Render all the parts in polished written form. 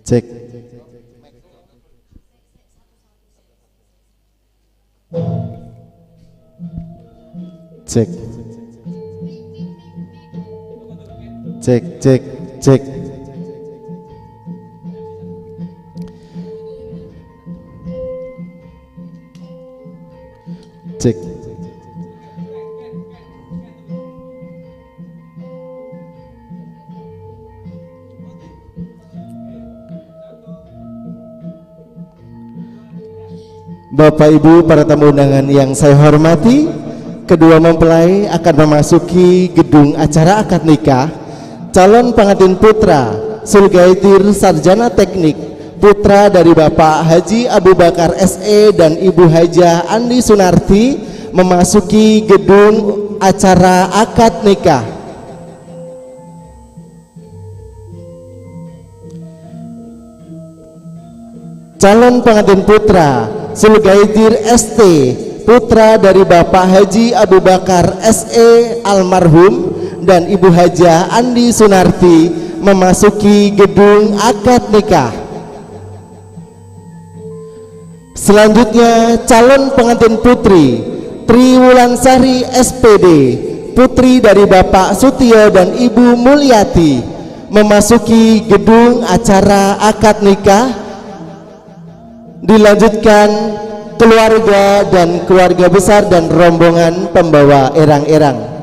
Cek. Cek. Cek, cek, cek. Cek. Bapak Ibu para tamu undangan yang saya hormati, kedua mempelai akan memasuki gedung acara akad nikah calon pengantin putra Sulgaitir Sarjana Teknik putra dari Bapak Haji Abu Bakar SE dan Ibu Hajah Andi Sunarti memasuki gedung acara akad nikah. Calon pengantin putra Sulgaitir ST putra dari Bapak Haji Abu Bakar SE almarhum dan Ibu Hajah Andi Sunarti memasuki gedung akad nikah. Selanjutnya calon pengantin putri Tri Wulansari SPD putri dari Bapak Sutio dan Ibu Mulyati memasuki gedung acara akad nikah. Dilanjutkan keluarga dan keluarga besar dan rombongan pembawa erang-erang.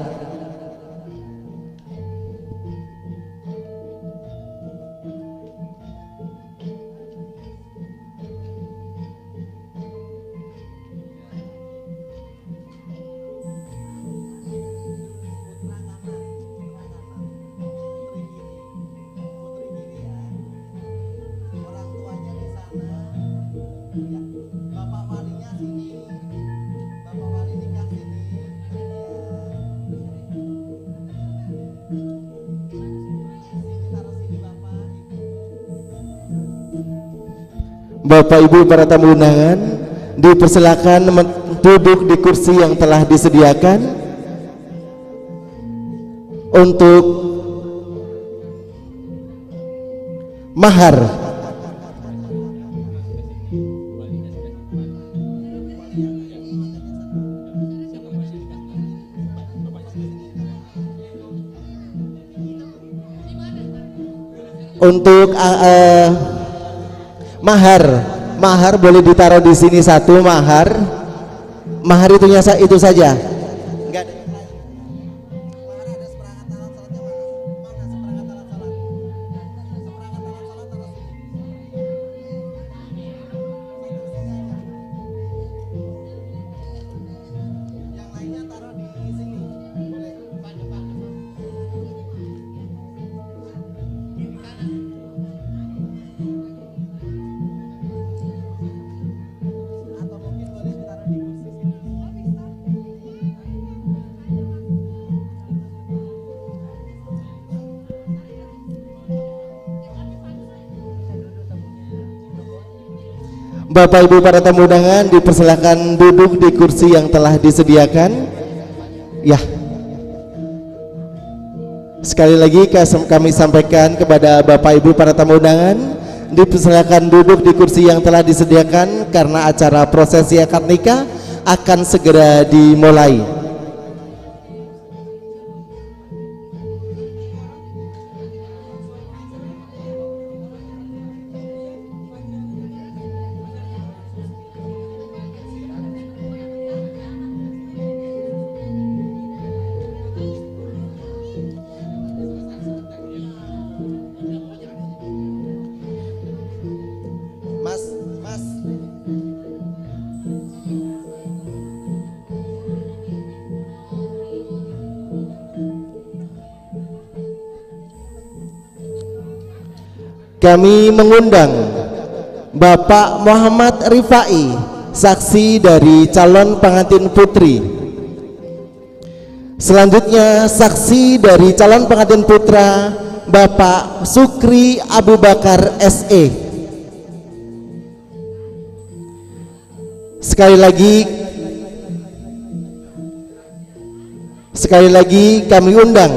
Bapak Ibu para tamu undangan dipersilakan duduk di kursi yang telah disediakan untuk mahar. Untuk mahar boleh ditaruh di sini satu mahar itu saja. Enggak ada. Bapak Ibu para tamu undangan dipersilakan duduk di kursi yang telah disediakan. Ya. Sekali lagi kami sampaikan kepada Bapak Ibu para tamu undangan dipersilakan duduk di kursi yang telah disediakan karena acara prosesi akad nikah akan segera dimulai. Kami mengundang Bapak Muhammad Rifai, saksi dari calon pengantin putri. Selanjutnya saksi dari calon pengantin putra Bapak Sukri Abu Bakar SE. Sekali lagi kami undang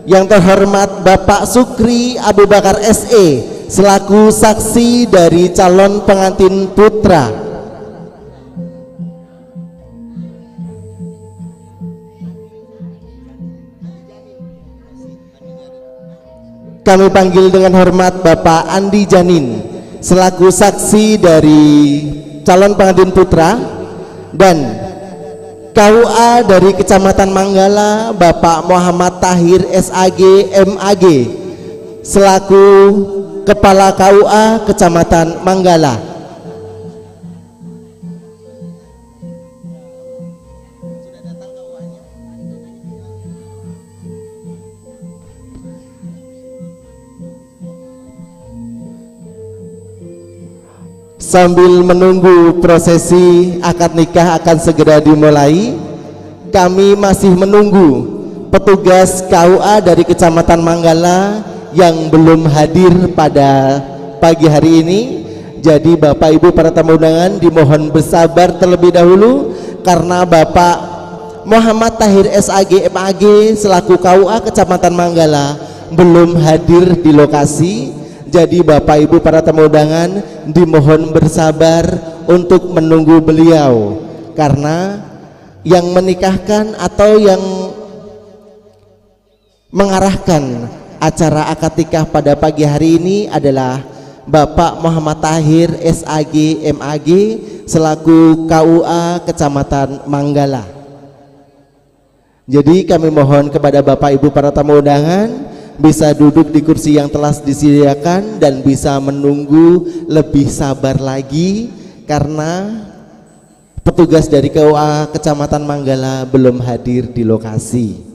yang terhormat Bapak Sukri Abu Bakar SE, selaku saksi dari calon pengantin putra. Kami panggil dengan hormat Bapak Andi Janin selaku saksi dari calon pengantin putra, dan KUA dari Kecamatan Manggala Bapak Muhammad Tahir SAG MAG selaku Kepala KUA Kecamatan Manggala. Sambil menunggu prosesi akad nikah akan segera dimulai, kami masih menunggu petugas KUA dari Kecamatan Manggala yang belum hadir pada pagi hari ini. Jadi Bapak Ibu para tamu undangan dimohon bersabar terlebih dahulu karena Bapak Muhammad Tahir SAG MAG selaku KUA Kecamatan Manggala belum hadir di lokasi. Jadi Bapak Ibu para tamu undangan dimohon bersabar untuk menunggu beliau, karena yang menikahkan atau yang mengarahkan acara akad nikah pada pagi hari ini adalah Bapak Muhammad Tahir SAG MAG selaku KUA Kecamatan Manggala. Jadi kami mohon kepada Bapak Ibu para tamu undangan bisa duduk di kursi yang telah disediakan dan bisa menunggu lebih sabar lagi karena petugas dari KUA Kecamatan Manggala belum hadir di lokasi.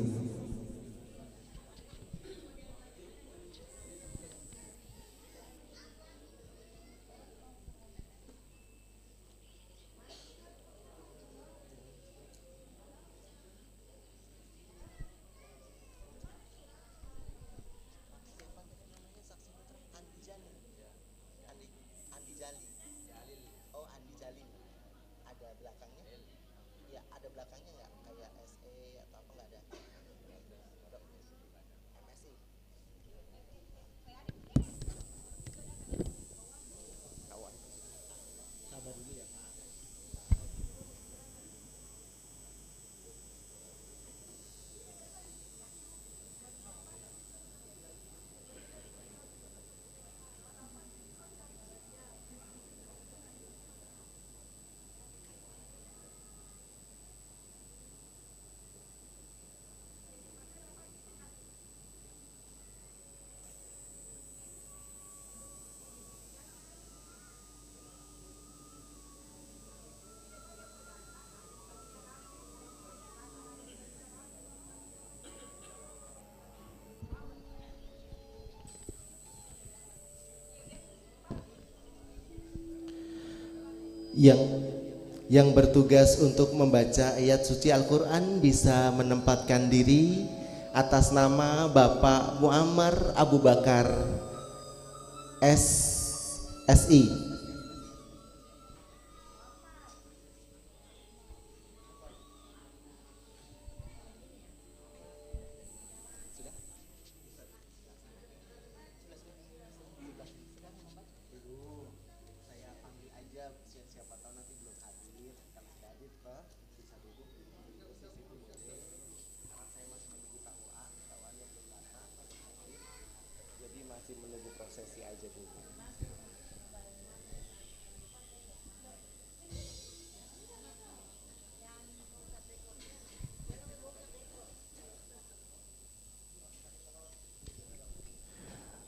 Yang bertugas untuk membaca ayat suci Al-Quran bisa menempatkan diri atas nama Bapak Muammar Abu Bakar SSI.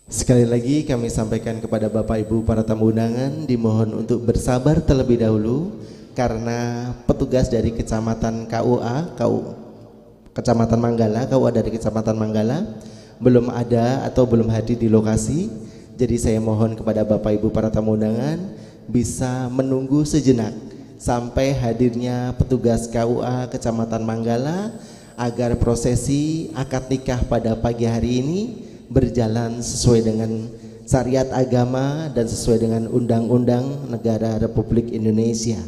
Sekali lagi kami sampaikan kepada Bapak Ibu para tamu undangan dimohon untuk bersabar terlebih dahulu karena petugas dari Kecamatan Kecamatan Manggala, KUA dari Kecamatan Manggala belum ada atau belum hadir di lokasi. Jadi saya mohon kepada Bapak Ibu para tamu undangan bisa menunggu sejenak sampai hadirnya petugas KUA Kecamatan Manggala agar prosesi akad nikah pada pagi hari ini berjalan sesuai dengan syariat agama dan sesuai dengan Undang-Undang Negara Republik Indonesia.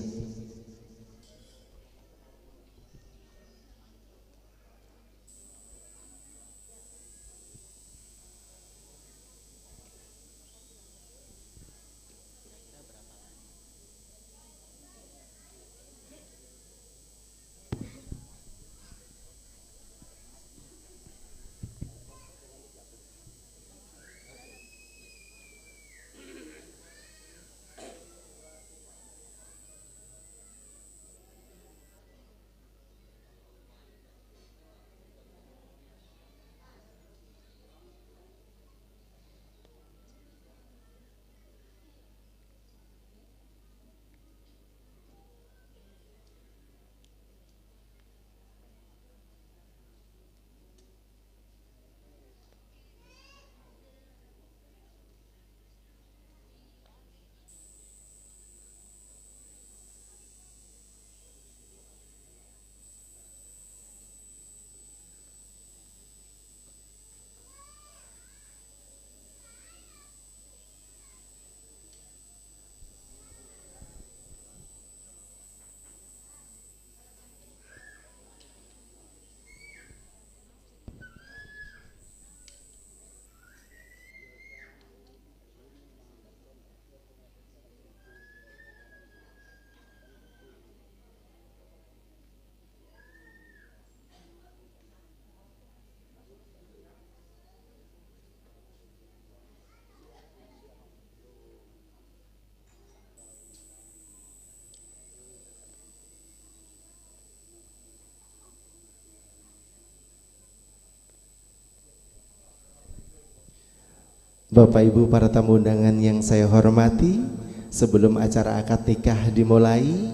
Bapak Ibu para tamu undangan yang saya hormati, sebelum acara akad nikah dimulai,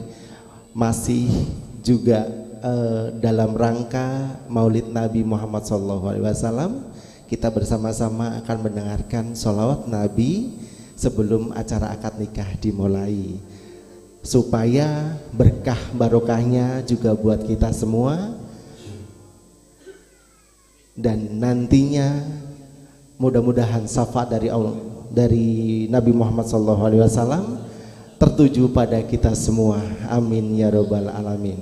masih juga dalam rangka Maulid Nabi Muhammad SAW, kita bersama-sama akan mendengarkan sholawat Nabi sebelum acara akad nikah dimulai, supaya berkah barokahnya juga buat kita semua, dan nantinya mudah-mudahan syafaat dari Allah, dari Nabi Muhammad SAW tertuju pada kita semua. Amin ya robbal alamin.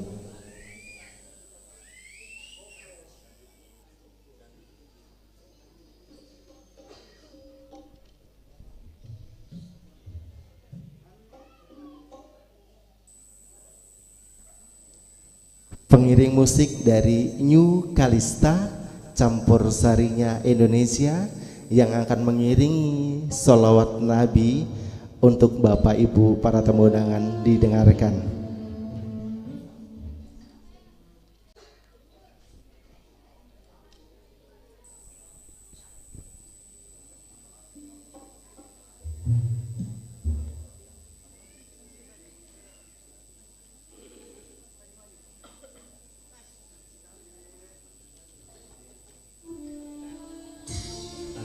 Pengiring musik dari New Kalista campur sarinya Indonesia yang akan mengiringi sholawat Nabi untuk Bapak Ibu para tamu undangan didengarkan.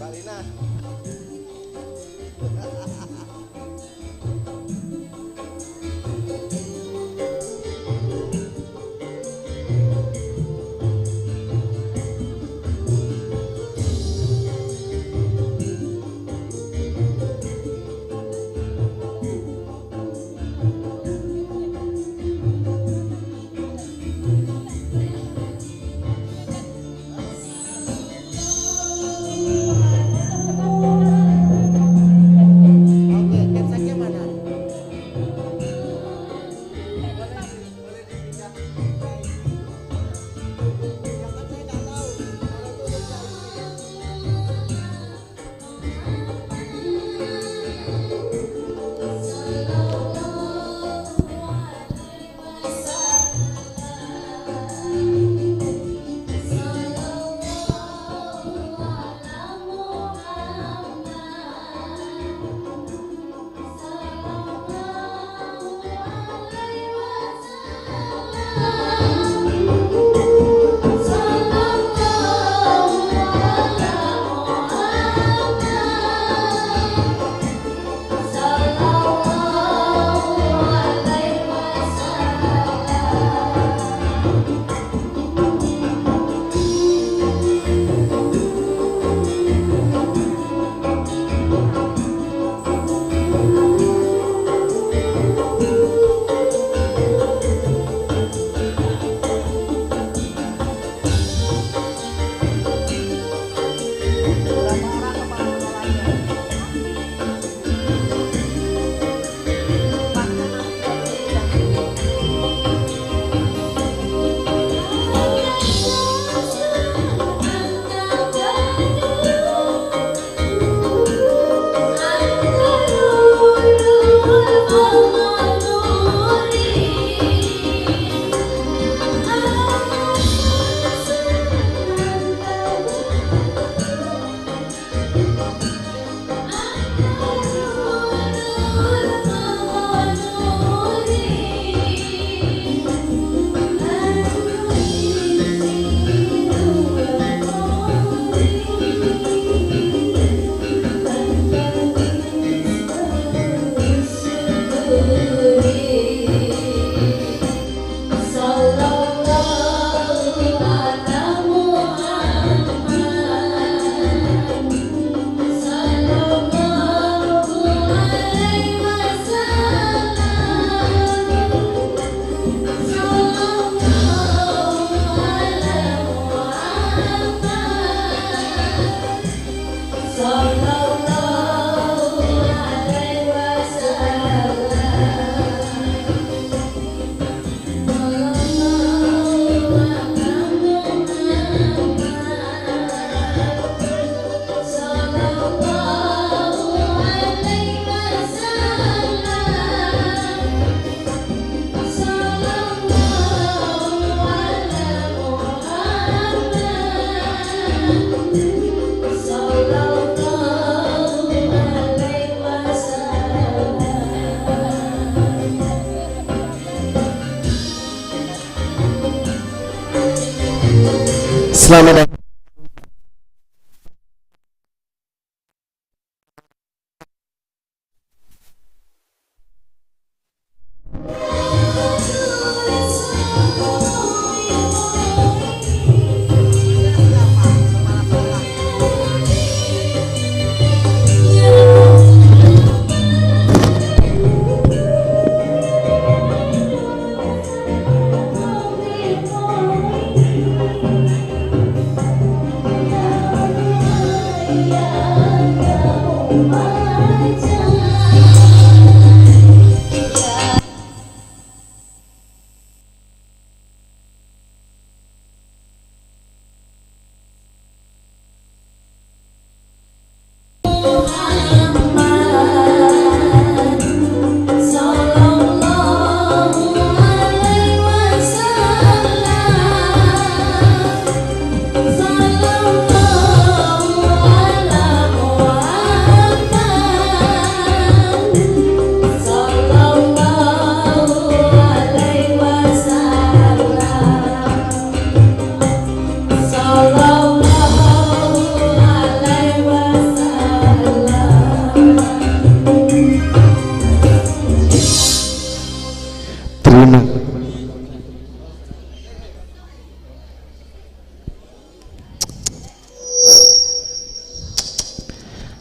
Mbak Lina. Selamat datang.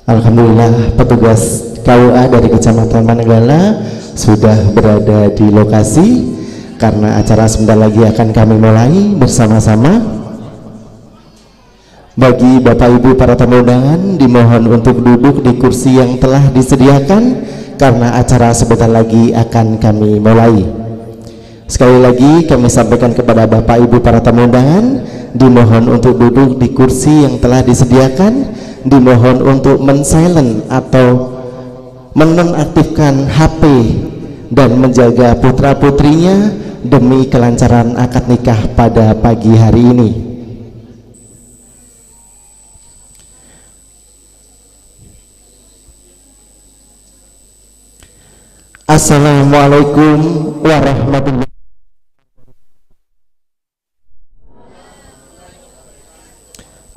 Alhamdulillah, petugas KUA dari Kecamatan Manegala sudah berada di lokasi karena acara sebentar lagi akan kami mulai bersama-sama. Bagi Bapak Ibu para tamu undangan dimohon untuk duduk di kursi yang telah disediakan karena acara sebentar lagi akan kami mulai. Sekali lagi kami sampaikan kepada Bapak Ibu para tamu undangan dimohon untuk duduk di kursi yang telah disediakan, dimohon untuk men-silent atau menonaktifkan HP dan menjaga putra-putrinya demi kelancaran akad nikah pada pagi hari ini. Assalamualaikum warahmatullahi wabarakatuh.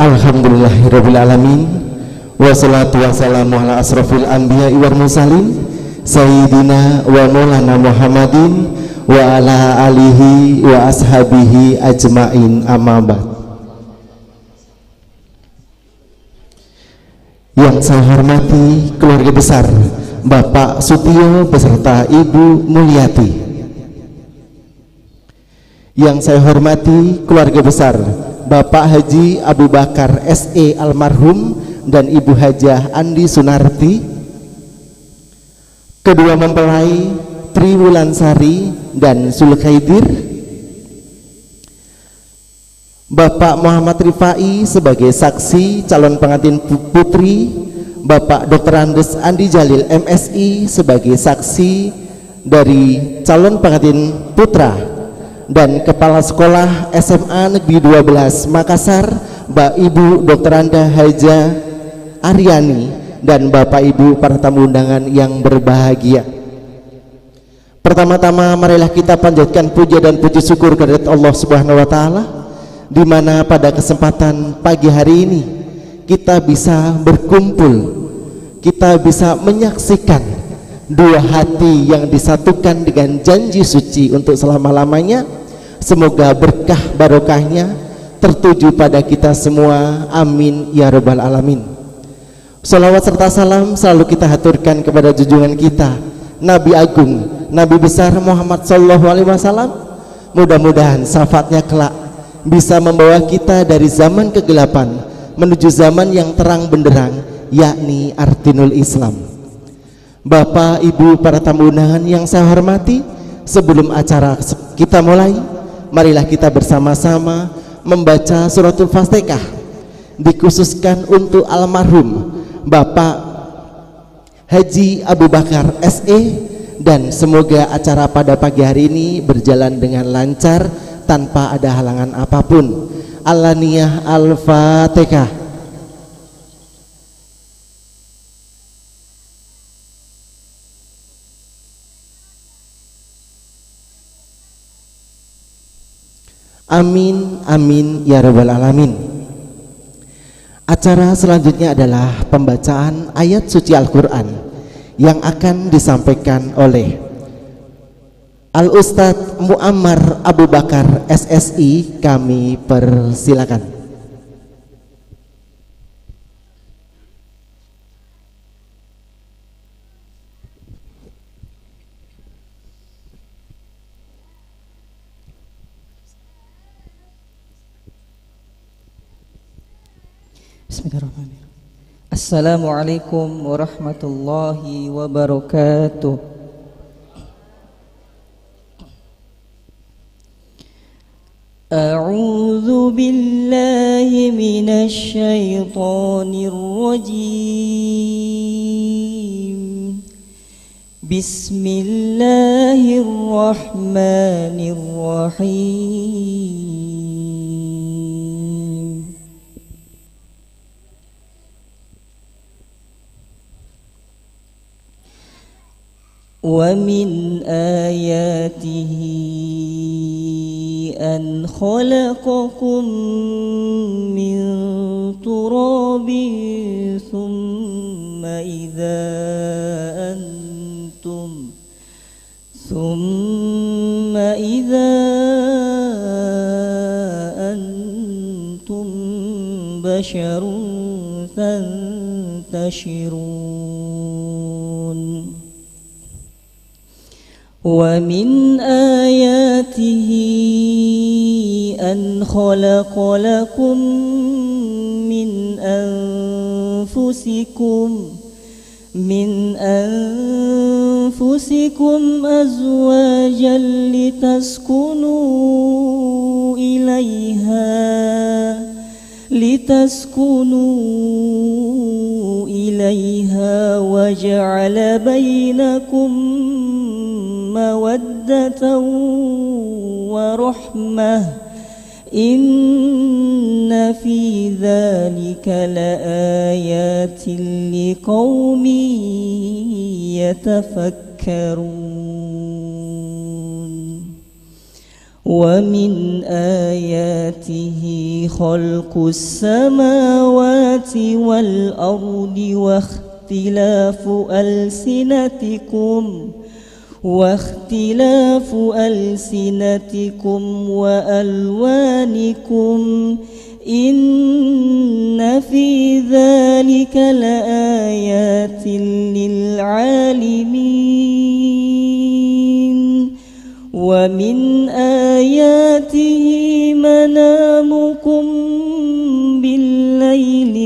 Alhamdulillahirrabbilalamin, wassalatu wassalamu ala asrafil anbiya wal mursalin sayyidina wa maulana Muhammadin wa ala alihi wa ashabihi ajmain, amma ba'd. Yang saya hormati keluarga besar Bapak Sutio beserta Ibu Mulyati. Yang saya hormati keluarga besar Bapak Haji Abu Bakar SE almarhum dan Ibu Hajah Andi Sunarti, kedua mempelai Tri Wulansari dan Zulkhaidir, Bapak Muhammad Rifai sebagai saksi calon pengantin putri, Bapak Dr. Andes Andi Jalil MSI sebagai saksi dari calon pengantin putra, dan Kepala Sekolah SMA Negeri 12 Makassar Mbak Ibu Dr. Anda Haja Aryani dan Bapak Ibu para tamu undangan yang berbahagia. Pertama-tama marilah kita panjatkan puja dan puji syukur kehadirat Allah Subhanahu wa taala, di mana pada kesempatan pagi hari ini kita bisa berkumpul, kita bisa menyaksikan dua hati yang disatukan dengan janji suci untuk selama-lamanya. Semoga berkah barokahnya tertuju pada kita semua, amin ya rabbal alamin. Salawat serta salam selalu kita haturkan kepada junjungan kita Nabi Agung, Nabi besar Muhammad sallallahu alaihi wasallam. Mudah-mudahan syafaatnya kelak bisa membawa kita dari zaman kegelapan menuju zaman yang terang benderang, yakni Artinul Islam. Bapak Ibu para tamu undangan yang saya hormati, sebelum acara kita mulai, marilah kita bersama-sama membaca suratul Fatihah dikhususkan untuk almarhum Bapak Haji Abu Bakar SE, dan semoga acara pada pagi hari ini berjalan dengan lancar tanpa ada halangan apapun. Alaniyah Al-Fatihah. Amin amin ya rabbal alamin. Acara selanjutnya adalah pembacaan ayat suci Al-Quran yang akan disampaikan oleh Al-Ustadz Muammar Abu Bakar SSI. Kami persilakan. Bismillahirrahmanirrahim. Assalamualaikum warahmatullahi wabarakatuh. A'udzu billahi minasy syaithanir rajim. Bismillahirrahmanirrahim. ومن آياته أن خلقكم من تراب ثم إذا أنتم بشر تنتشرون. ومن آياته أن خلق لكم من أنفسكم أزواجا لتسكنوا إليها وجعل بينكم مودة ورحمة إن في ذلك لآيات لقوم يتفكرون. ومن آياته خلق السماوات والأرض واختلاف ألسنتكم وألوانكم إن في ذلك لآيات للعالمين. ومن آياته منامكم بالليل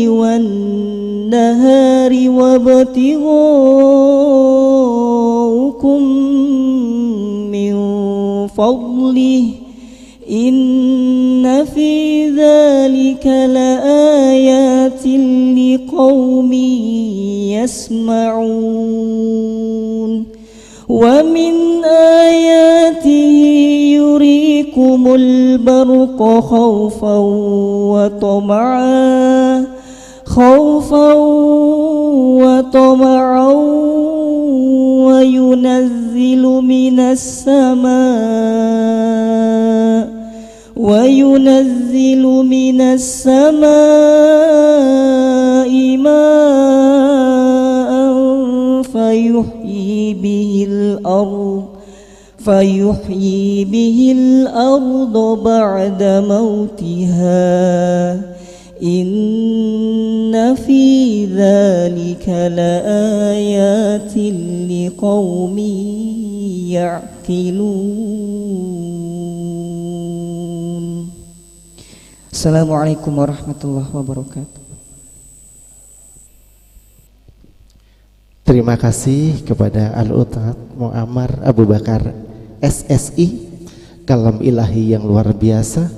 والنهار وابتغاؤكم من فضله إن في ذلك لآيات لقوم يسمعون. ومن آياته يريكم البرق خوفا وطمعا وينزل من السماء ماء فيحيي به الأرض بعد موتها إن في ذلك لآيات لقوم يعقلون. Assalamualaikum warahmatullahi wabarakatuh. Terima kasih kepada Al-Ustadz Muammar Abu Bakar SSI, kalam ilahi yang luar biasa.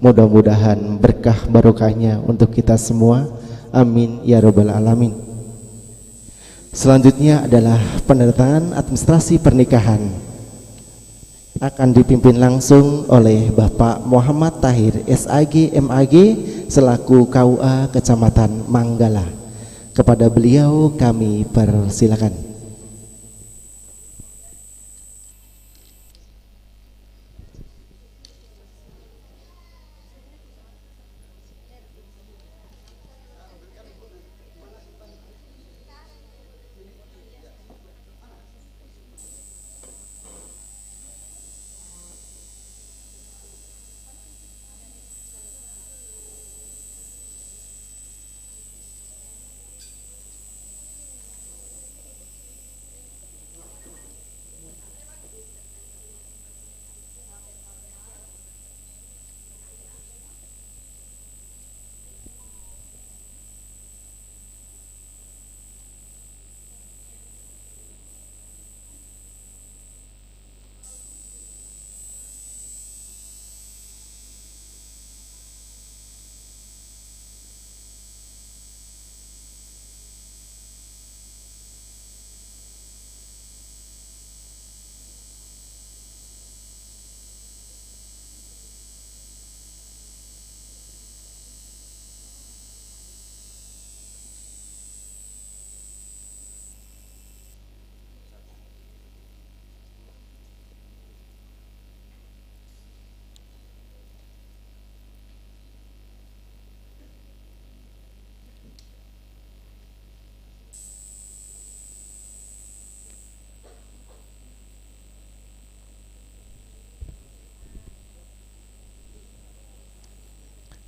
Mudah-mudahan berkah barokahnya untuk kita semua. Amin ya robbal alamin. Selanjutnya adalah penandatangan administrasi pernikahan, akan dipimpin langsung oleh Bapak Muhammad Tahir SAG MAG selaku KUA Kecamatan Manggala. Kepada beliau kami persilakan.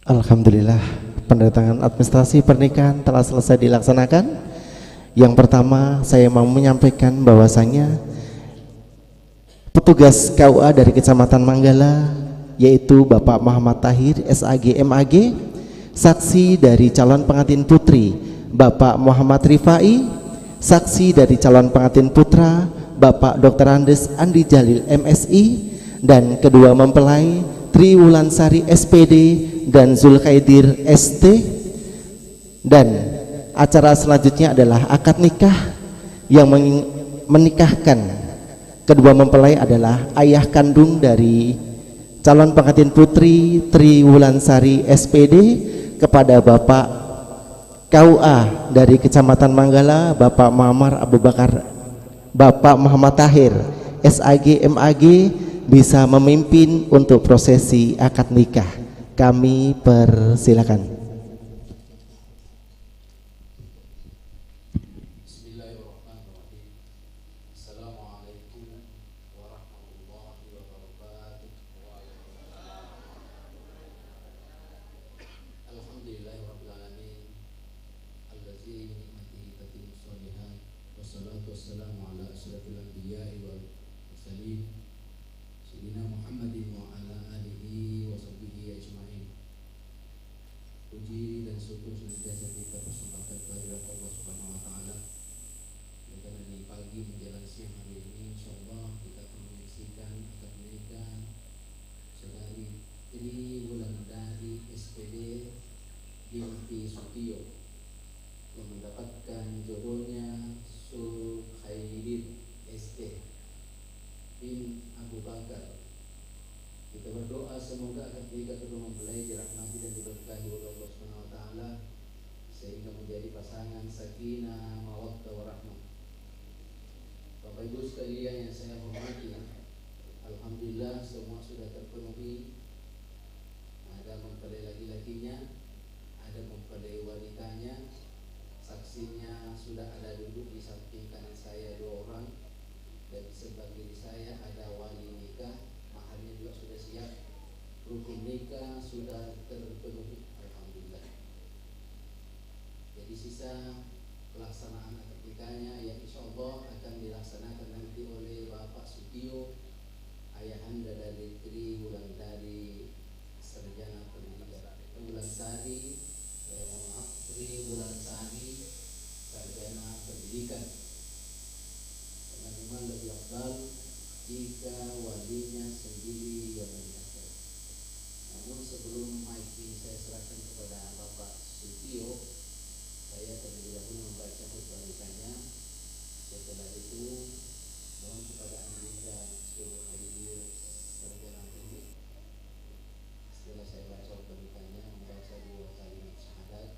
Alhamdulillah, pendatangan administrasi pernikahan telah selesai dilaksanakan. Yang pertama, saya mau menyampaikan bahwasanya petugas KUA dari Kecamatan Manggala, yaitu Bapak Muhammad Tahir SAG MAG, saksi dari calon pengantin putri Bapak Muhammad Rifai, saksi dari calon pengantin putra Bapak Dr. Andes Andi Jalil MSI, dan kedua mempelai Tri Wulansari SPD dan Zulkaidir ST. Dan acara selanjutnya adalah akad nikah yang menikahkan kedua mempelai adalah ayah kandung dari calon pengantin putri Tri Wulansari SPD kepada Bapak KUA dari Kecamatan Manggala, Bapak Muhammad Abu Bakar, Bapak Muhammad Tahir SAG MAG, bisa memimpin untuk prosesi akad nikah. Kami persilakan. Bismillahirrahmanirrahim. Assalamualaikum warahmatullahi wabarakatuh. Alhamdulillahirabbil alamin. Allazi bi ni'matihi tatimmu shalihat. Wassalatu wassalamu ala asyrafil anbiya'i wal mursalin. Sayyidina Muhammadin wa ala alihi wa sahbihi ajma'in. Puji dan syukur senantiasa kita persembahkan kehadirat Allah Subhanahu wa taala. Karena di pagi menjelang siang hari ini insyaallah kita akan menyaksikan akad nikah saudari Tri Wulandari SPD binti Sutio yang mendapatkan jodohnya Zulkaidir ST bin Abu Bakar. Kita berdoa semoga akad nikah kedua mempelai dirahmati dan diberkahi oleh Allah Subhanahu wa taala sehingga menjadi pasangan sakinah, mawaddah warahmah. Bapak Ibu sekalian yang saya hormati, alhamdulillah semua sudah terpenuhi. Ada mempelai laki-lakinya, ada mempelai wanitanya. Saksinya sudah ada duduk di samping kanan saya 2 orang, dan di sebelah kiri saya ada wali nikah. Maharnya juga sudah siap, rukun nikah sudah terpenuhi, alhamdulillah. Jadi sisa pelaksanaan akad nikahnya yang insyaallah akan dilaksanakan nanti oleh Bapak Sutio, ayahanda dari Tri Wulandari Sarjana Pendidikan Wulansari, Tri Wulansari Sarjana Pendidikan. Karena memang lebih afdal jika walinya sendiri yang menikahkan. Namun sebelum mic ini saya serahkan kepada Bapak Sutio, saya terlebih dahulu membaca khutbah nikahnya. Setelah itu mohon kepada Anggota Zulkaidir Sarjana Pendidikan. Setelah saya baca khutbah nikahnya, membaca 2 kalimat syahadat.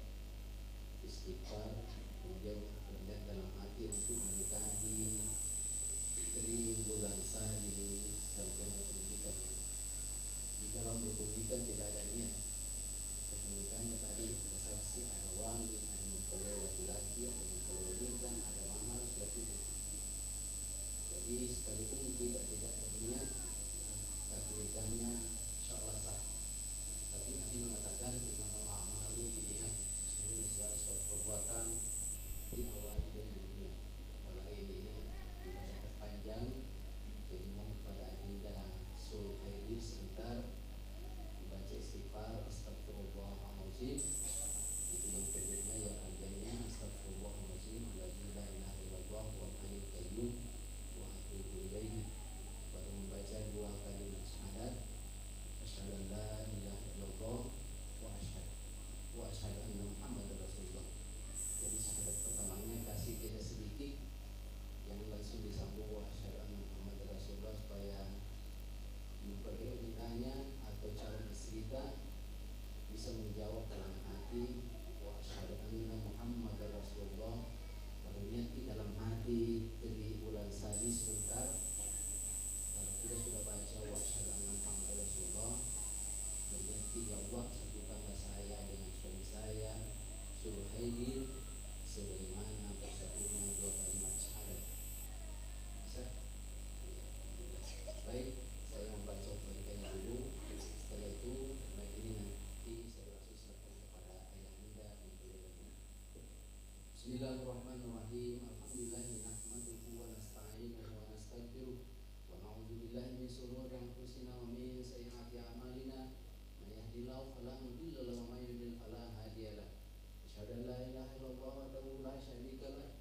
Bismillahirrahmanirrahim. Alhamdulillahi nahmaduhu wa nasta'inuhu wa nastaghfiruh wa na'udzu billahi min shururi anfusina wa min sayyiati a'malina. May yahdihillahu fala mudilla lahu wa may yudlil fala hadiya lahu. Asyhadu an la ilaha illallah wahdahu la syarika lahu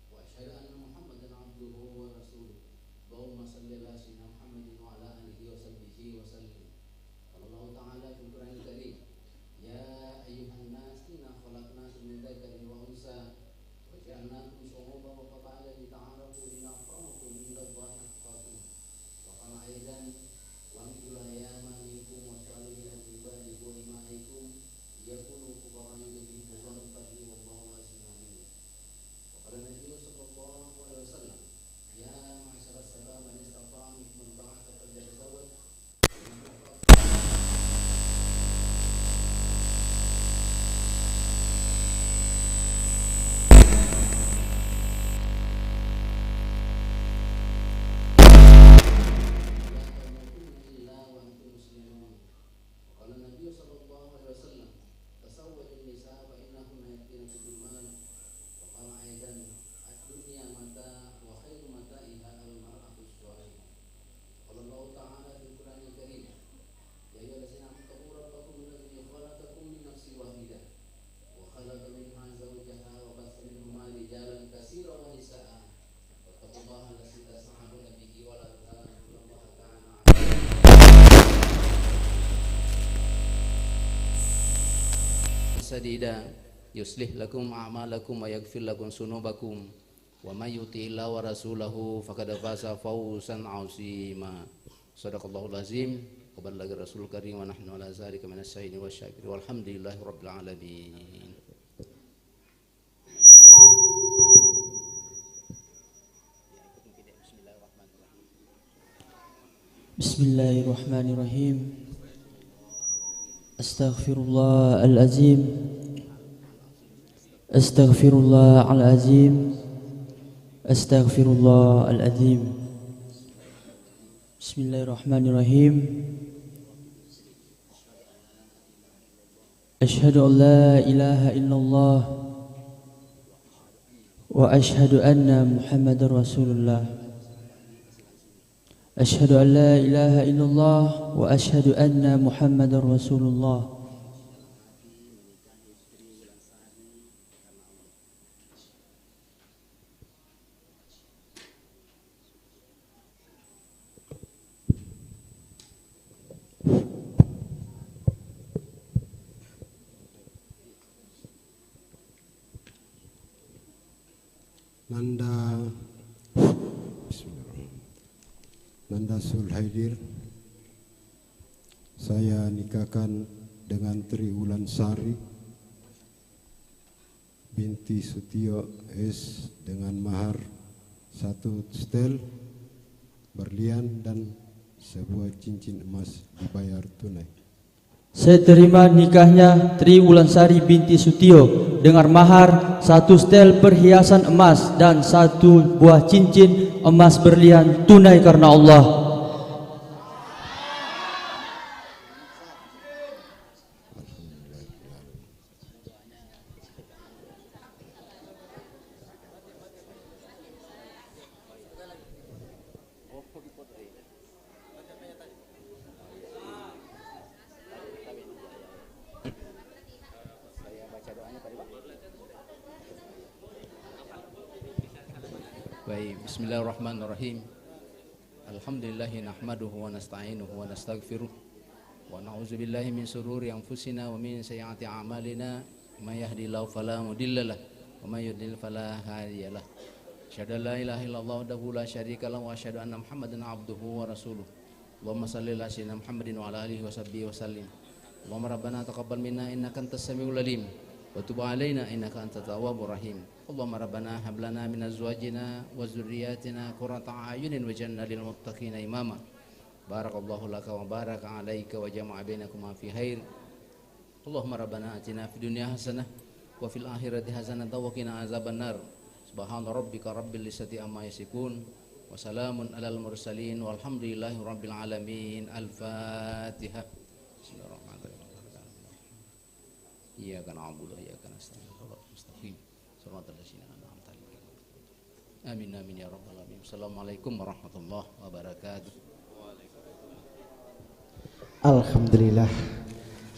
wa asyhadu anna Muhammadan abduhu wa rasuluh. Allahumma shalli ala sayyidina Muhammadin wa ala alihi wa sahbihi wa sallim. Allah Ta'ala fil Qur'anil Karim, ya ayyuhan nas inna khalaqnakum min dzakarin wa unsa wa ja'alnakum syu'uban wa qaba'ila lita'arafu inna akramakum indallahi atqakum. Wa qala aidan wa anqul ayyama minkum wa salihin min ibadikum wa imaikum yakunu fuqara yudhibbu Allahu fadli wallahu wasi'un alim. Wa qala Nabi sallallahu alaihi wasallam, ya ma'syara sabab man istata'a minkum al-ba'ata falyatazawwaj. Sadida yuslih lakum a'malakum wa yaghfir lakum sunubakum wa may yuti'illah wa rasulahu faqad faza fawzan 'azima. Shadaqallahul azim wa ballaga rasul karim wa nahnu ala zalika minas syahidin wasyakirin walhamdulillahi rabbil alamin. Bismillahirrahmanirrahim. Astaghfirullahalazim. Astaghfirullahalazim. Astaghfirullahalazim. Bismillahirrahmanirrahim. Asyhadu an la ilaha illallah wa asyhadu anna Muhammadar Rasulullah. Asyhadu an la ilaha illallah wa asyhadu anna Muhammadar Rasulullah. Nanda Sulhaidir, saya nikahkan dengan Tri Wulansari binti Sutio S dengan mahar 1 setel berlian dan sebuah cincin emas dibayar tunai. Saya terima nikahnya Tri Wulansari binti Sutio dengan mahar 1 setel perhiasan emas dan 1 buah cincin emas berlian tunai karena Allah. Baik, bismillahirrahmanirrahim. Alhamdulillahi nahmaduhu wa nasta'inuhu wa nastaghfiruh wa na'udzu billahi min shururi anfusina wa min sayyiati a'malina. May yahdihillahu fala mudilla lahu wa may yudlil fala hadiya lahu. Asyhadu an la ilaha illallah wahdahu la syarika lahu wa asyhadu anna Muhammadan abduhu wa rasuluh. Allahumma shalli ala sayyidina Muhammadin wa ala alihi wa sahbihi wa sallim. Allahumma rabbana taqabbal minna innaka antas samiul alim wa tub alaina innaka antat tawwabur rahim. Allahumma rabbana hab lana min azwajina wa dzurriyyatina qurrata a'yunin waj'alna lil muttaqina imama. Barakallahu laka wa baraka alayka wa jama'a bainakuma fi khair. Allahumma rabbana atina fid dunya hasanah wa fil akhirati hasanah wa qina azabannar. Subhana rabbika rabbil izzati amma yasifun wa salamun alal mursalin walhamdulillahi rabbil alamin. Al-Fatihah. Bismillahirrahmanirrahim. Iyyaka na'budu wa iyyaka nasta'in. Mustaqim. Shiratal ladzina an'amta 'alaihim. Amin amin ya rabbal alamin. Assalamualaikum warahmatullahi wabarakatuh. Alhamdulillah,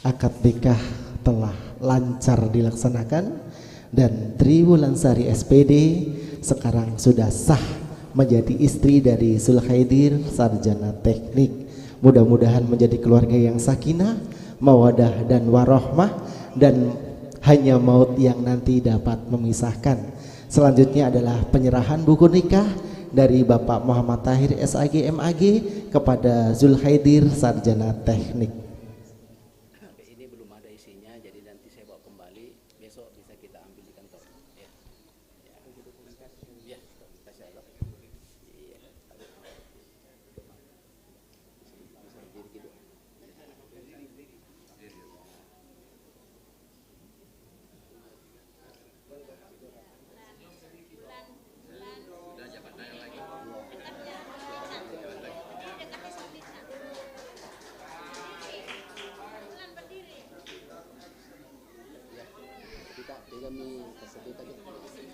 akad nikah telah lancar dilaksanakan dan Triwulansari SPD sekarang sudah sah menjadi istri dari Zulhaidir Sarjana Teknik. Mudah-mudahan menjadi keluarga yang sakinah, mawadah dan warohmah, dan hanya maut yang nanti dapat memisahkan. Selanjutnya adalah penyerahan buku nikah dari Bapak Muhammad Tahir SAG MAG kepada Zulhaidir Sarjana Teknik. Ini belum ada isinya, jadi nanti saya bawa kembali, besok bisa kita ambil di kantor. Ya. Ya. Kasih Allah. Iya.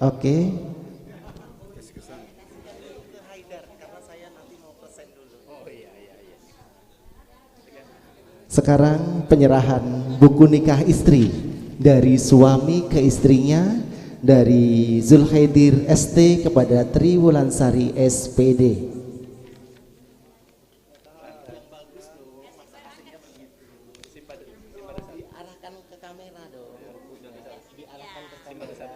Oke. Sekarang penyerahan buku nikah istri dari suami ke istrinya dari Zulhaidir ST kepada Triwulansari SPD. Diarahkan ke kamera dong. Diarahkan ke kamera.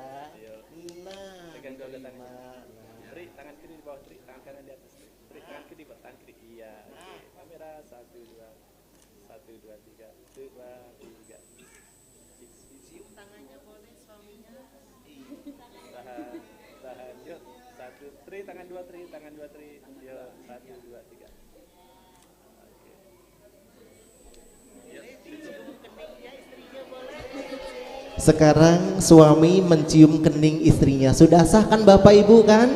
Nah, Tri, tangan kiri di bawah, Tri, tangan kanan di atas, Tri, tangan kiri di bawah, tangan kiri, iya, oke, kamera, 1, 2, 1, 2, 3, 2, 3, cium tangannya boleh suaminya, tahan, yuk, 1, Tri, tangan 2, Tri, yuk, 1, 2, 3, oke, yuk, Sekarang suami mencium kening istrinya. Sudah sah kan Bapak Ibu kan?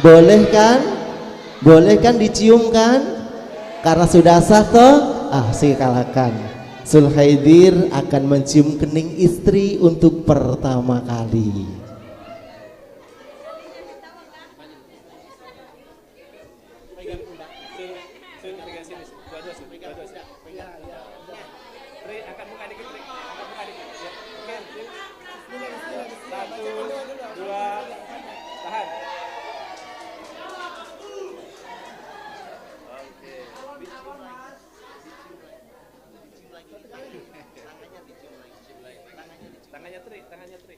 Boleh kan? Boleh kan dicium kan? Karena sudah sah toh? Silakan. Zulhaidir akan mencium kening istri untuk pertama kali. pegang sini, dua-dua, iya, Tri, angkat muka dikit, Tri, angkat muka dikit, ya, oke, Tri, 1, 2, tahan, oke, tangannya Tri,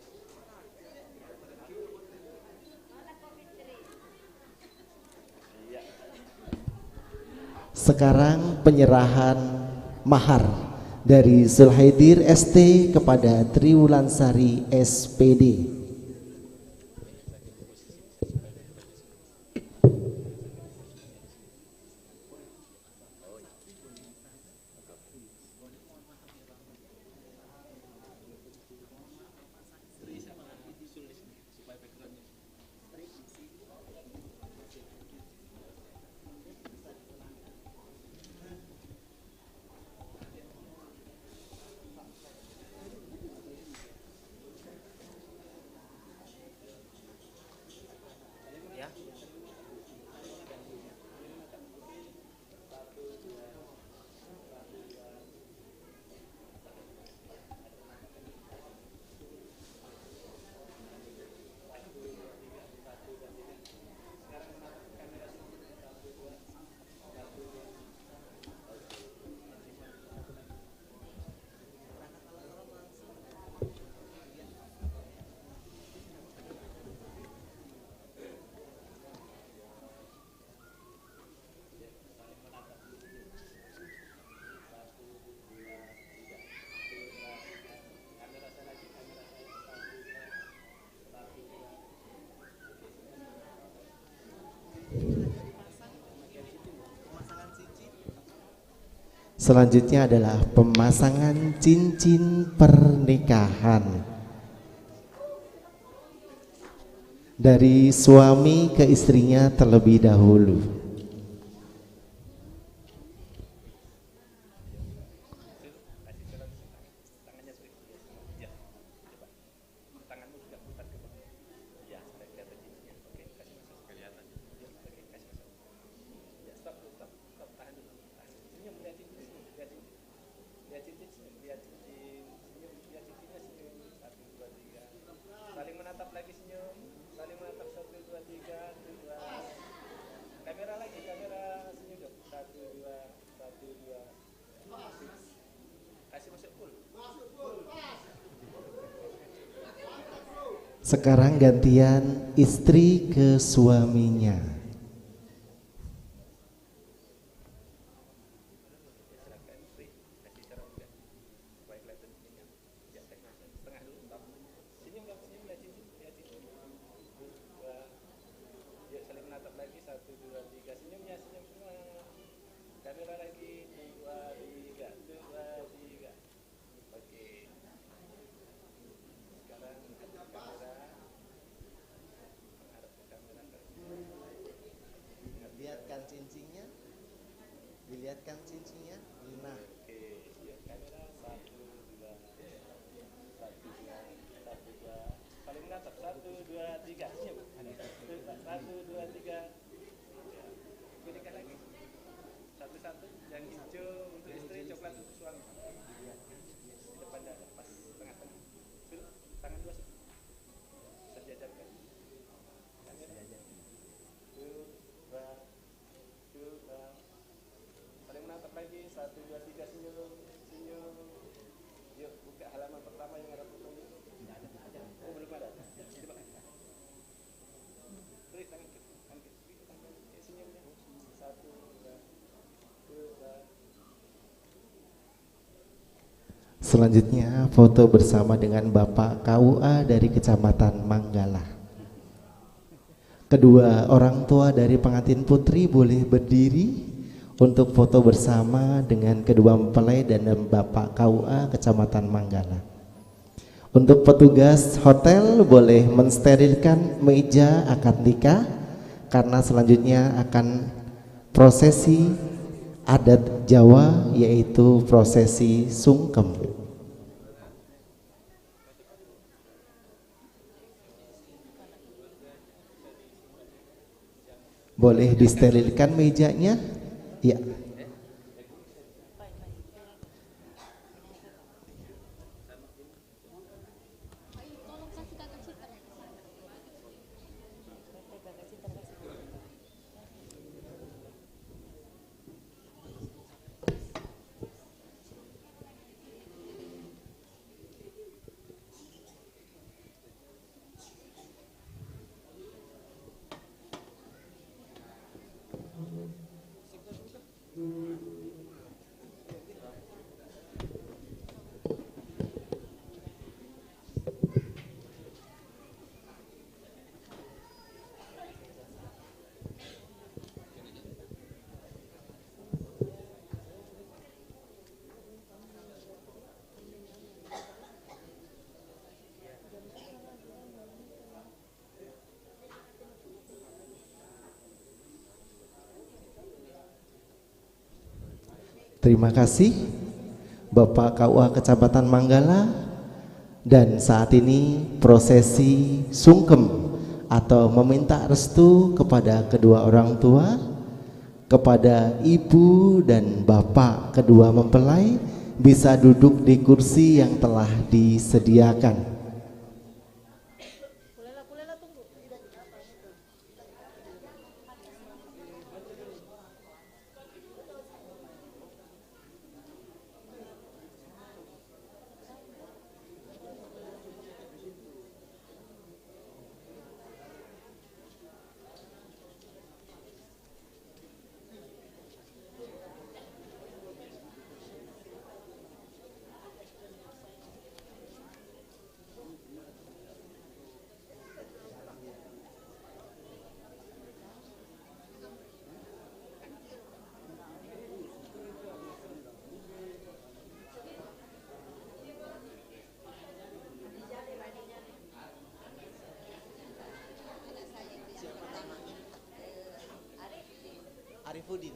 iya. Sekarang penyerahan mahar dari Zulhaidir ST kepada Triwulansari SPD. Selanjutnya adalah pemasangan cincin pernikahan dari suami ke istrinya terlebih dahulu. Sekarang gantian istri ke suaminya. Yuk saling menatap lagi, 1, 2, 3, senyumnya, senyum semua. Kamera lagi, 2, 3, 2, 3. Oke. Sekarang menghadap ke kamera. Menghadap ke kamera. Lihatkan cincinnya. Dilihatkan cincinnya. Nah, Oke, yuk kamera, 1, 2, 1, 2. Saling menatap, 1, 2, 3, senyum. 1, 2, 3. Pilihkan lagi. Satu-satu, yang hijau untuk istri, coklat untuk suami. Di depan dada, pas tengah-tengah. Suruh, tangan dua sejajarkan. Kamera. 2, 2. Saling menatap lagi, 1, 2, 3, senyum, senyum. Yuk, buka halaman pertama yang ada fotonya. Oh, belum ada. Coba. Beri tangan ke tangan. Senyumnya. 1, 2. Selanjutnya foto bersama dengan Bapak KUA dari Kecamatan Manggala. Kedua orang tua dari pengantin putri boleh berdiri untuk foto bersama dengan kedua mempelai dan Bapak KUA Kecamatan Manggala. Untuk petugas hotel boleh mensterilkan meja akad nikah karena selanjutnya akan prosesi adat Jawa yaitu prosesi sungkem. Boleh disterilkan mejanya? Ya. Terima kasih Bapak KUA Kecamatan Manggala. Dan saat ini prosesi sungkem atau meminta restu kepada kedua orang tua, kepada ibu dan bapak kedua mempelai bisa duduk di kursi yang telah disediakan. Arifudin.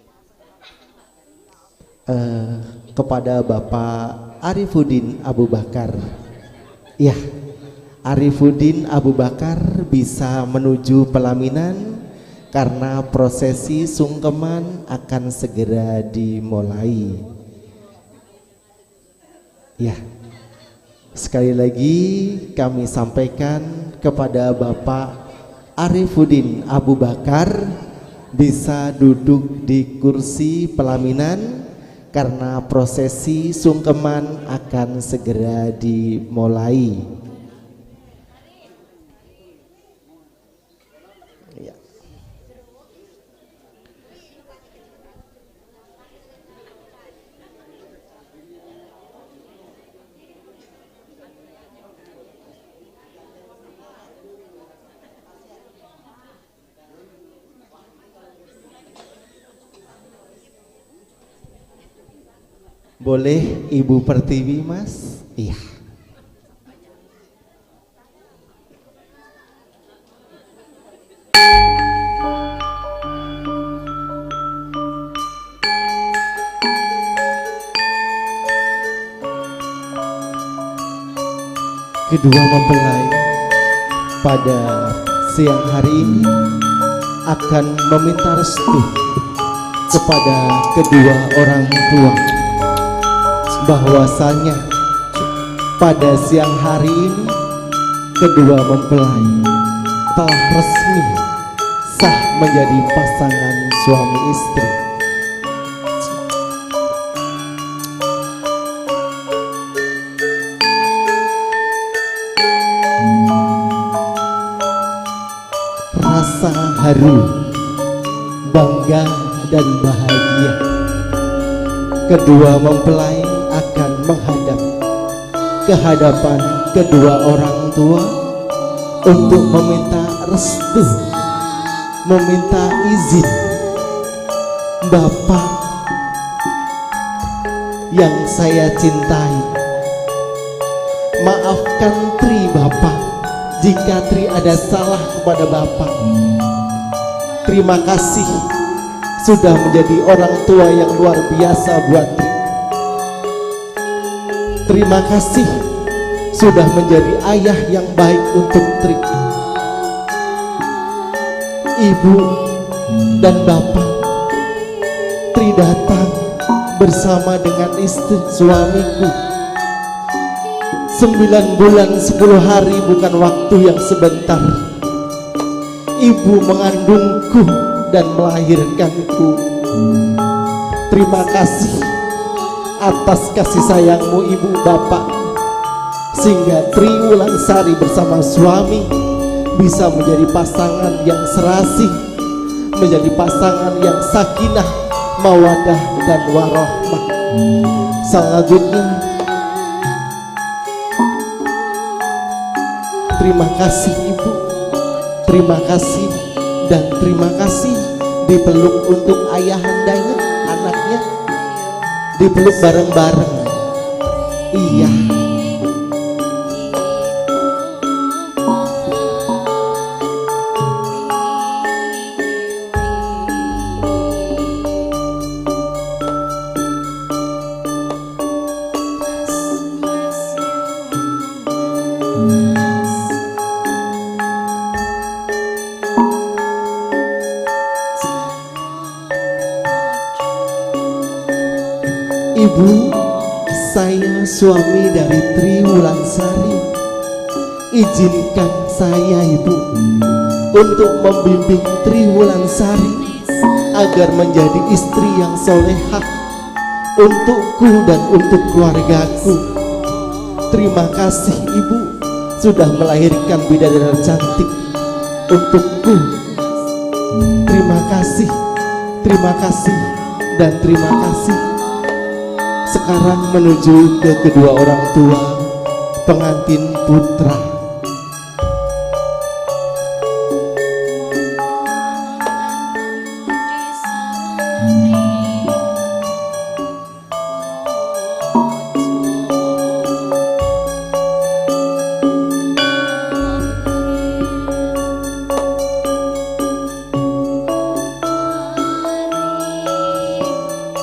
Kepada Bapak Arifudin Abu Bakar. Ya, Arifudin Abu Bakar bisa menuju pelaminan karena prosesi sungkeman akan segera dimulai. Ya, sekali lagi kami sampaikan kepada Bapak Arifudin Abu Bakar bisa duduk di kursi pelaminan karena prosesi sungkeman akan segera dimulai. Boleh Ibu Pertiwi, Mas? Iya. Kedua mempelai pada siang hari ini akan meminta restu kepada kedua orang tua bahwasanya pada siang hari ini kedua mempelai telah resmi sah menjadi pasangan suami istri. Rasa haru, bangga dan bahagia kedua mempelai akan menghadap ke hadapan kedua orang tua untuk meminta restu, meminta izin. Bapak yang saya cintai, maafkan Tri Bapak jika Tri ada salah kepada Bapak. Terima kasih sudah menjadi orang tua yang luar biasa buat Tri. Terima kasih sudah menjadi ayah yang baik untuk Tri. Ibu dan Bapak, Tri datang bersama dengan istri suamiku. 9 bulan 10 hari bukan waktu yang sebentar. Ibu mengandungku dan melahirkanku. Terima kasih atas kasih sayangmu Ibu Bapak, sehingga Tri Wulansari bersama suami bisa menjadi pasangan yang serasi, menjadi pasangan yang sakinah, mawadah dan warahmah. Selanjutnya, terima kasih Ibu, terima kasih dan terima kasih dipeluk untuk ayahandanya, anaknya dipeluk bareng-bareng. Iya. Ibu, saya suami dari Tri Wulansari. Izinkan saya Ibu untuk membimbing Tri Wulansari agar menjadi istri yang solehah untukku dan untuk keluargaku. Terima kasih Ibu sudah melahirkan bidadari cantik untukku. Terima kasih dan terima kasih. Sekarang menuju ke kedua orang tua pengantin putra.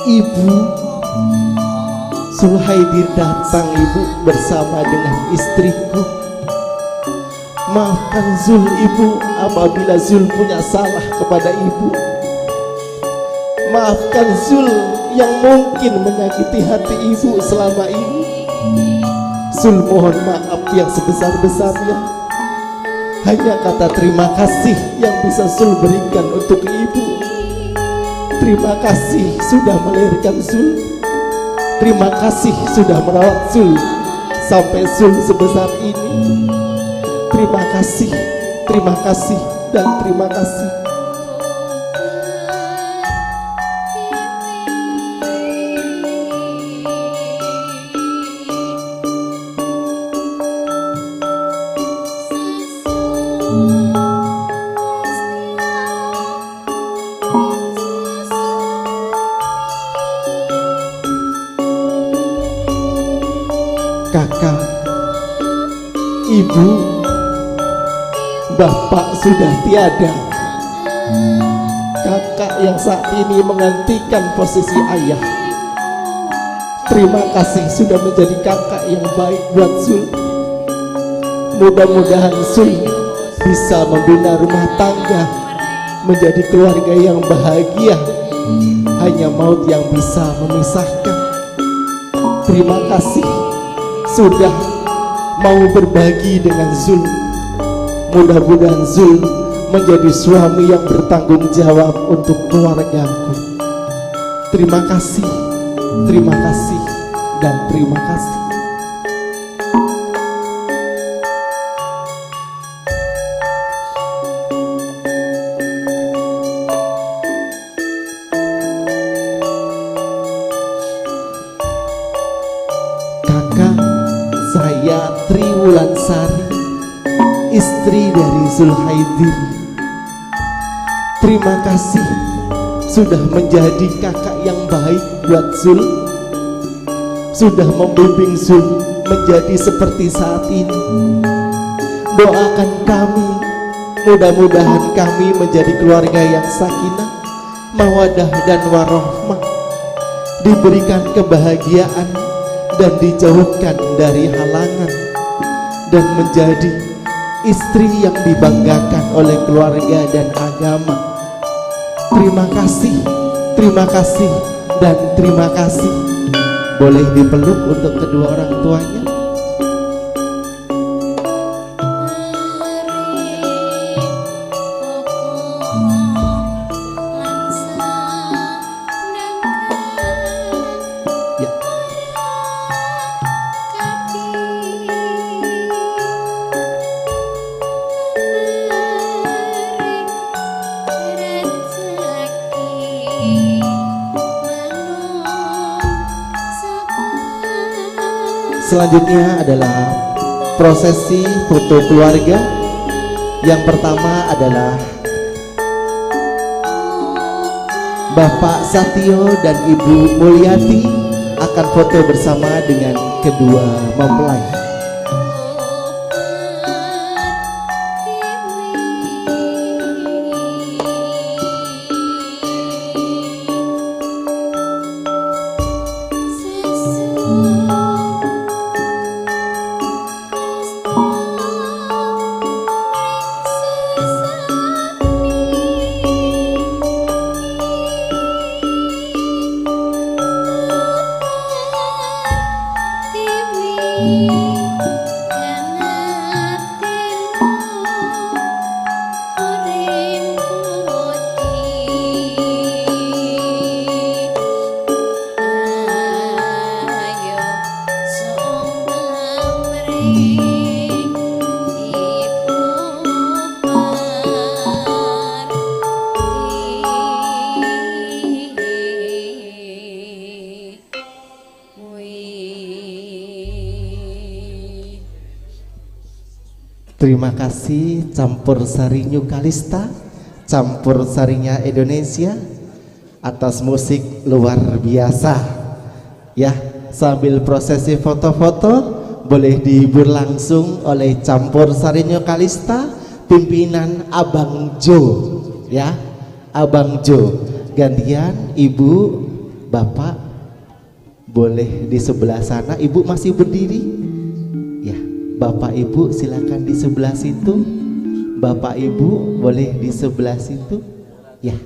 Ibu Sulhaidir datang Ibu bersama dengan istriku. Maafkan Zul Ibu apabila Zul punya salah kepada Ibu. Maafkan Zul yang mungkin menyakiti hati Ibu selama ini. Zul mohon maaf yang sebesar-besarnya. Hanya kata terima kasih yang bisa Zul berikan untuk Ibu. Terima kasih sudah melahirkan Zul. Terima kasih sudah merawat Zul sampai Zul sebesar ini. Terima kasih dan terima kasih. Ibu, Bapak sudah tiada. Kakak yang saat ini menggantikan posisi ayah. Terima kasih sudah menjadi kakak yang baik buat Zul. Mudah-mudahan Zul bisa membina rumah tangga, menjadi keluarga yang bahagia. Hanya maut yang bisa memisahkan. Terima kasih sudah mau berbagi dengan Zul. Mudah-mudahan Zul menjadi suami yang bertanggung jawab untuk keluargaku. Terima kasih, dan terima kasih. Kakak, saya Tri Wulansari, istri dari Zulhaidir. Terima kasih sudah menjadi kakak yang baik buat Zul, sudah membimbing Zul menjadi seperti saat ini. Doakan kami, mudah-mudahan kami menjadi keluarga yang sakinah, mawadah dan warohmah, diberikan kebahagiaan dan dijauhkan dari halangan, dan menjadi istri yang dibanggakan oleh keluarga dan agama. Terima kasih, dan terima kasih. Boleh dipeluk untuk kedua orang tuanya. Ya. Selanjutnya adalah prosesi foto keluarga. Yang pertama adalah Bapak Satio dan Ibu Mulyati akan foto bersama dengan kedua mempelai. Terima kasih campur sarinya Kalista, campur sarinya Indonesia atas musik luar biasa. Ya, sambil prosesi foto-foto boleh dihibur langsung oleh campur sarinya Kalista, pimpinan Abang Jo. Ya, Abang Jo. Gantian Ibu, Bapak boleh di sebelah sana. Ibu masih berdiri. Ya, Bapak Ibu silakan di sebelah situ. Bapak Ibu boleh di sebelah situ. Ya,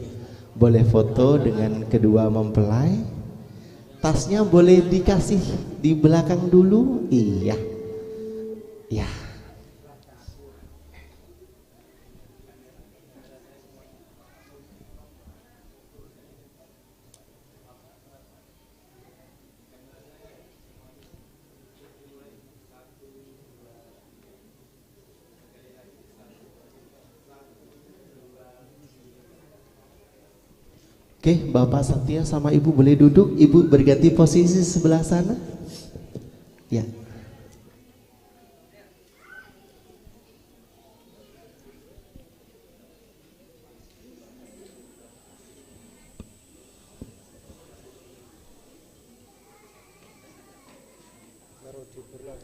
boleh foto dengan kedua mempelai. Tasnya boleh dikasih di belakang dulu. Iya. Ya. Oke, Bapak Satya sama Ibu boleh duduk. Ibu berganti posisi sebelah sana. Ya. Baru diberlakukan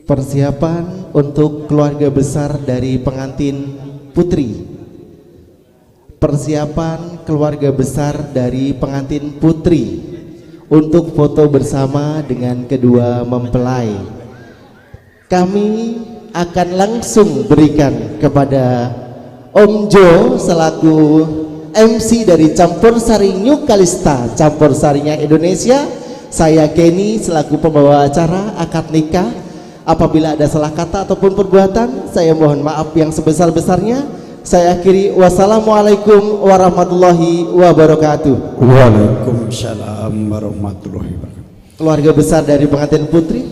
Persiapan untuk keluarga besar dari pengantin putri. Persiapan keluarga besar dari pengantin putri untuk foto bersama dengan kedua mempelai. Kami akan langsung berikan kepada Om Jo selaku MC dari Campur Sari New Kalista Campur Sarinya Indonesia. Saya Kenny selaku pembawa acara akad nikah. Apabila ada salah kata ataupun perbuatan, saya mohon maaf yang sebesar-besarnya. Saya akhiri, wassalamualaikum warahmatullahi wabarakatuh. Waalaikumsalam warahmatullahi wabarakatuh. Keluarga besar dari pengantin putri.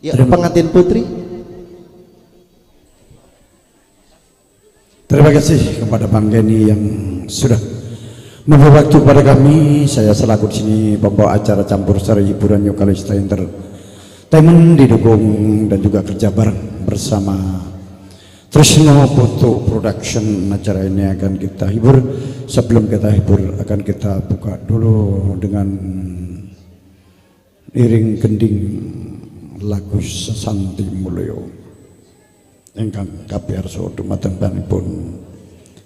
Ya, pengantin putri. Terima kasih kepada Bang Kenny yang sudah memberi waktu pada kami. Saya selaku di sini pembawa acara Campur Sari Hiburan New Kalista Entertainment didukung dan juga kerja bareng bersama Trisno Foto Production. Acara ini akan kita hibur. Sebelum kita hibur akan kita buka dulu dengan iring gending lagu Sesanti Mulyo ingkang kapiarsa dumateng panipun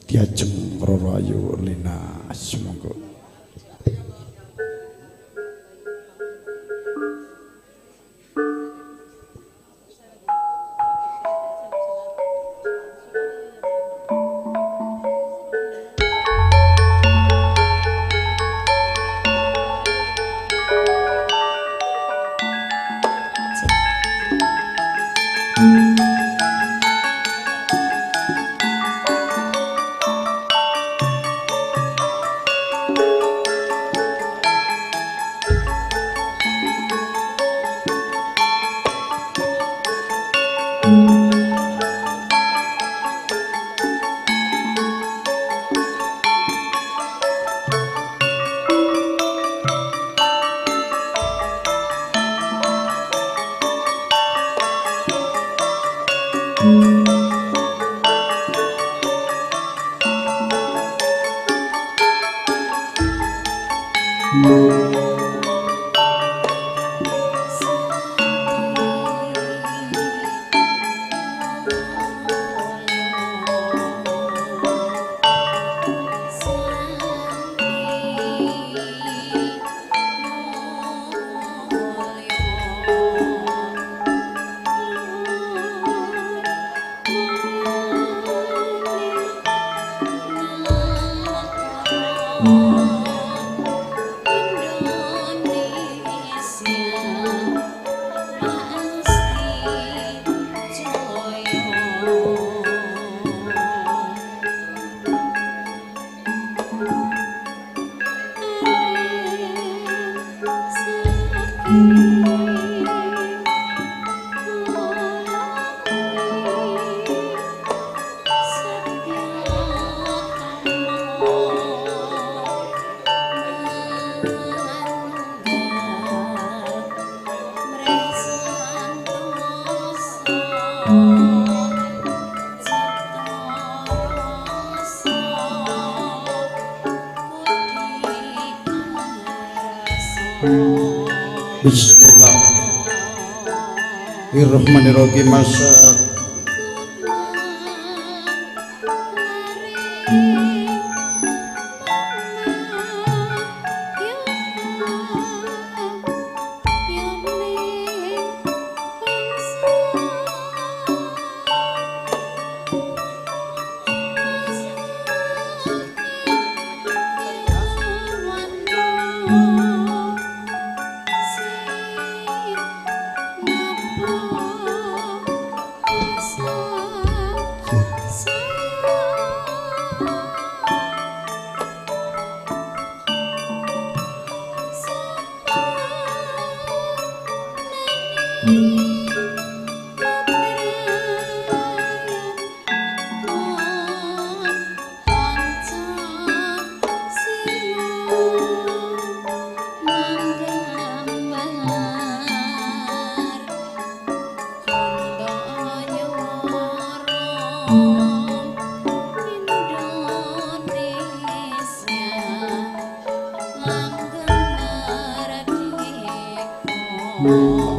Diajeng Roro Ayu Lina Sumangga. Bismillahirrahmanirrahim.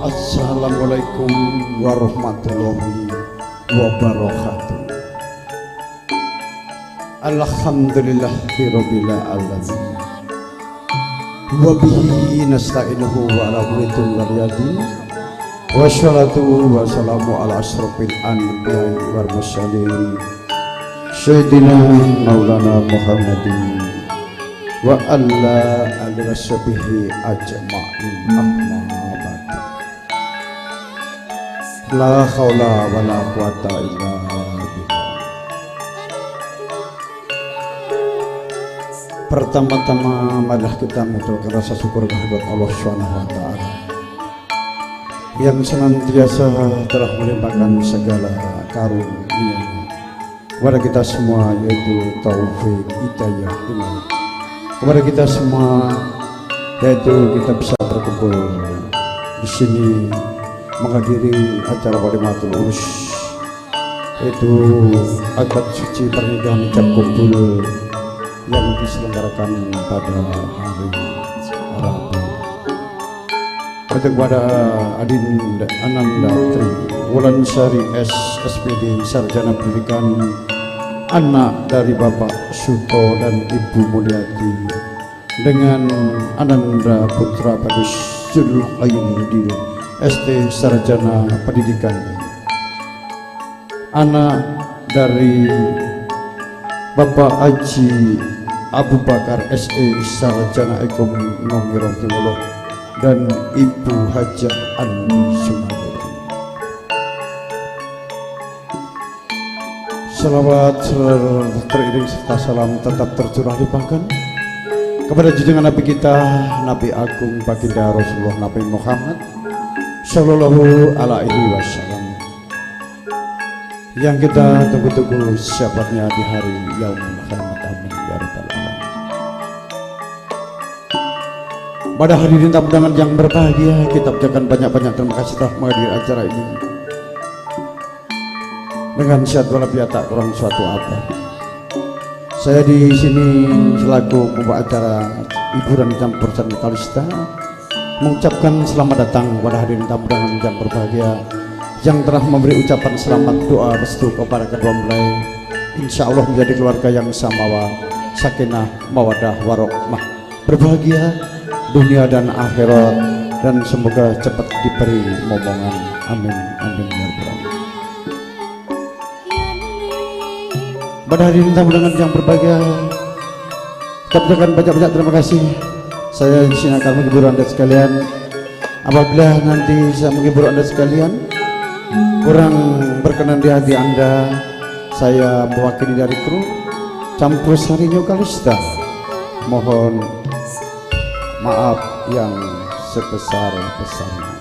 Assalamualaikum Assalamualaikum warahmatullahi wabarakatuh. Alhamdulillahirabbil alamin. Wa bihi nasta'inuhu wa ala kulli waryadin. Wassalatu wassalamu ala asrofil anbiya'i wal mursalin Sayyidina Maulana Muhammadin wa ala alihi washabihi ajma'in amma ba'du. La haula wa la quwata illa billah. Pertama-tama marilah kita mengucapkan rasa syukur kehadirat Allah Subhanahu wa taala yang senantiasa telah melimpahkan segala karunia kepada kita semua, yaitu taufik, hidayah, iman kepada kita semua, yaitu kita bisa berkumpul di sini menghadiri acara Walimatul Urus, yaitu akad suci pernikahan ijab kabul yang diselenggarakan pada hari Rabu. Kepada Adinda Ananda Tri Wulansari SPD Sarjana Pendidikan, anak dari Bapak Suto dan Ibu Mulyati, dengan Ananda Putra Bagus Zulkaini di ST Sarjana Pendidikan, anak dari Bapak Haji Abu Bakar SE Sarjana Ekonomi Rahimahullah dan Ibu Hajah Andi Sumadari. Salawat teriring serta salam tetap tercurah limpahkan kepada junjungan Nabi kita, Nabi Agung Baginda Rasulullah Nabi Muhammad Sallallahu Alaihi Wasallam, yang kita tunggu-tunggu syafatnya di hari Yaumul Kiamat. Amin ya rabbal alamin. Pada hadirin tamu undangan yang berbahagia, kita ucapkan banyak-banyak terima kasih telah menghadiri acara ini dengan sehat walafiat tak kurang suatu apa. Saya di sini selaku pembawa acara hiburan campur sari Kalista mengucapkan selamat datang kepada hadirin tamu undangan yang berbahagia yang telah memberi ucapan selamat doa restu kepada kedua mempelai, insya Allah menjadi keluarga yang samawa, sakinah, mawadah, warohmah, berbahagia dunia dan akhirat, dan semoga cepat diberi momongan. Amin amin ya rabbal alamin. Pada hadirin tamu undangan yang berbahagia, kita ucapkan banyak-banyak terima kasih. Saya di sini akan menghibur Anda sekalian. Apabila nanti saya menghibur Anda sekalian kurang berkenan di hati Anda, saya mewakili dari kru Campur Sari New Kalista mohon maaf yang sebesar-besarnya.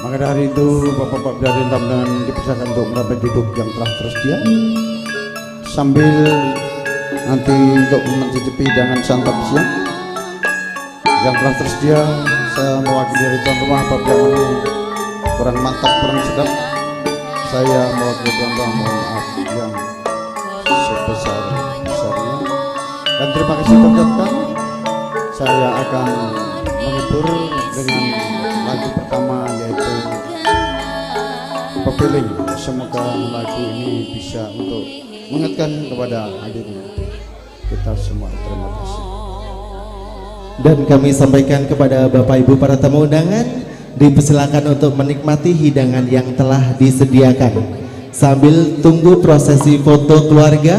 Maka dari itu Bapak-bapak dari tamu undangan dipersilakan untuk merapat duduk yang telah tersedia, sambil nanti untuk mencicipi hidangan santap siang yang telah tersedia. Saya mewakili dari tuan rumah apabila menu kurang mantap, kurang sedap, saya mewakili tuan rumah mohon maaf yang sebesar-besarnya, dan terima kasih terucapkan. Saya akan menghibur dengan lagu pertama, yaitu Pepiling. Semoga lagu ini bisa untuk mengingatkan kepada hadirin kita semua. Terima kasih. Dan kami sampaikan kepada Bapak Ibu para tamu undangan, dipersilakan untuk menikmati hidangan yang telah disediakan sambil tunggu prosesi foto keluarga.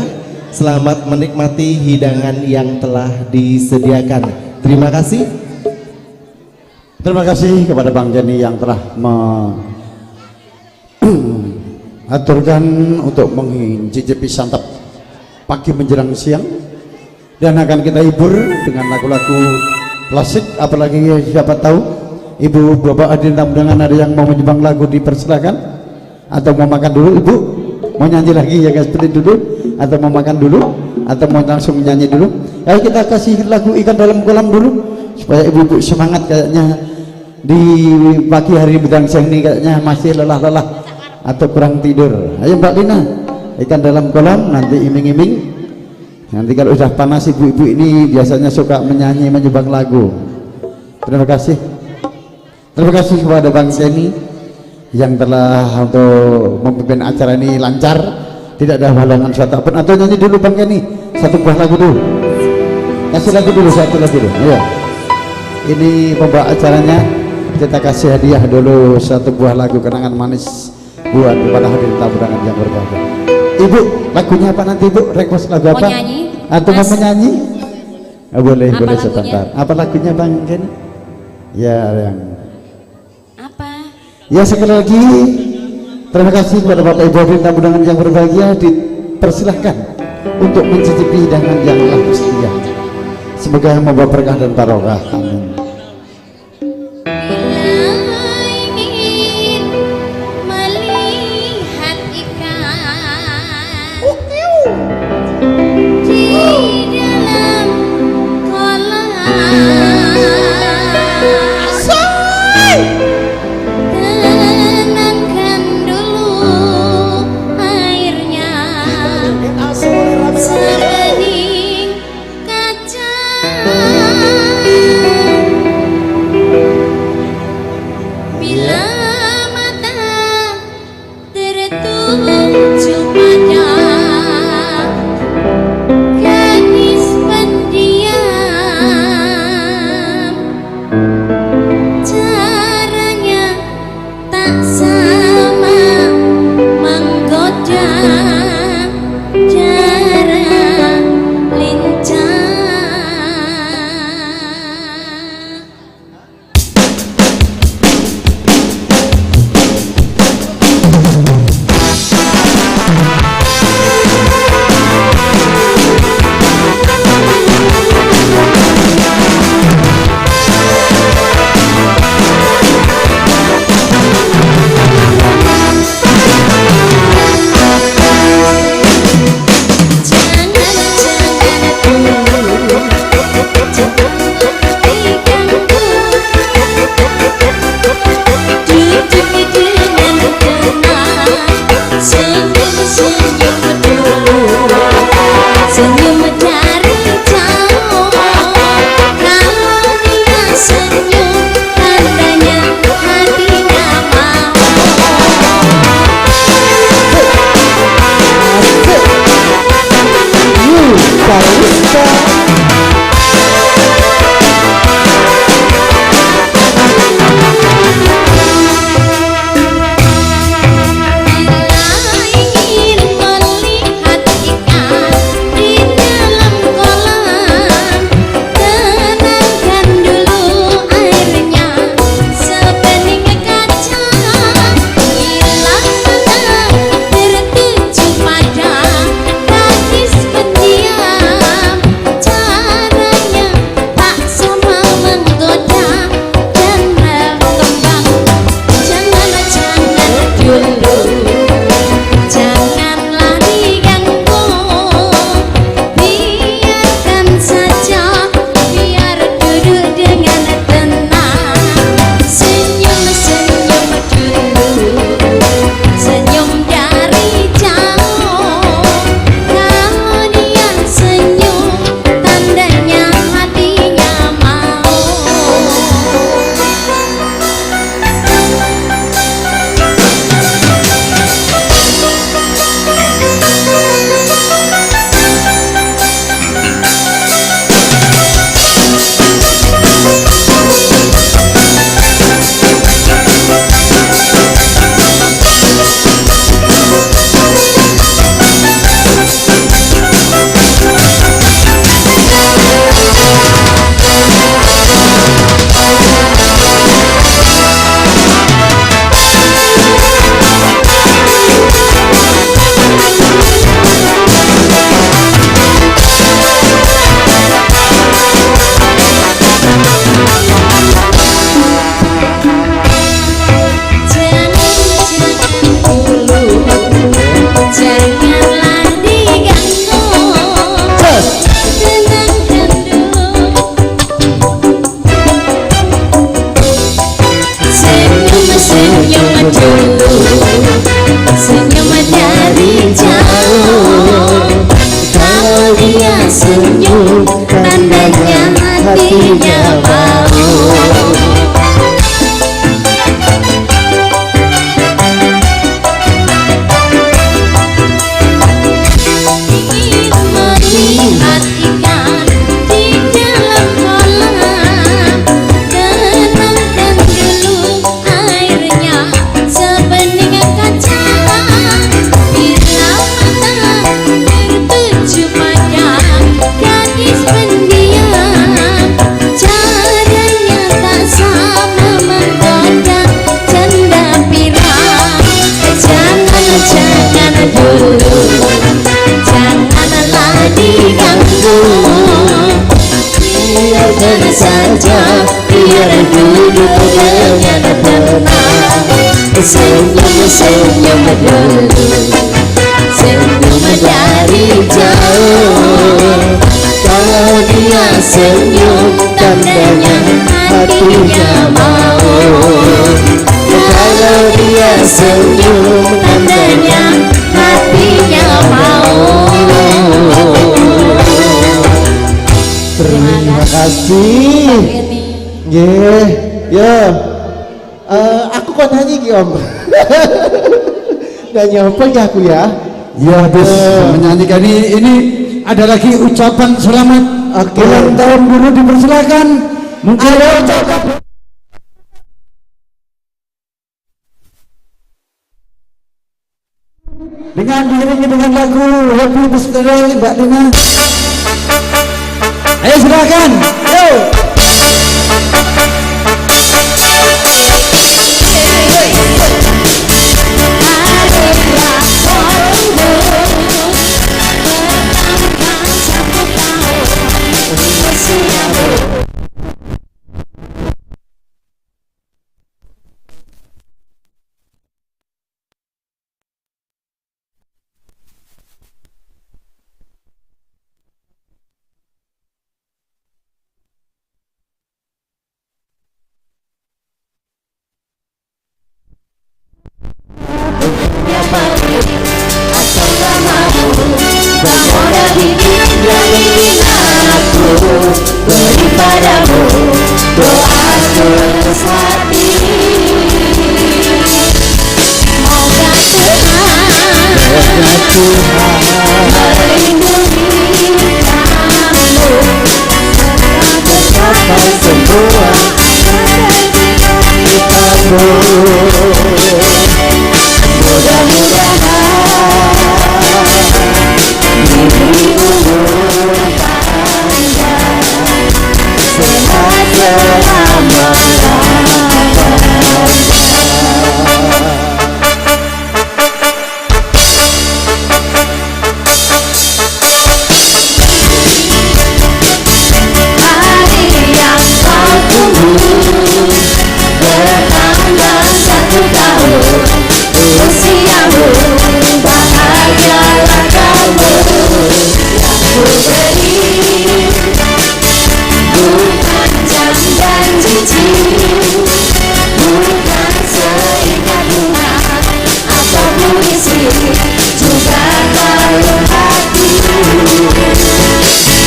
Selamat menikmati hidangan yang telah disediakan. Terima kasih. Terima kasih kepada Bang Jani yang telah mengaturkan untuk mencicipi santap pagi menjelang siang, dan akan kita hibur dengan lagu-lagu klasik. Apalagi siapa tahu ibu bapak hadirin tamu undangan ada yang mau menyumbang lagu, dipersilakan. Atau mau makan dulu ibu, mau nyanyi lagi ya guys, seperti dulu, atau mau makan dulu, atau mau langsung nyanyi dulu. Ayo kita kasih lagu Ikan Dalam Kolam dulu supaya ibu-ibu semangat. Kayaknya di pagi hari menjelang siang ini kayaknya masih lelah-lelah atau kurang tidur. Ayo Mbak Lina, Ikan Dalam Kolam, nanti iming-iming. Nanti kalau sudah panas ibu-ibu ini biasanya suka menyanyi, menyumbang lagu. Terima kasih. Terima kasih kepada Bang Kenny yang telah untuk memimpin acara ini lancar, tidak ada halangan suatu pun. Atau nyanyi dulu Bang Kenny satu buah lagu dulu, kasih lagu dulu, satu lagu dulu. Iya, ini pembawa acaranya, kita kasih hadiah dulu satu buah lagu kenangan manis buat kepada hadirin tamu undangan yang berbahagia. Ibu, lagunya apa nanti Ibu? Request lagu apa? Mau nyanyi? Atau mau Mas? menyanyi? Boleh, Apa boleh lagunya? sebentar. Apa lagunya Bang Kenny? Ya, yang Apa? ya sekali lagi terima kasih kepada Bapak Ibu hadirin tamu undangan yang berbahagia, dipersilahkan untuk mencicipi hidangan yang telah tersedia. Semoga membawa berkah dan barokah. Amin. Bila ingin melihat ikan di dalam kolam, tenangkan dulu airnya sebening kaca. Bila mata tertuju pada gadis pendiam, caranya tak sama menggoda, cara lincah. Senyum dari jauh, kalau dia senyum, tandanya hatinya mau. Ingin melihat ikan di dalam kolam, tenangkan dulu airnya sebening kaca. Bila mata tertuju pada gadis pendiam, caranya tak sama menggoda dan berkembang. Jangan dulu, janganlah diganggu, biarkan saja, biar duduk dengan tenang. Senyum-senyum dulu, senyum dari jauh, kalau dia senyum, tandanya hatinya mau. Janganlah diganggu, tenangkan dulu. Senyum-senyum dulu, senyum dari jauh, kalau dia senyum, tandanya hatinya mau. dulu, janganlah diganggu. Biarkan saja, biar duduk dengan tenang. Senyum-senyum dulu, senyum dari jauh. Kalau dia senyum, tandanya hatinya mau. Kalau dia senyum, tandanya hatinya mau. Terima kasih. Nggih, ya. Aku kok nyanyi ki Om. Nyanyi apa ya aku ya? Ya habis menyanyikan ini ada lagi ucapan selamat ulang tahun dulu dipersilakan. Mungkin ada ucapan dengan diiringi dengan lagu Happy Birthday Mbak Dina. Ayo silakan. Yo. Beri padamu doa tulus hati. Moga Tuhan melindungi kamu serta tercapai semua cita-citamu. Mudah-mudahan diberi umur panjang, sehat selama-lamanya. Hari yang kau tunggu bertambah 1 tahun usiamu, bahagialah kamu. Yang ku beri bukan jam dan cincin, bukan seikat bunga atau puisi, juga kalung hati.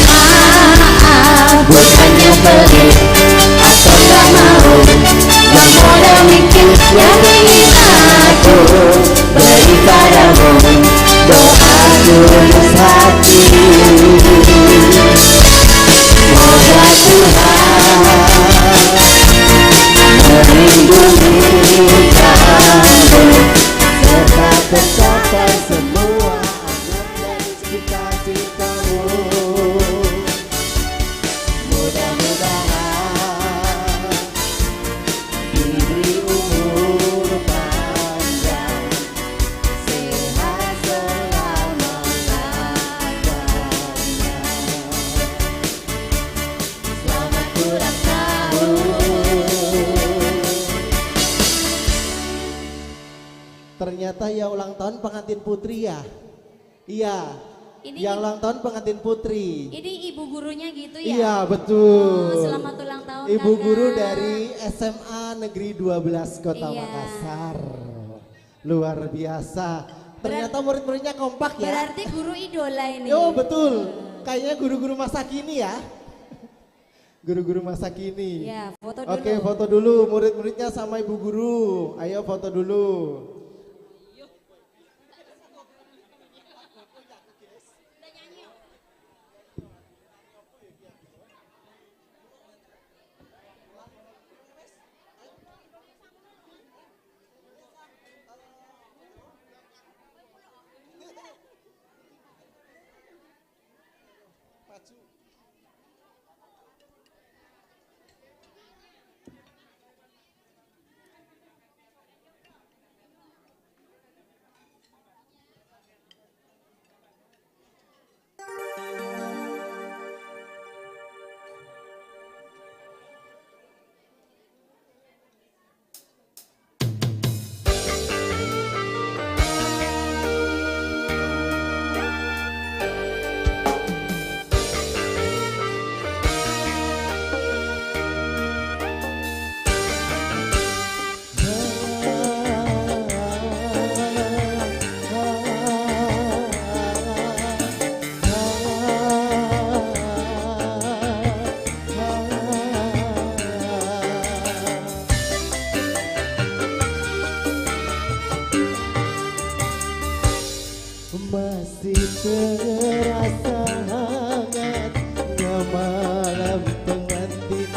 Maaf, bukannya pelit atau gak mau, yang modal mikir yang ingin aku beri padamu doa tulus hati. Moga Tuhan melindungi kamu serta tercapai semua angan dan cita-citamu. Mudah-mudahan diberi umur panjang, sehat selama-lamanya. Selamat ulang tahun. Ternyata ya ulang tahun pengantin putri ya. Iya. Ini Yang ulang tahun pengantin putri. Ini ibu gurunya gitu ya? Iya betul. Oh, selamat ulang tahun Ibu kakak. guru dari SMA Negeri 12 Kota Iya. Makassar. Luar biasa. Ternyata murid-muridnya kompak ya. Berarti guru idola ini. Oh betul. Kayaknya guru-guru masa kini ya. Guru-guru masa kini. Ya, foto dulu. Oke, foto dulu murid-muridnya sama ibu guru. Ayo foto dulu. masih terasa hangatnya malam pengantin,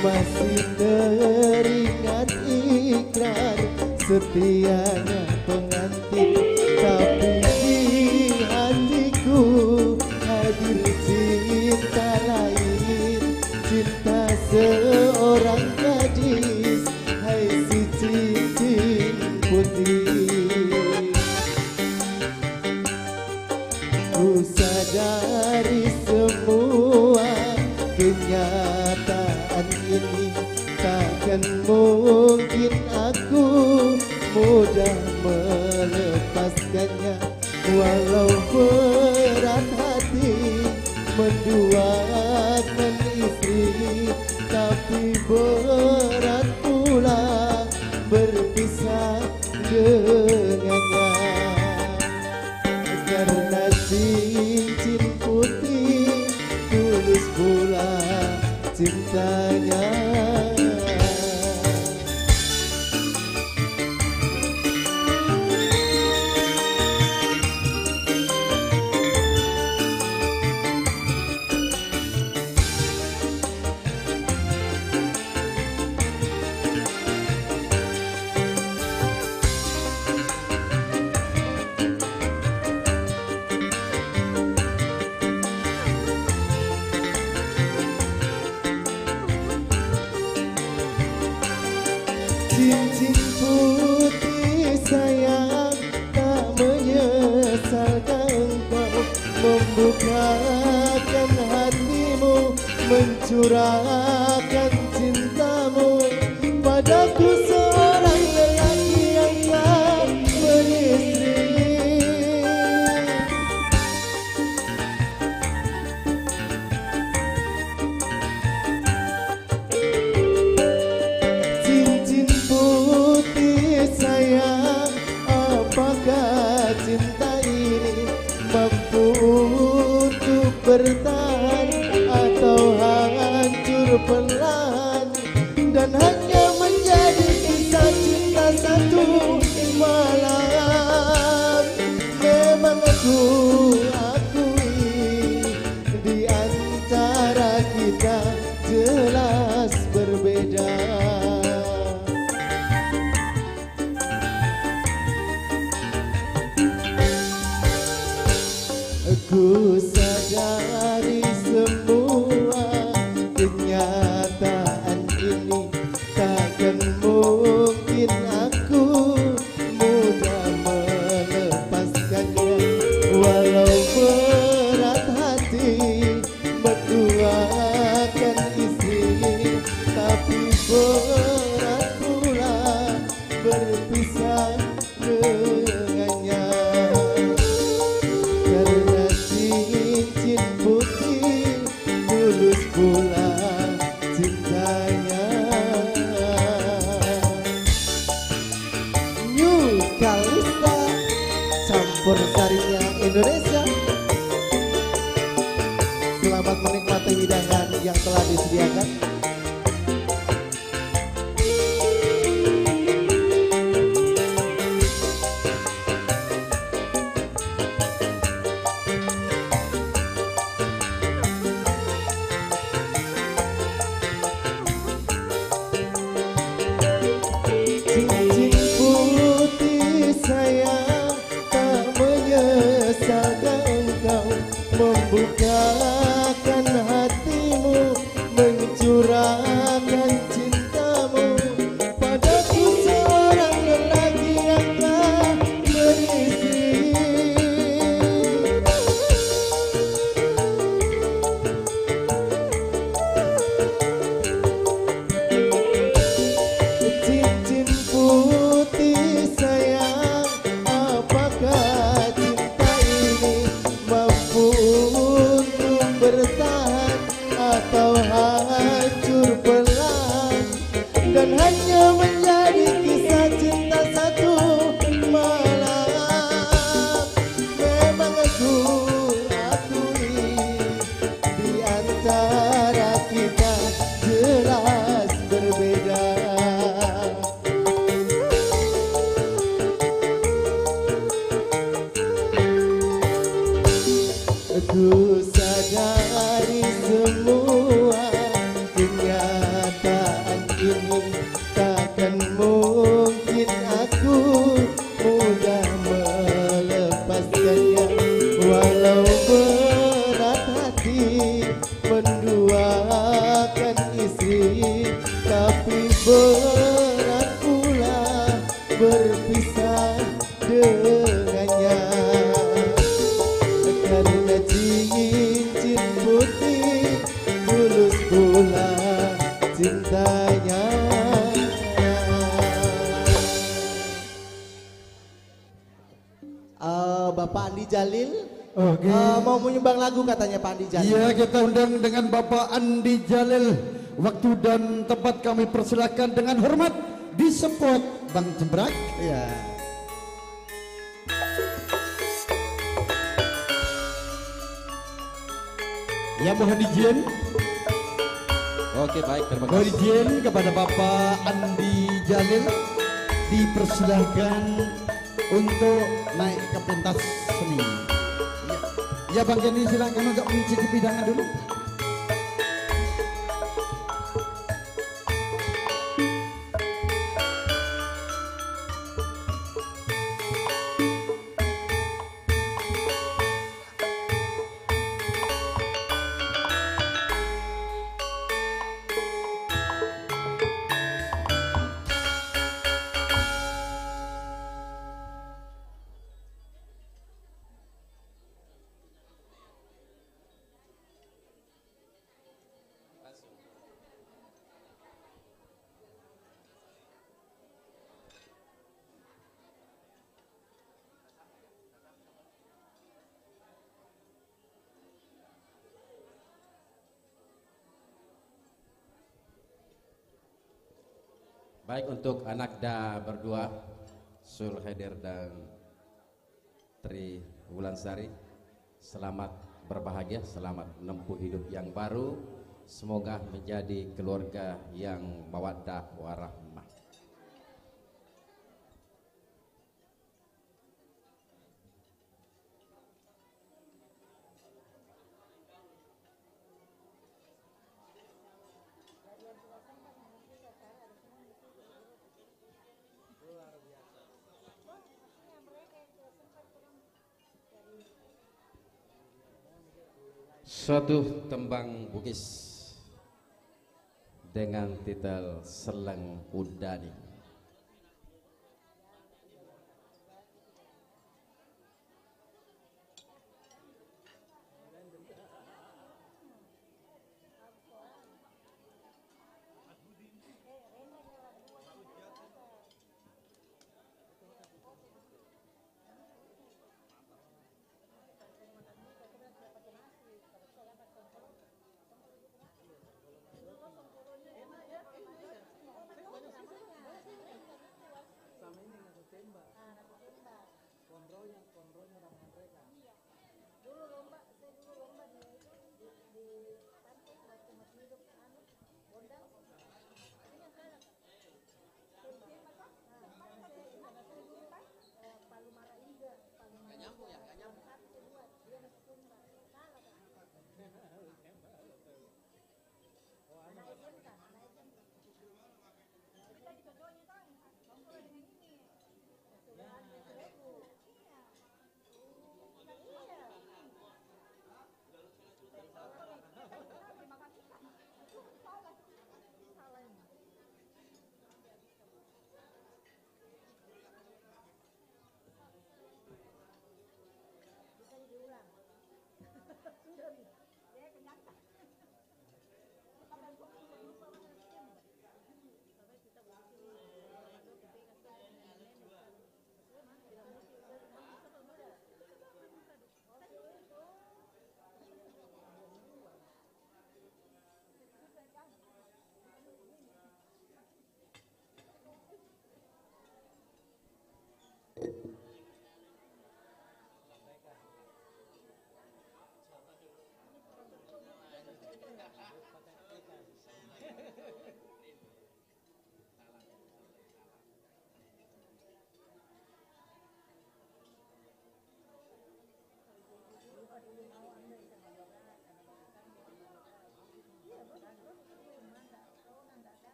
masih teringat ikrar setianya pengantin. Tapi di hatiku hadir cinta lain, cinta seorang gadis, hai si cincin putih. Ku sadari semua kenyataan ini, takkan mungkin aku mudah melepaskannya. Walau berat hati menduakan istri, tapi berat pula berpisah dengannya. Karena cincin putih tulus pula cintanya. Cincin putih sayang, tak menyesalkan engkau membukakan hatimu, mencurahkan cintamu padaku, seorang lelaki yang tak beristri. Sayang, apakah cinta ini mampu untuk bertahan atau hancur perlahan dan hanya menjadi kisah cinta satu malam? Memang aku akui di antara kita jelas berbeda. Ku sadari semua kenyataan ini, takkan mungkin aku mudah melepaskannya. Walau berat hati menduakan istri, tapi berat pula berpisah dengannya. Karena cincin putih tulus pula cintanya. New Kalista, campur sarinya Indonesia. Selamat menikmati hidangan yang telah disediakan. Cincin putih sayang, tak menyesalkan engkau membukakan hatimu, mencurahkan Ku sadari semua kenyataan ini takkan mungkin aku mudah melepaskannya. Walau berat hati menduakan istri, tapi berat pula berpisah dengannya. Karena cincin putih tulus pula cintanya. Bapak Andi Jalil Oke. mau menyumbang lagu katanya Pak Andi Jalil. Iya, kita undang dengan Bapak Andi Jalil. Waktu dan tempat kami persilakan dengan hormat disepot Bang Jembrak. Iya. Ya, mohon izin. Oke, baik, terima Mohon izin kepada Bapak Andi Jalil dipersilahkan untuk naik ke pentas seni. Ya, Bang Kenny, silakan untuk mencicipi hidangan dulu. Baik, untuk anak da berdua, Sul Haider dan Tri Wulansari, selamat berbahagia, selamat menempuh hidup yang baru. Semoga menjadi keluarga yang mawaddah warahmah. Suatu tembang Bugis dengan titel Seleng Udani.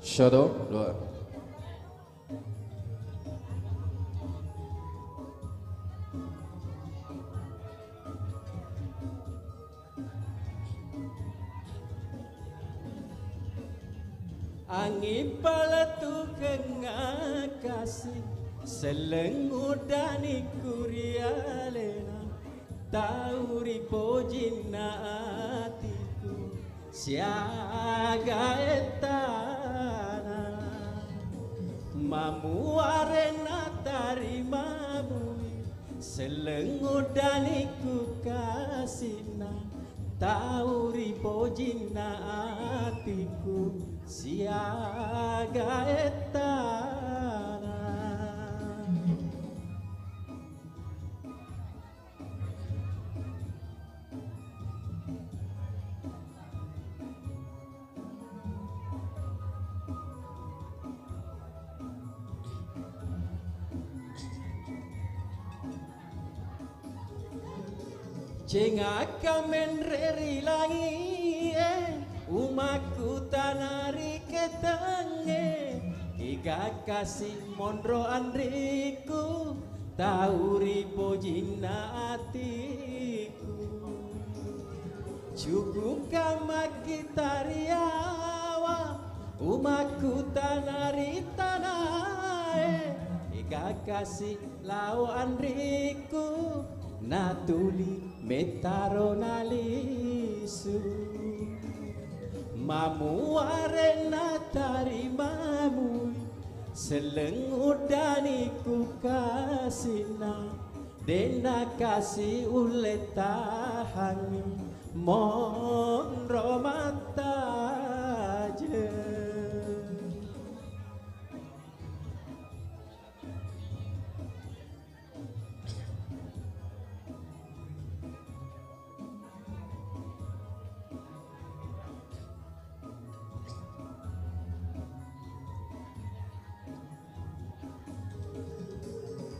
Shadow luar. Angin palatu kengakasi selengudani kurialena tauri pojina atiku siaga etana mamu arena tarimamu selengudani ku kasina tauri pojina atiku siaga etana. Cengaka menreri langi umaku tanari ketange Iga kasih mondro andriku tauri pojina atiku cukup kama kitariawa umaku tanari tanae Iga kasih lau andriku natuli metaro nalisu mamu arena tarimamu selengudani ku kasina dena kasih uletahani monro mataje.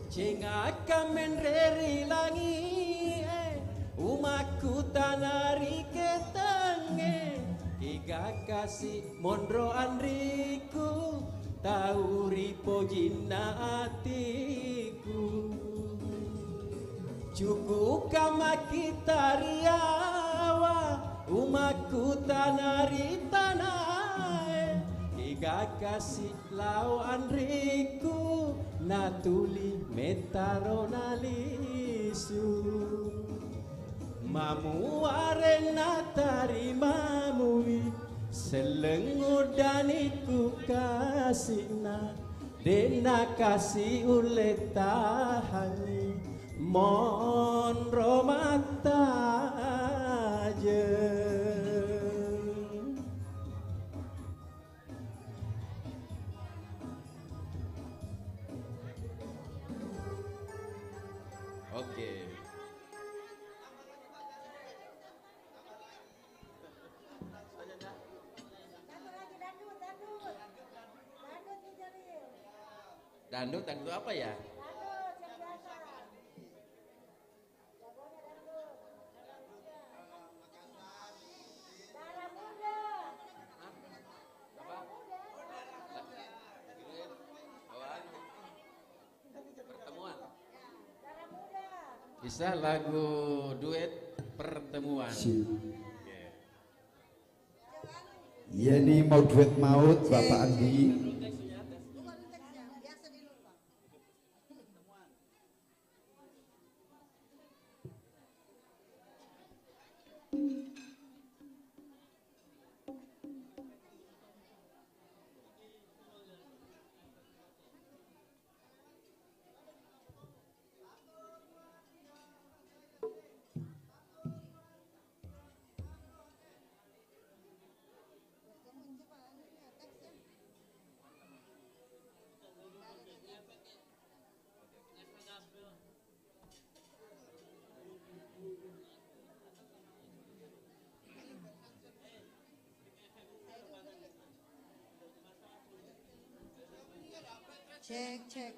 Cengaka menreri langi umaku tanari ketange Iga kasih mondro andriku tauri pojina atiku cukup kama kitariawa umaku tanari tanae Iga kasih lau andriku natuli metaro nalisu mamu arena tarimamui selengudani ku kasina dena kasih uletahani monro mataje. Oke. Dangdut apa ya? Pertemuan. Bisa lagu duet pertemuan. Ya ini mau duet maut Bapak Andi. Cek.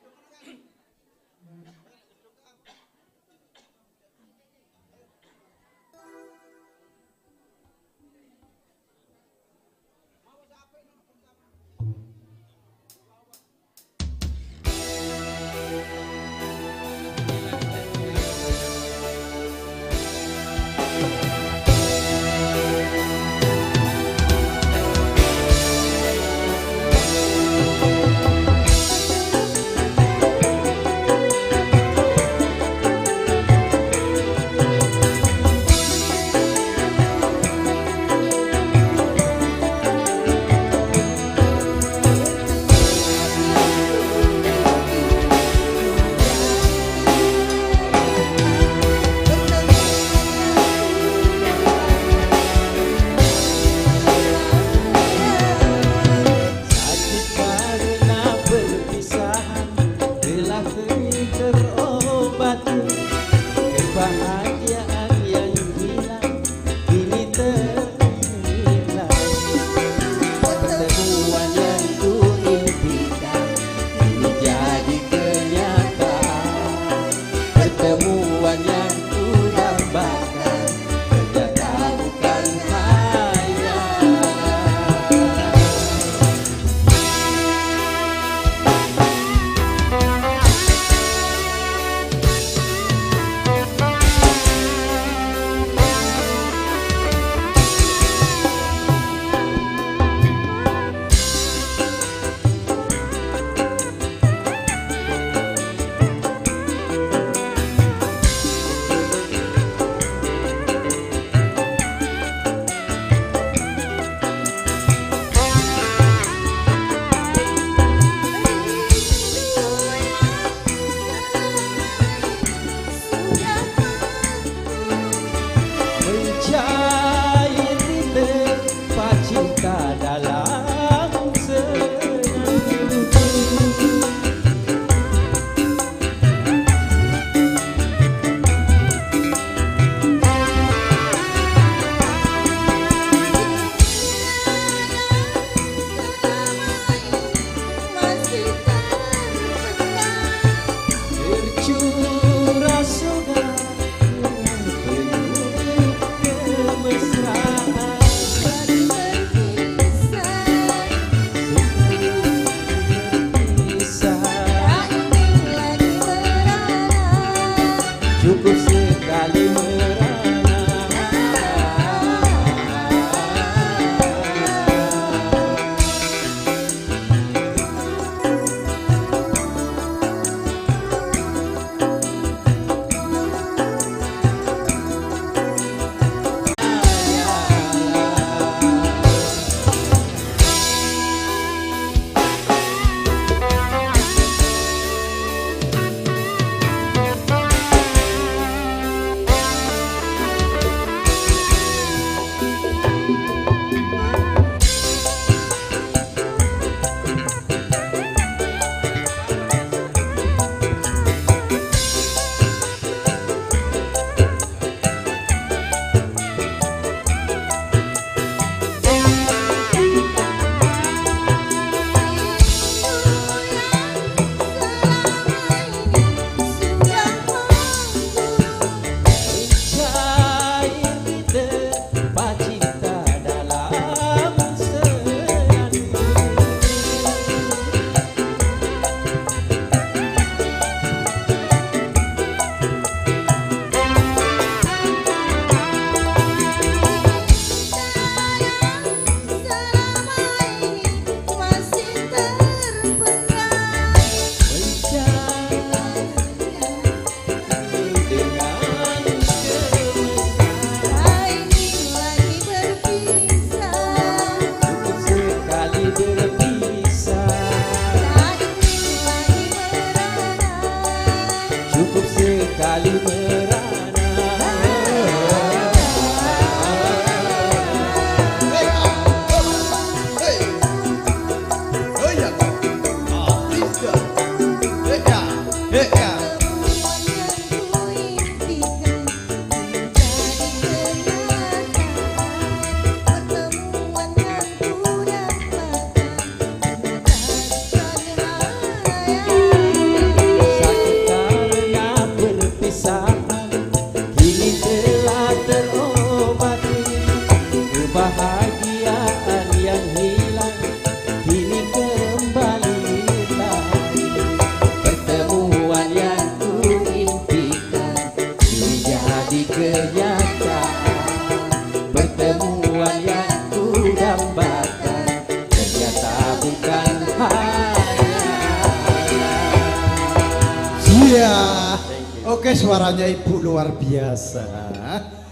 Oke, suaranya ibu luar biasa.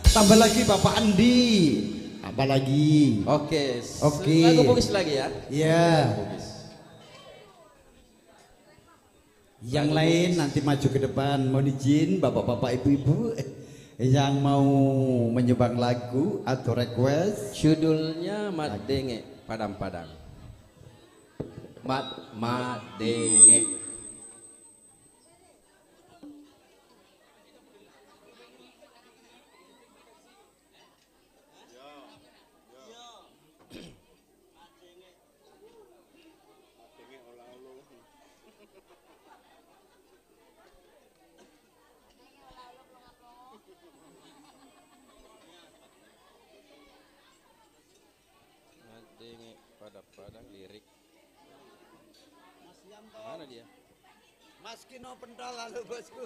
Tambah lagi Bapak Andi. Apa lagi? Oke. Oke. Lagu Bugis lagi ya. Iya. Bugis. Yang lain nanti maju ke depan. Mohon izin bapak-bapak ibu-ibu yang mau menyumbang lagu atau request. Judulnya Mat Denge Padang-Padang. Mat Denge. Denge Padang-Padang lirik. Mana dia? Mas Kino pentol lalu bosku.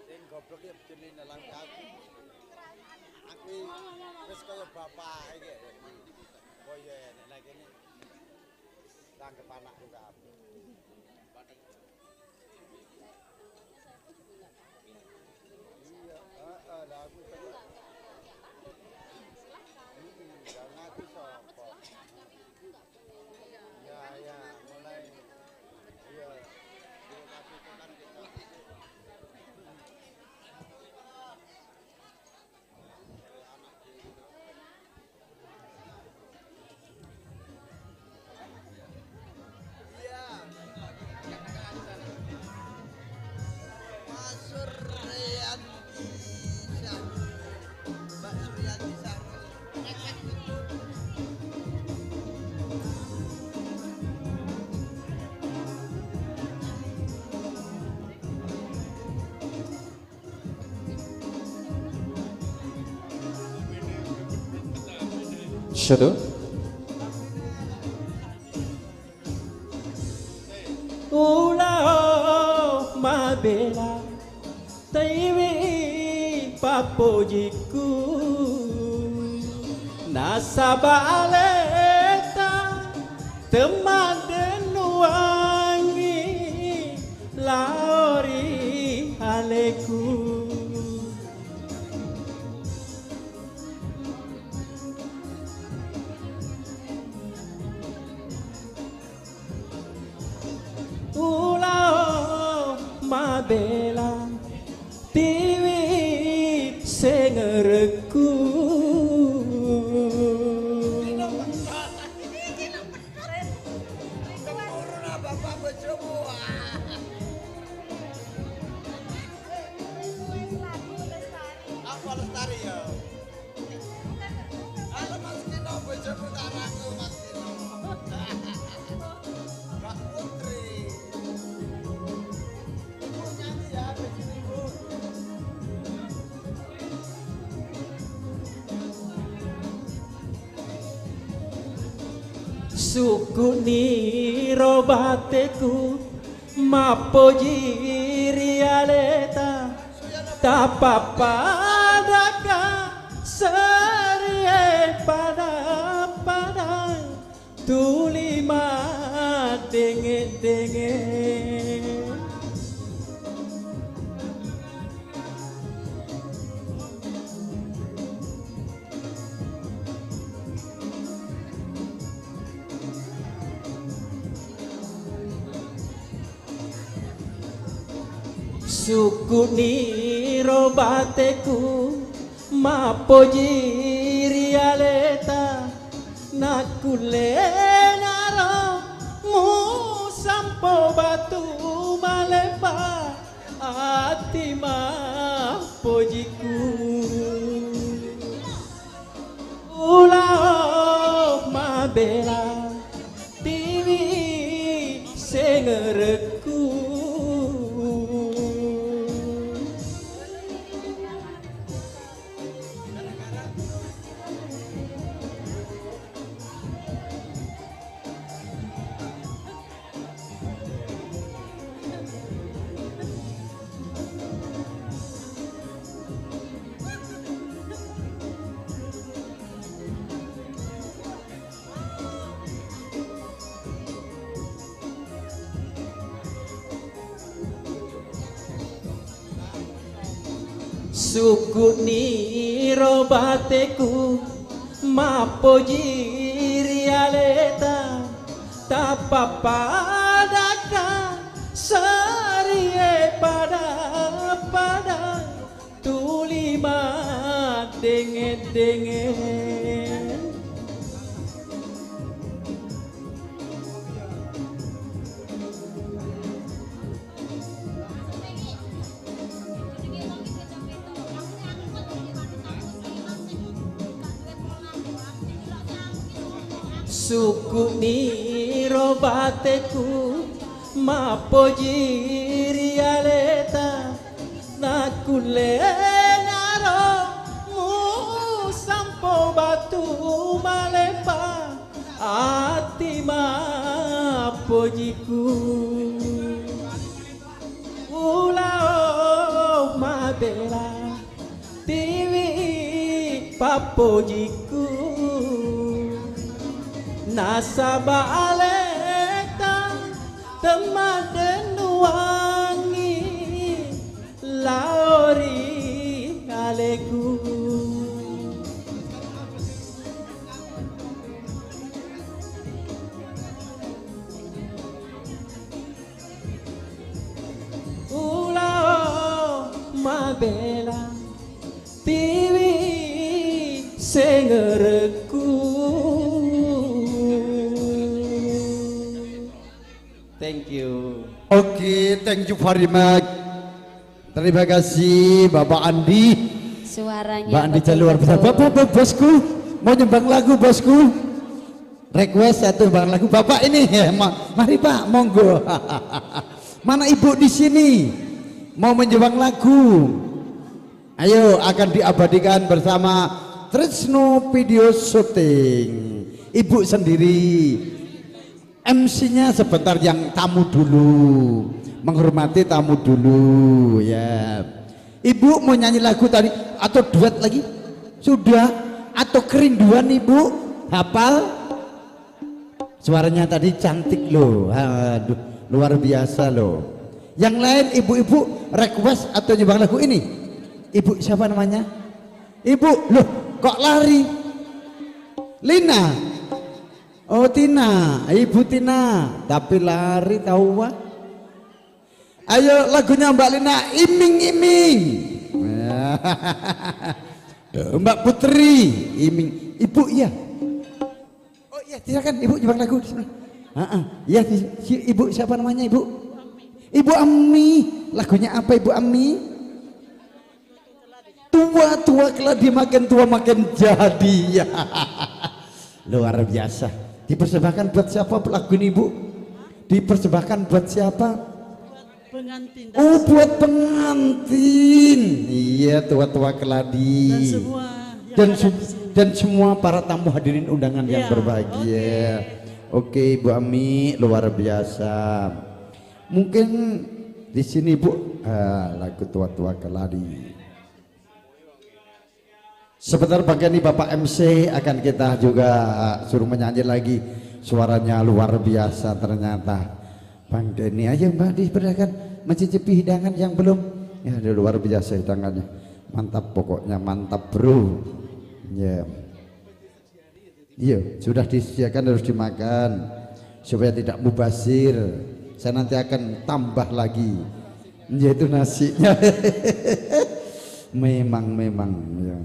Sing goblok ya bojone nelang aku. Aku wis kaya bapak iki. Oh iya nek kene tanggep anakku kabeh. Iya, lah aku jangan aku sopo. Ya, mulai. Iya. Terima kasih kan kita. Iya. Mas Suryanti Sahru. Mbak Suryanti Sahru. Shadow. Ulau mabela taiwi papojiku nasabaleta teman denuangi laori haleku. Ulau mabela tiwi sengereku Apa lestari ya? Halo Mas Kino, bojomu karaku Mas Kino. Mbak Putri. Ibu nyanyi ya, begini Bu. suku ni robateku mapoji rialeta tapapadaka serie pada tulima denge suku ni robateku mapoji rialeta nakule naro mu sampo batu malepa ati mapojiku ulau mabela tiwi sengereku. Suku niro bateku mapoji rialeta tapapadaka sarie pada tulima dengen-dengen. Suku niro bateku mapoji rialeta nakule naro mu sampo batu malepa ati mapojiku ulao mabela tiwi papojiku nasaba aleta temaden wangi laori aleku. Ulao mabela tiwi sengereku. Thank you. Oke, thank you very much. Terima kasih Bapak Andi. Suaranya Mbak Andi luar biasa. Bapak bosku mau nyumbang lagu bosku. Request satu nyumbang lagu. Bapak ini ya, mari Pak, monggo. Mana Ibu di sini? Mau menyumbang lagu. Ayo, akan diabadikan bersama Trisno Video Shooting. Ibu sendiri. MC-nya sebentar, yang tamu dulu, menghormati tamu dulu ya. Ibu mau nyanyi lagu tadi atau duet lagi? Sudah? Atau kerinduan Ibu? Hafal? Suaranya tadi cantik loh. Aduh, luar biasa loh. Yang lain ibu-ibu request atau nyumbang lagu ini? Ibu siapa namanya? Ibu, loh kok lari? Lina. Oh Tina, Ibu Tina, tapi lari tahu wah. Ayo lagunya Mbak Lina, iming-iming. Mbak Putri, iming. Ibu iya. Oh iya, silakan Ibu nyumbang lagu di sana. Iya, Ibu siapa namanya Ibu? Ibu Ami. Lagunya apa Ibu Ami? Tua-tua keladi makin tua makin jadi. Luar biasa. Dipersembahkan buat siapa lagu ini Bu? Dipersembahkan buat siapa? Pengantin. Oh buat pengantin. Iya, tua-tua keladi. Dan semua para tamu hadirin undangan yang berbahagia. Oke Bu Ami, luar biasa. Mungkin di sini Bu, lagu tua-tua keladi. Sebentar bagian ini Bapak MC akan kita juga suruh menyanyi lagi. Suaranya luar biasa ternyata. Bang Denny aja Mbak diperlihatkan mencicipi hidangan yang belum. Ya ada luar biasa hidangannya. Mantap pokoknya, mantap bro. Ya. Iya, sudah disediakan harus dimakan supaya tidak mubazir. Saya nanti akan tambah lagi. Yaitu nasinya. memang ya.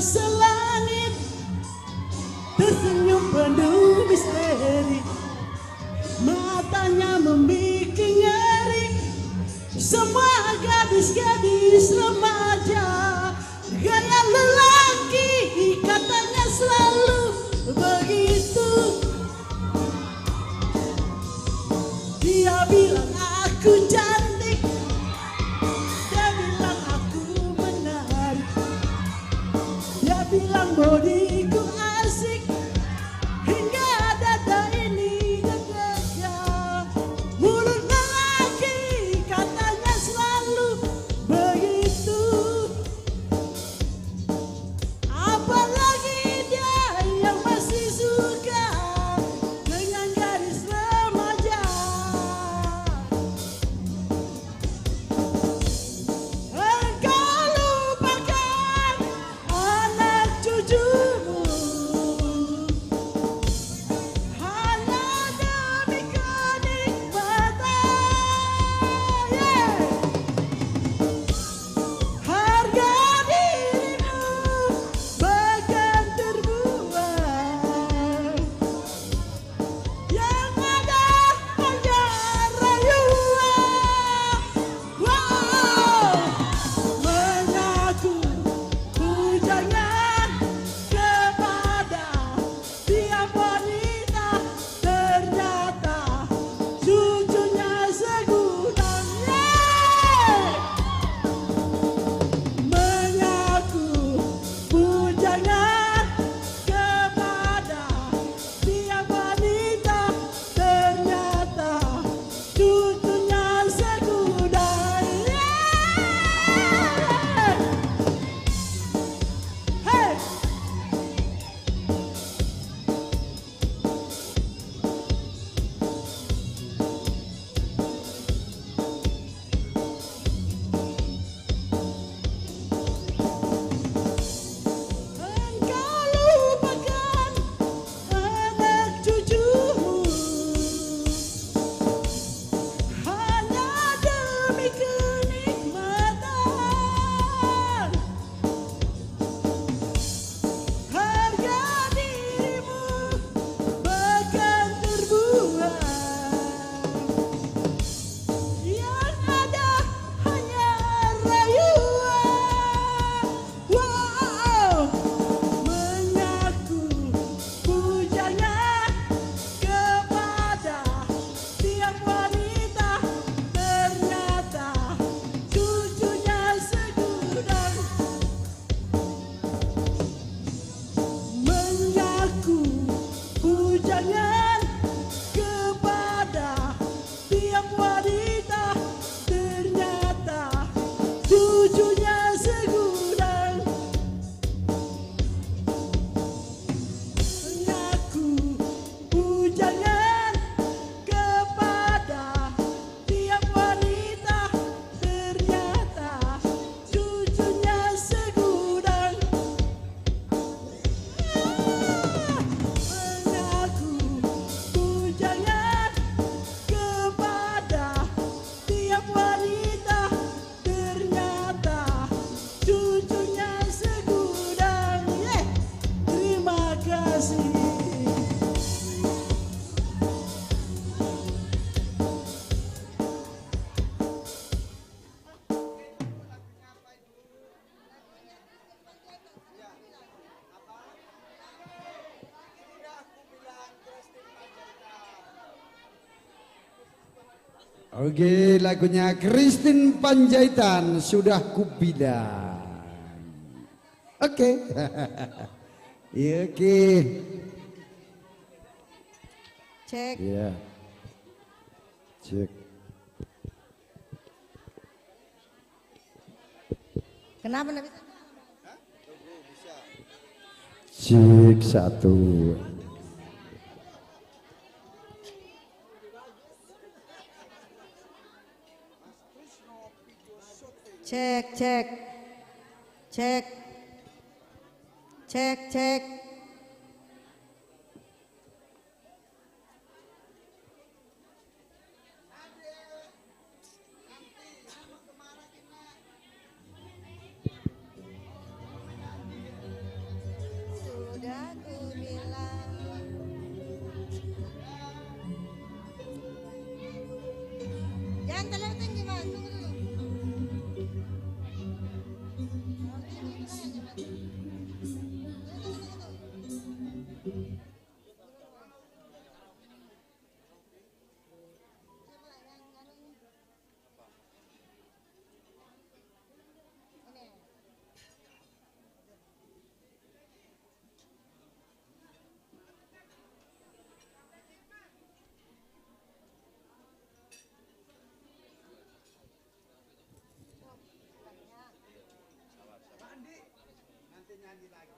selangit tersenyum penuh misteri, matanya membikin ngeri. Semua gadis-gadis remaja, gaya lelaki katanya selalu begitu. Dia bilang aku cantik, dia bilang aku menarik, dia bilang bodiku asik, hingga dada ini deg-degan. Mulut lelaki katanya selalu begitu. Apalagi dia yang masih suka dengan gadis remaja. Engkau lupakan anak cucumu hanya demi kenikmatan. Harga dirimu bagai terbuang, yang ada hanya rayuan. Wow, mengaku pujangan kepada tiap wanita, ternyata cucunya segudang. Mengaku pujangan kepada tiap wanita, ternyata cucunya segudang. Hey! Engkau lupakan anak cucumu hanya demi kenikmatan. Harga dirimu bahkan terbuang, yang ada hanya rayuan. Wow, mengaku pujangan kepada tiap wanita, ternyata cucunya segudang. Mengaku pujangan kepada tiap wanita, ternyata cucunya segudang. Mengaku pujangan kepada tiap wanita, ternyata cucunya segudang. Mengaku pujangan kepada tiap wanita, ternyata cucunya segudang. Terima kasih. Oke, lagunya Christine Panjaitan, Sudah Kubilang. Oke. Iya, oke. Cek. Iya. Cek. Kenapa enggak bisa? Cek satu. Cek, cek. Cek. Cek, cek. Nanti nyanyi lagi.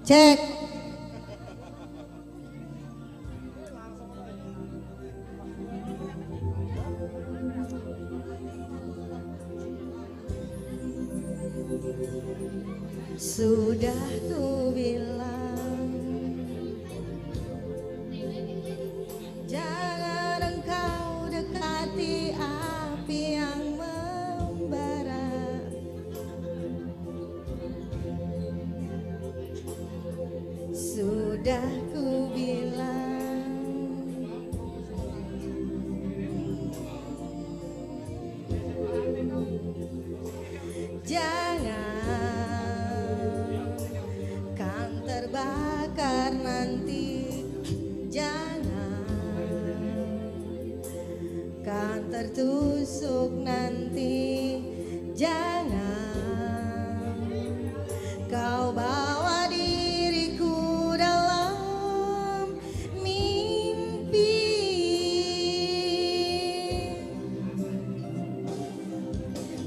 Cek. Sudah ku bilang jangan engkau dekati api yang membara. Sudah ku bilang jangan kan terbakar nanti, jangan kan tertusuk nanti, jangan kau bawa diriku dalam mimpi.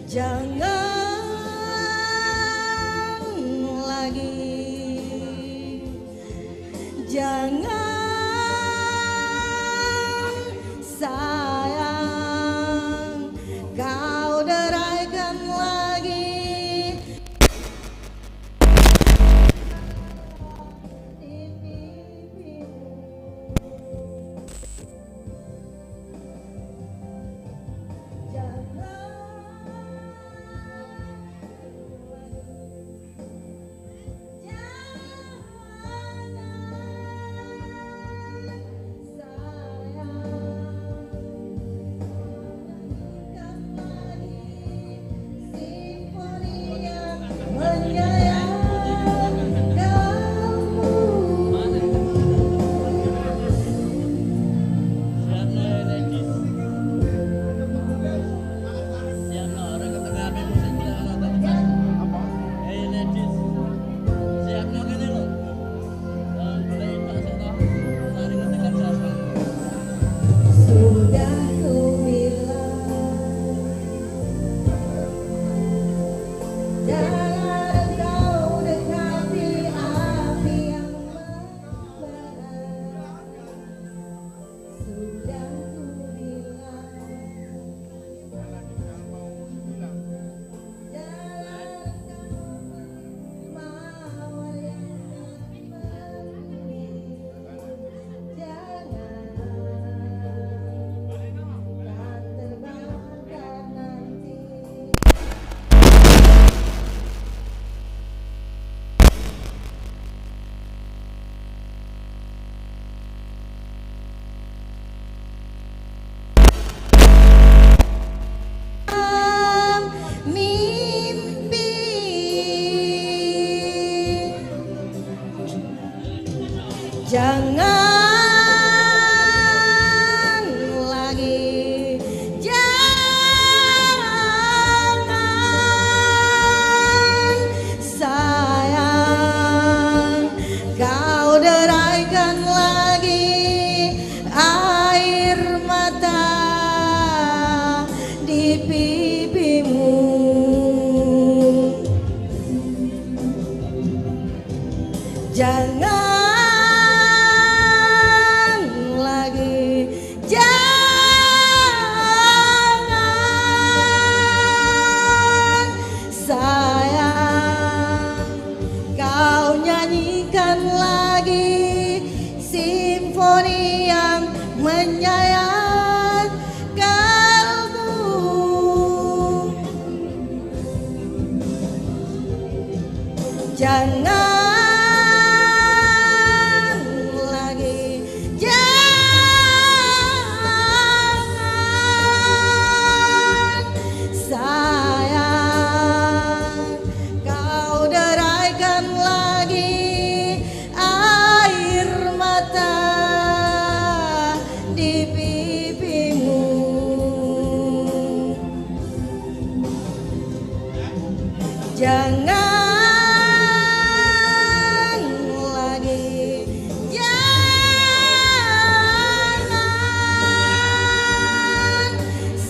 Jangan lagi, jangan sayang kau deraikan lagi. Jangan Jangan lagi, jangan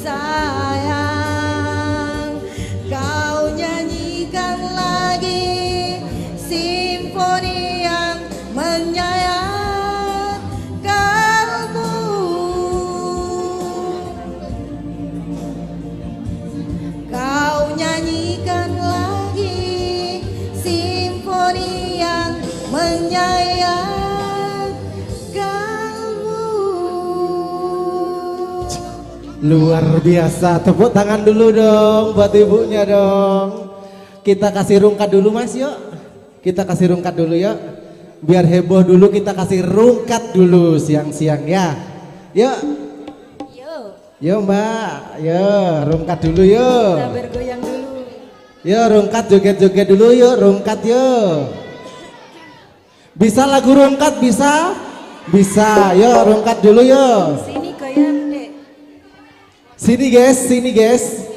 sayang, kau nyanyikan lagi simfoni yang menyayat kalbu. Kau nyanyikan lagi simfoni yang menyayat kalbu. Luar biasa, tepuk tangan dulu dong buat ibunya dong. Kita kasih rungkat dulu mas yuk. Kita kasih rungkat dulu yuk. Biar heboh dulu kita kasih rungkat dulu siang-siang ya. Yuk. Yo mbak, yo rungkat dulu yo. Kita bergoyang dulu. Yo rungkat joget-joget dulu yo, rungkat yo. Bisa lagu rungkat bisa? Bisa, yo rungkat dulu yo. Sini goyang dek. Sini guys.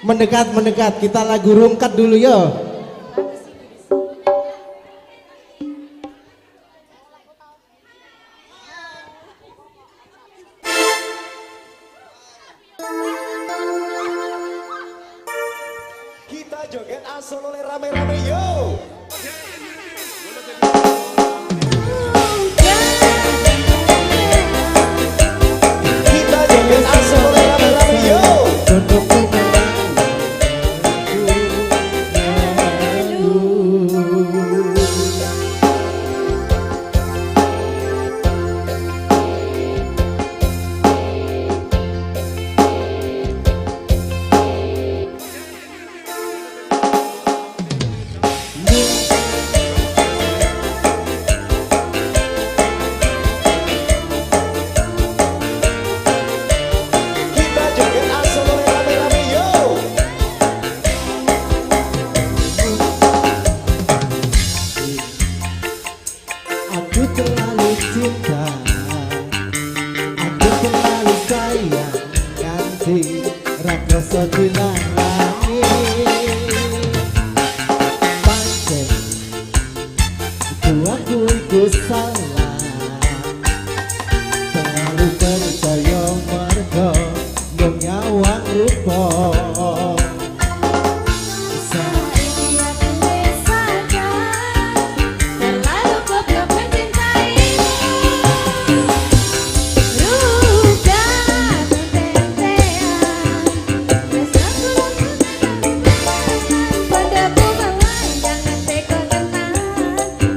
Mendekat, kita lagu rungkat dulu yo. Kita joget asal oleh rame-rame yo. Kita joget asal oleh rame-rame yo. Kita joget asal oleh rame-rame yo. Aku terlalu cinta, aku terlalu sayang, ganti rakrasa dilangi. Pancen, aku ikut salah, terlalu percaya mergo menyawang rupa. Saiki aku wis sadar, terlalu goblok mencintaimu. Luka tetean, rasaku pada bunga jangan teko tenang,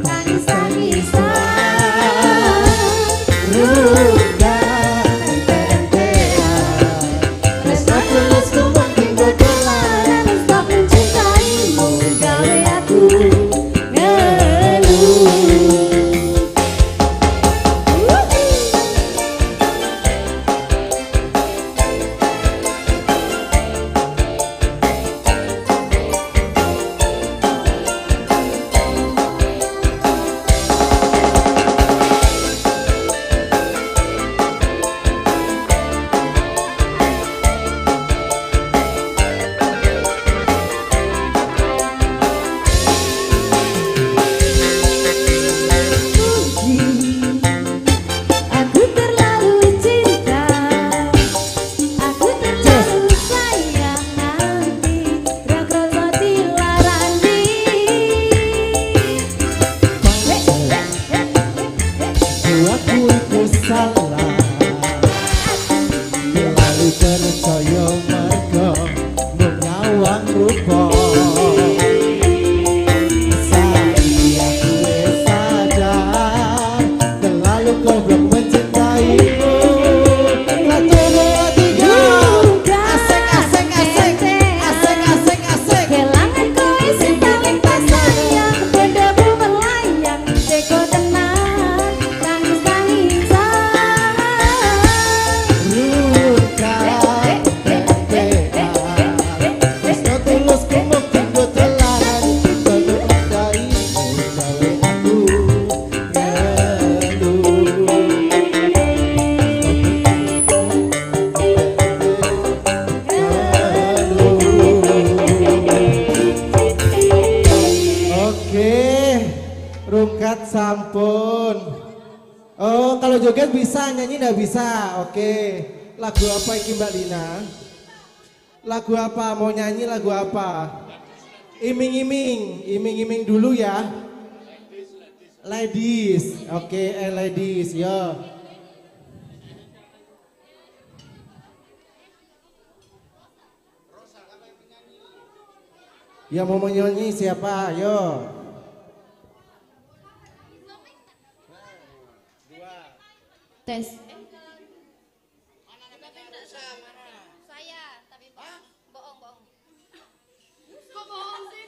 tangis-tangisan. Ruga Resah tulusku mungkin berkelar, stop mencintaimu, gawe aku ngeluh. Aku terlalu cinta, aku terlalu sayang, nanti rakrasa dilarani. aku ikut salah, terlalu percaya mergo menyawang rupa. Saiki aku wis sadar, terlalu goblok mencintaimu. Ratu tiga, asik. Kelangan kowe sing paling pas sayang, benda melayang, teko tenang, tangis-tangisan. Ruka Joget bisa, nyanyi nggak bisa. Oke. Lagu apa ini Mbak Lina? Lagu apa? Mau nyanyi lagu apa? Iming-iming dulu ya. Ladies. Oke, ladies, yo. Ya mau menyanyi siapa? Yo. Tes. Saya, tapi bohong. Kok bohong sih?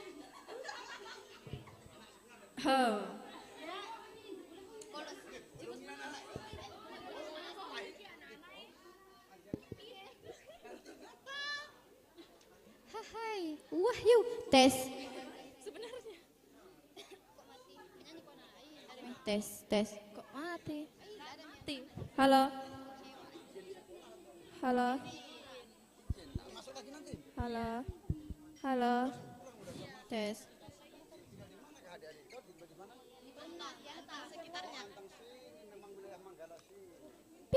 Hai, Wahyu. Tes. Sebenarnya. Kok mati? Penyanyi kok naik? Tes. Kok mati? Halo. Tes.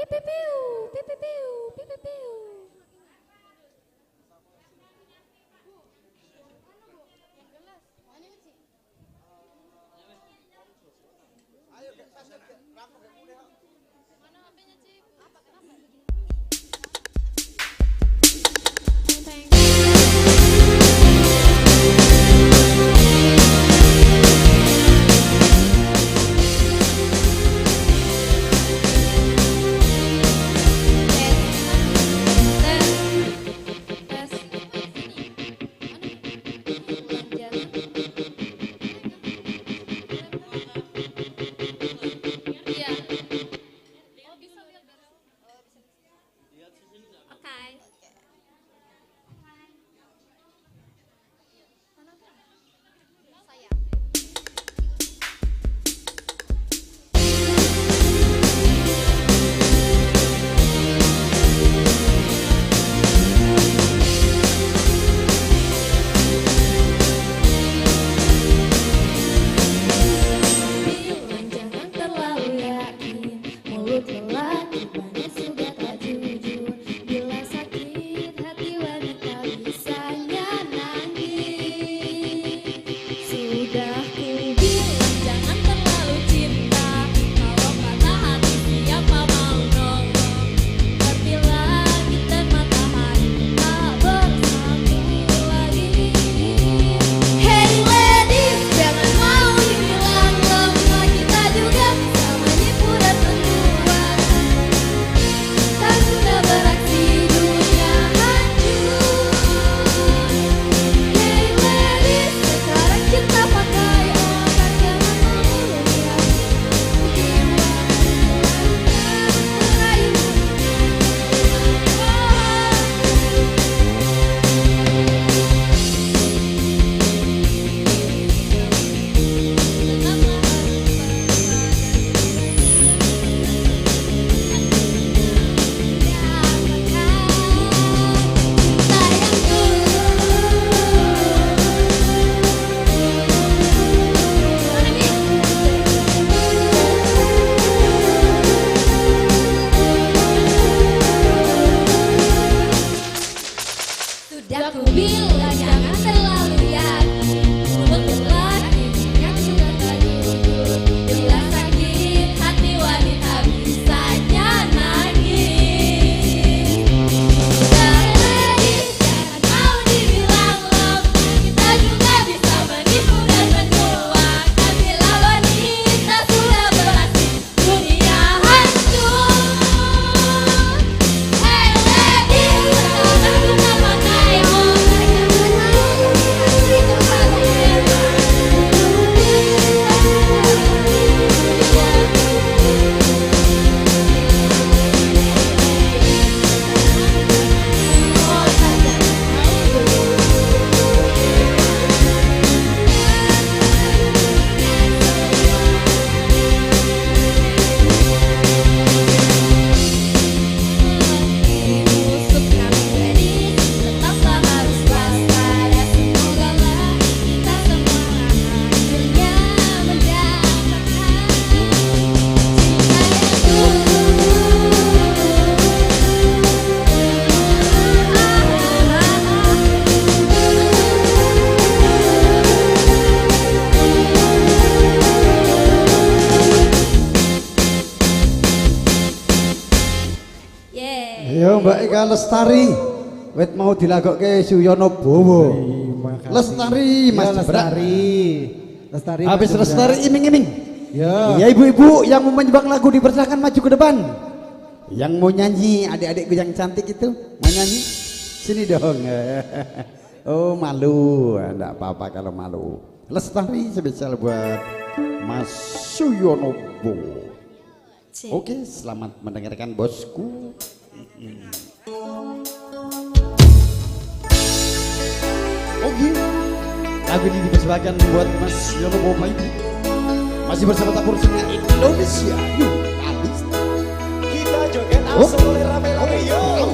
Piu. Mana HP-nya, Cip? Apa kenapa? Bilang jangan terlalu yakin, mulut lelaki banyak sudah tak jujur. Bila sakit Ayo Mbak Eka Lestari, wet mau dilagokke Suyono Bowo. Lestari Mas Lestari. Habis Mas Lestari iming-iming. Ya. Ya ibu-ibu yang mau menyumbang lagu dipersilakan maju ke depan. Yang mau nyanyi adik-adikku yang cantik itu mau nyanyi sini dong. Oh malu, enggak apa-apa kalau malu. Lestari spesial buat Mas Suyono Bowo. Oke, selamat mendengarkan bosku. Oke, lagu ini dipersembahkan buat Mas Yono Bowo Ibu. Masih bersama Tapur Singa Indonesia. Yuk, habis. Kita joget langsung rame-rame yuk.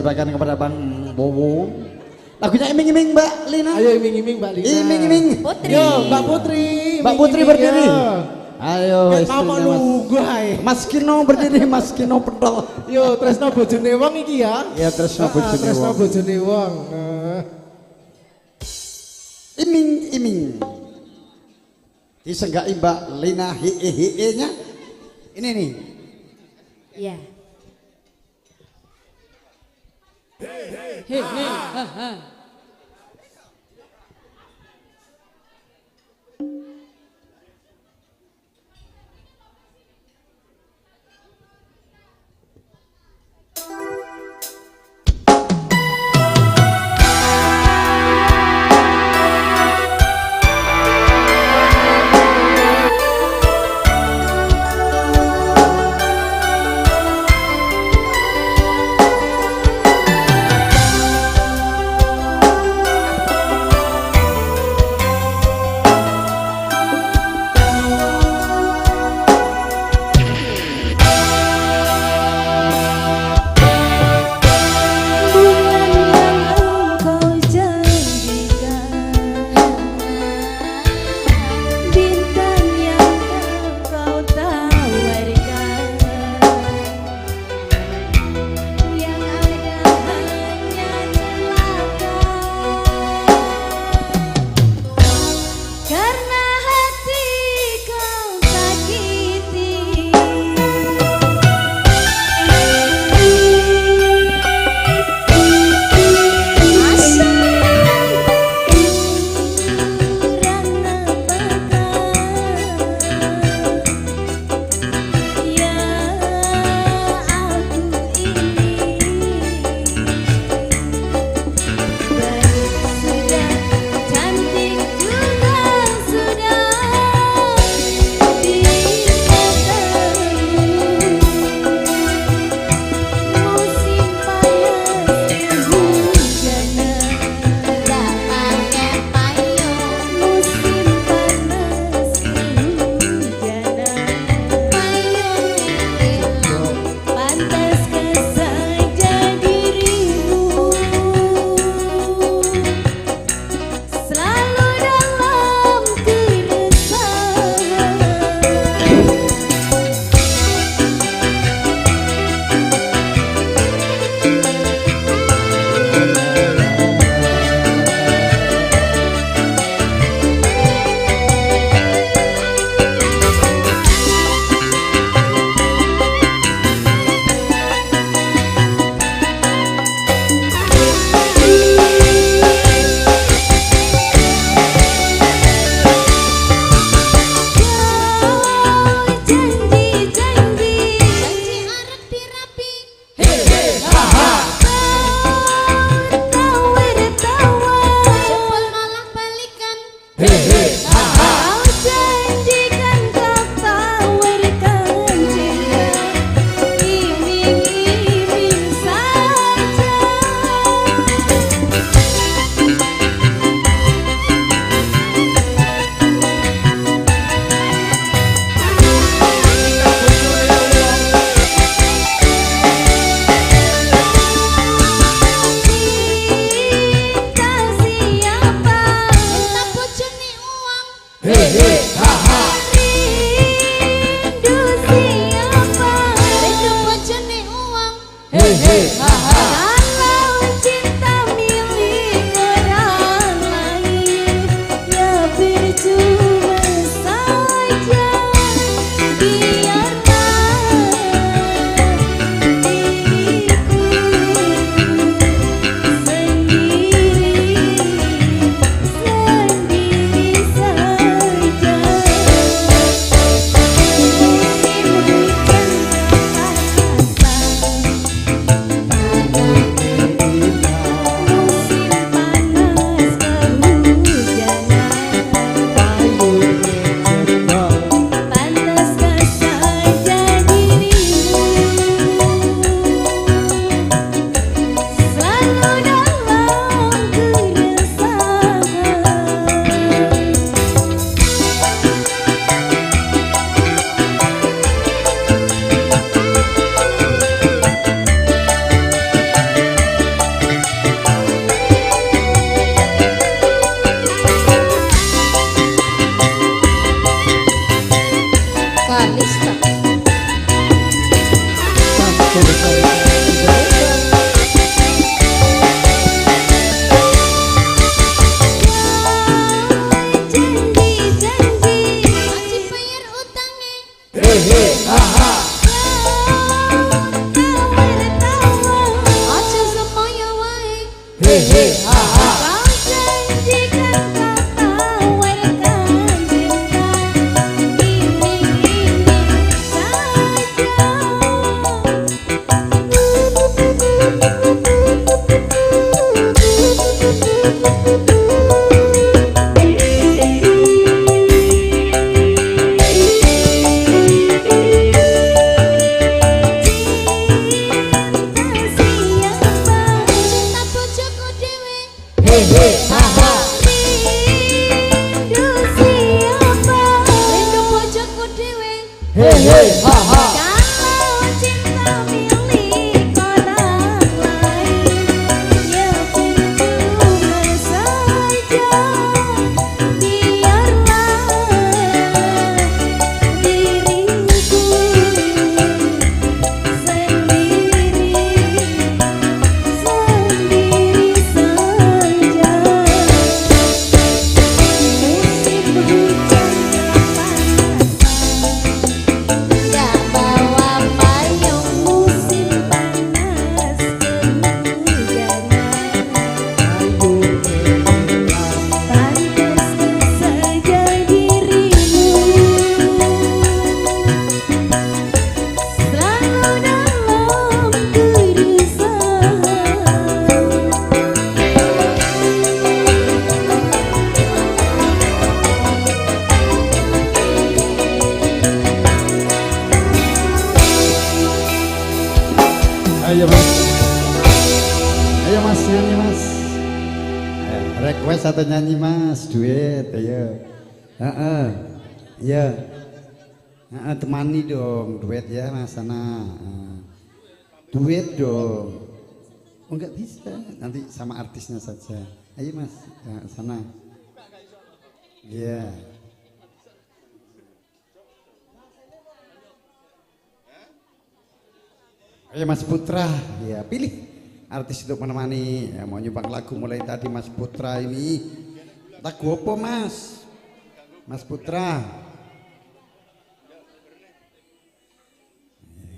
persembahkan kepada Bang Bowo. Lagunya iming-iming Mbak Lina. Ayo iming-iming Mbak Lina. Iming-iming. Putri. Yo Mbak Putri. Mbak Putri iming-iming, berdiri. yo. Ayo Mau istrinya nunggu ae. Mas Kino berdiri, Mas Kino pedol. Yo tresno bojone wong iki ya. Ya tresno bojone Tresno wong. bojone wong. Iming-iming. Disenggai Mbak Lina hie-hie-nya. Ini nih. Iya. Hei, ha, ha. he ha ha. Kau janjikan kau tawarkan cinta, ini he he ha ha. Rindu siapa? Rindu bojoku dhewe. He he ha ha. Kalau cinta milik orang lain, ya percuma saja. Biarlah diriku sendiri saja. Musim hujan kepanasan, ya bawa payung. Musim panas kehujanan, pantaskan saja dirimu selalu dalam keresahan. Ayo mas, ayo mas nyanyi mas. Ayo, request atau nyanyi mas, duet, ayo. Iya. Temani dong, duet ya mas sana. Duet dong. Oh nggak bisa, nanti sama artisnya saja. Ayo mas, sana. Iya. Ayo Mas Putra, ya pilih artis untuk menemani. Ya, mau nyumbang lagu mulai tadi Mas Putra ini. Lagu apa Mas? Mas Putra.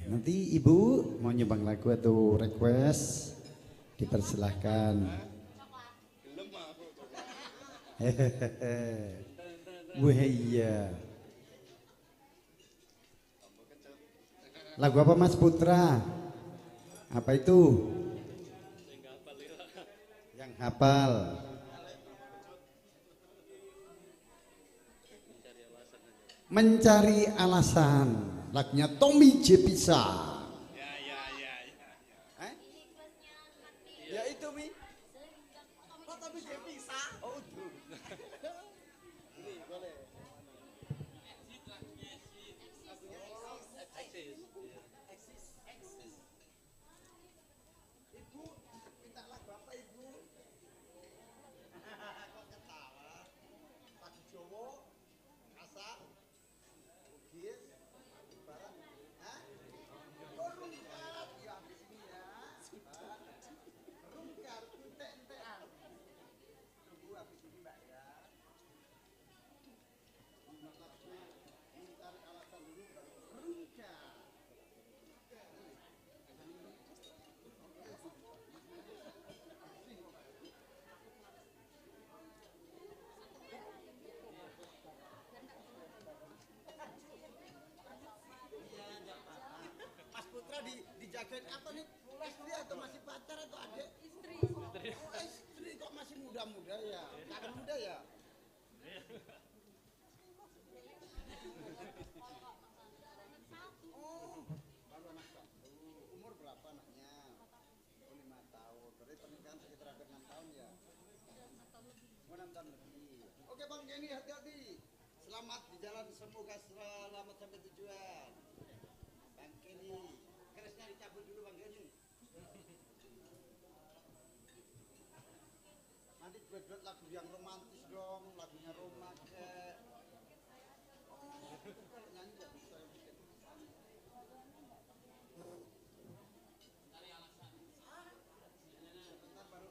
Nanti Ibu mau nyumbang lagu atau request dipersilahkan. Hehehe. Wah iya. Lagu apa Mas Putra? Apa itu? Yang hafal. Mencari alasan. Lagunya Tommy Jepisa. Ya itu Mi. Oh Tommy Jepisa. Oh itu. Ini boleh. Dijagain apa nih? Istri atau masih pacar atau adik? Istri. Istri kok masih muda-muda ya? Kakak muda ya? Oh, baru anak satu. Umur berapa anaknya? Oh 5 tahun. Berarti pernikahan sekitar hampir 6 tahun ya? 6 tahun lebih. Oke Bang Kenny, hati-hati. Selamat di jalan, semoga selamat sampai tujuan. Bang Kenny. Keresnya dicabut dulu Bang Kenny. Nanti buat lagu yang romantis dong, lagunya Roma kayak. Oh, nyanyi nggak bisa yang bikin. Cari alasan. Sebentar baru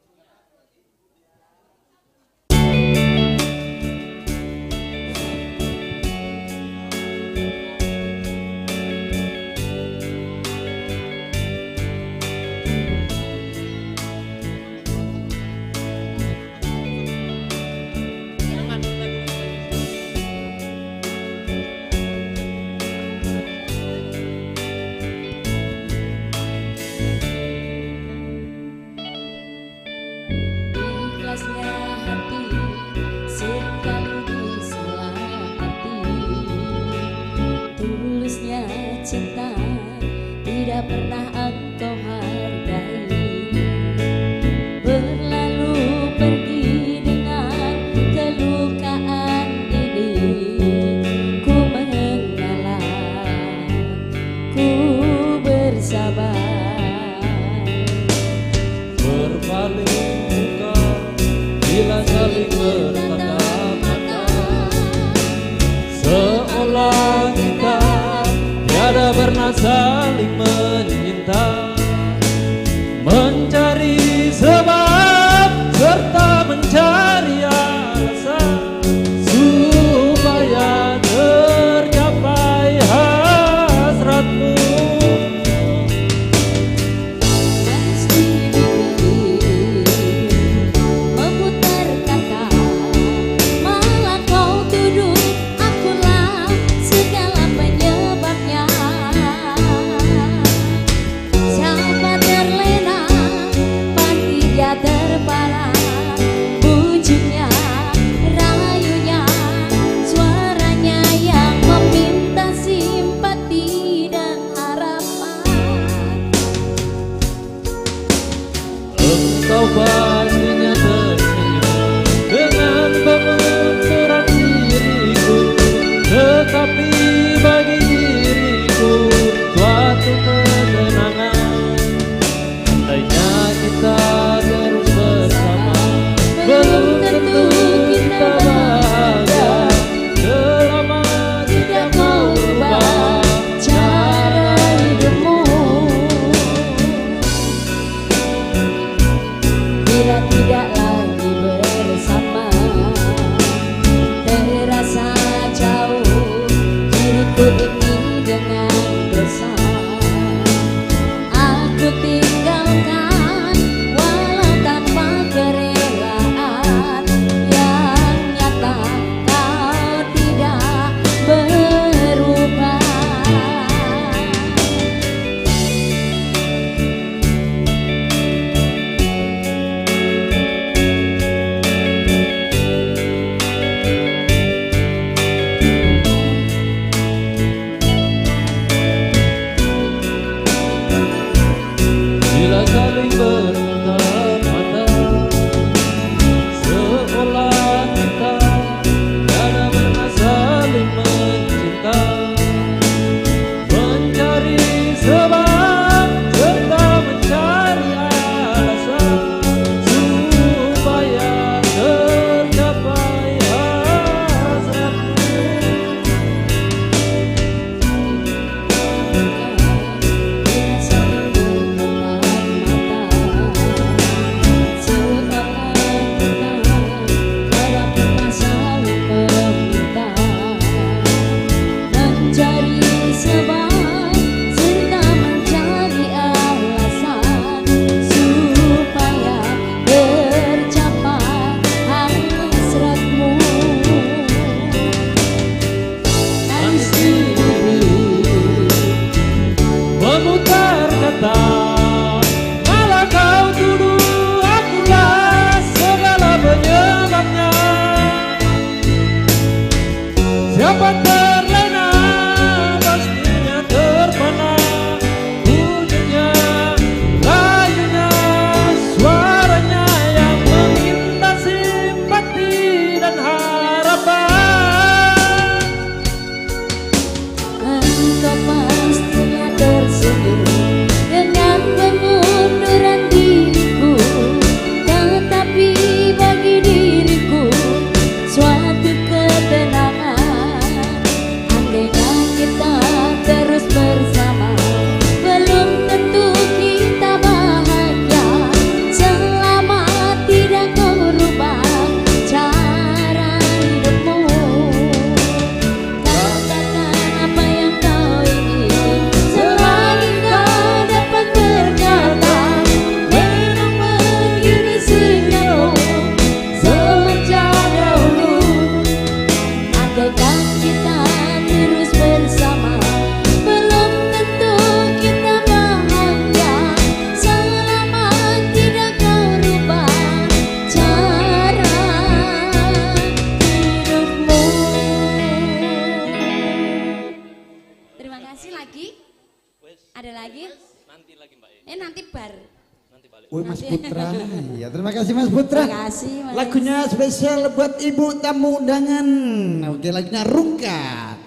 Tulusnya hati seringkali disalaharti. Tulusnya cinta tidak pernah engkau hargai. Berlalu pergi dengan kelukaan ini. Ku mengalah, ku bersabar. Berpaling muka bila nanti bar. Woi Mas Putra, ya terima kasih Mas Putra. Terima kasih Mas. Lagunya spesial buat ibu tamu undangan. Oke, lagunya Rungkat.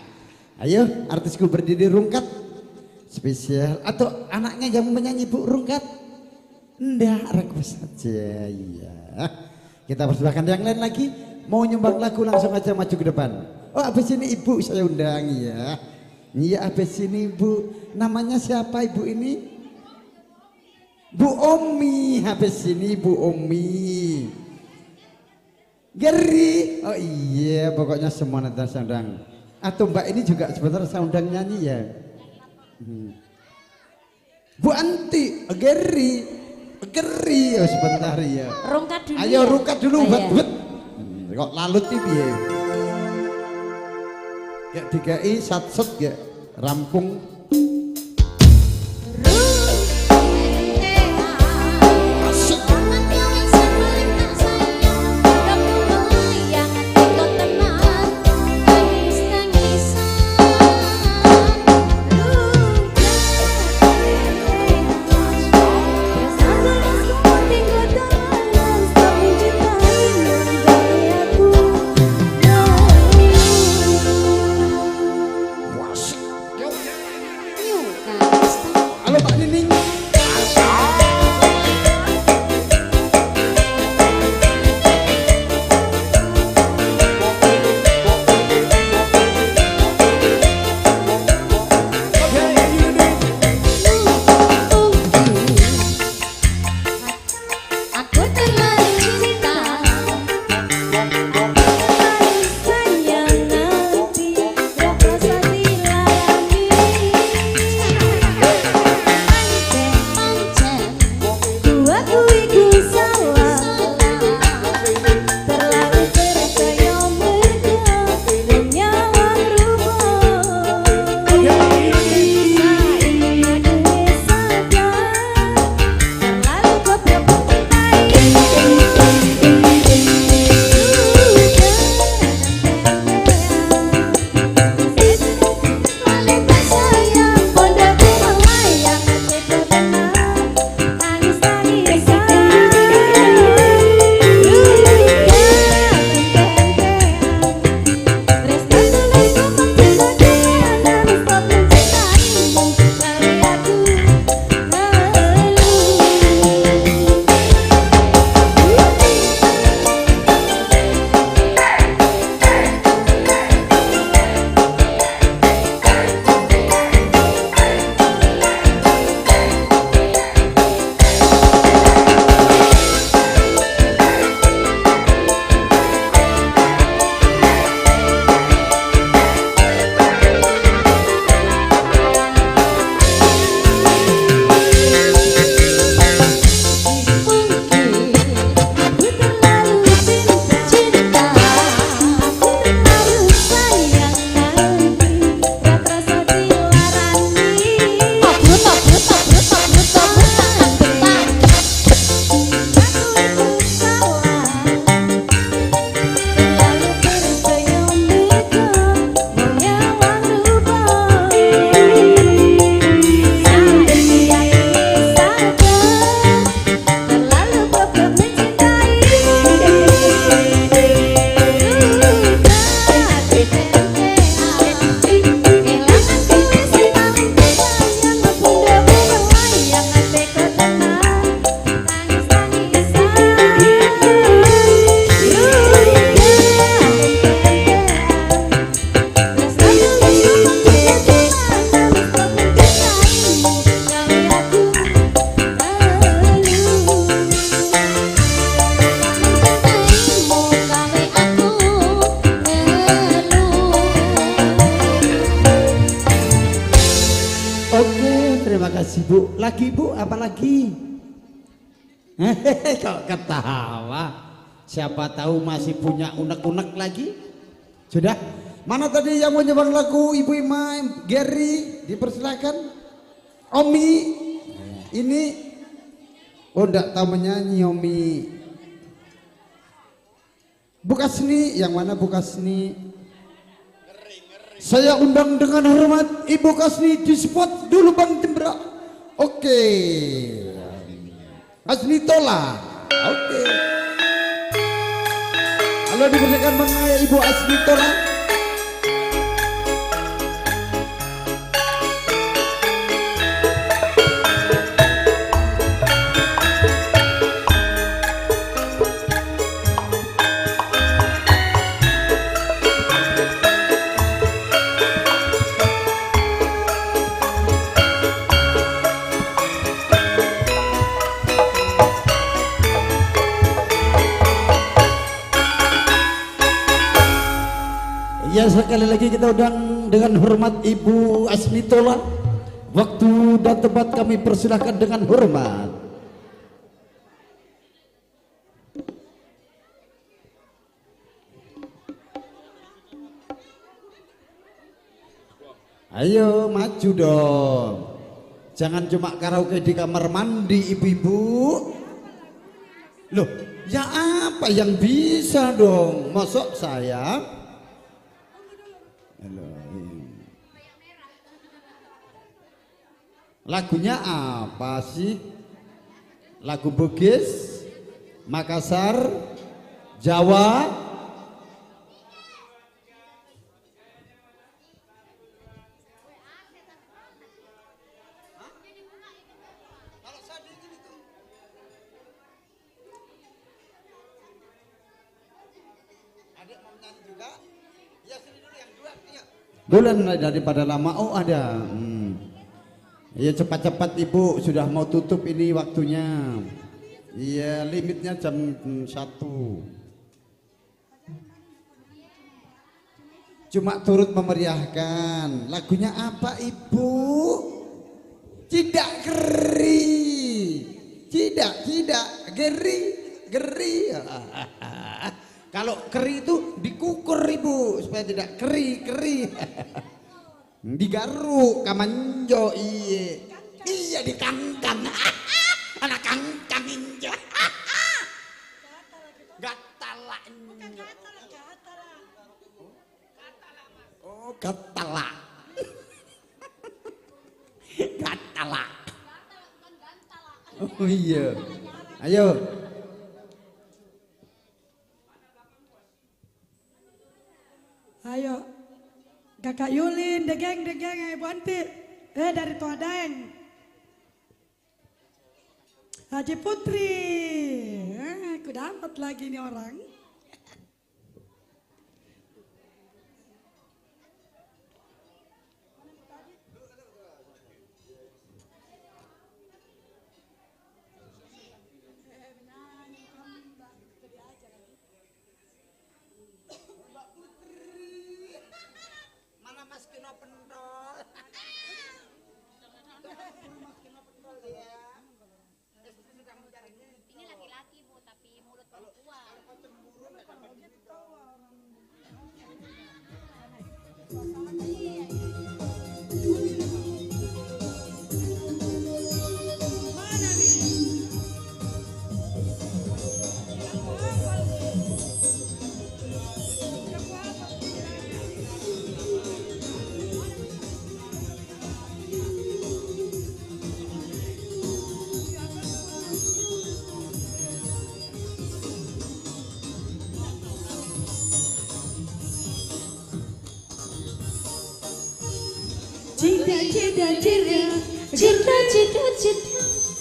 Ayo artisku berdiri Rungkat. Spesial atau anaknya yang menyanyi Bu Rungkat? Ndak, request saja. Iya. Kita persembahkan yang lain lagi. Mau nyumbang lagu langsung aja maju ke depan. Oh habis ini ibu saya undang ya. Iya habis ini ibu. Namanya siapa ibu ini? Bu Omi, habis ini Bu Omi. Geri. Oh iya, pokoknya semua nanti saya undang. Atau Mbak ini juga sebentar saya undang nyanyi ya. Bu Anti, Geri. Geri, oh sebentar ya. Rungkat dulu. Ayo ya? rungkat dulu, Oh, buat. iya. Kok lalut nih piye? Ya 3i sat-set ya, rampung. kasih Bu. Lagi Bu, apa lagi? Kok ketawa? Siapa tahu masih punya unek-unek lagi? Sudah? Mana tadi yang mau nyebang lagu Ibu Ima, Gary? Dipersilakan. Omi, ini oh enggak tahu menyanyi Omi. Bukasni, yang mana Bukasni? Saya undang dengan hormat Ibu Kasni di spot dulu Bang Jembrak. Oke. Asmitola. Oke. Halo, dipersilakan mengenai Ibu Asmitola. Ya, sekali lagi kita undang dengan hormat Ibu Asmitola. Waktu dan tempat kami persilahkan dengan hormat. Ayo maju dong. Jangan cuma karaoke di kamar mandi ibu-ibu. Loh, ya apa yang bisa dong? Masuk saya. Halo. Lagunya apa sih? Lagu Bugis, Makassar, Jawa. Bulan daripada lama. Oh ada. Ya cepat-cepat ibu, sudah mau tutup ini waktunya. Iya, limitnya jam 1. Cuma turut memeriahkan. Lagunya apa ibu? Tidak geri. Tidak geri. Kalau keri itu dikukur ibu supaya tidak keri. Digaruk kamanjo, iya dikangkang. Anak kangkang injo. Gatala. Oh, gatala. Gatala. Oh iya. Ayo. Ayo, Kakak Yulin, degeng, Ibu Anti, dari Tua Daeng. Haji Putri, aku dapat lagi nih orang. Ini laki-laki Bu, tapi mulut perempuan. Cinta,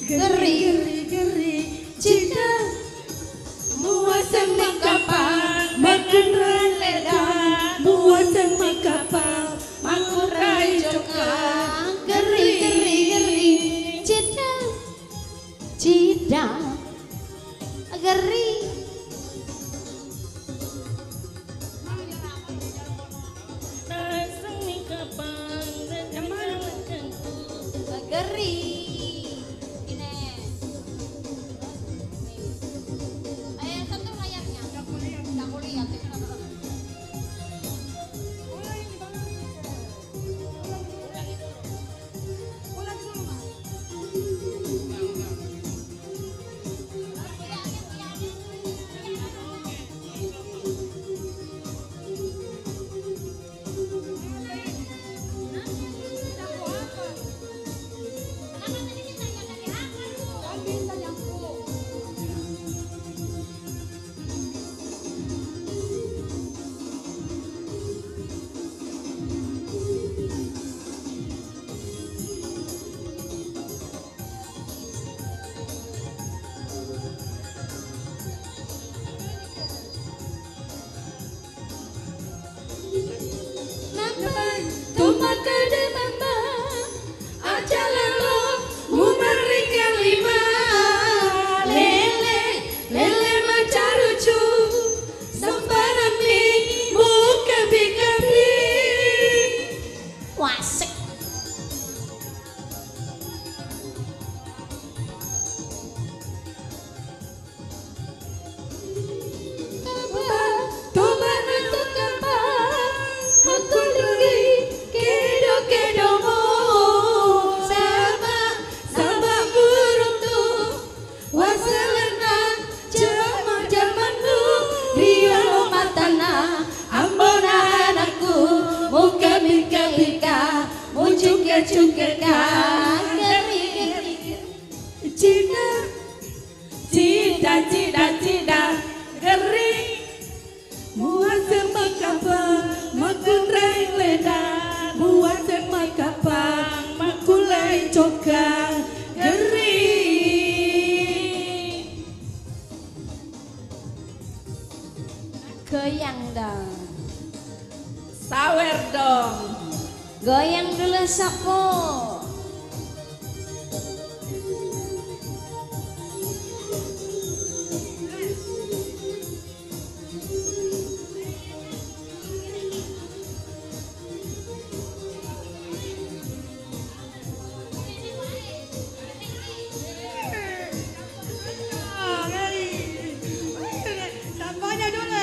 geri, cinta, muat sama kapal, makan releda, muat sama kapal, makurai coklat, geri, cinta, geri. Geri. Ini. Ayo sentuh layarnya. Enggak kulihat. cungkekan Cina Cida cida cida gering Muat semakapa makulai leda Muat semakapa makulai coka gering Goyang dong. Sawer dong. Goyang dulu sapo. Tampaknya dulu.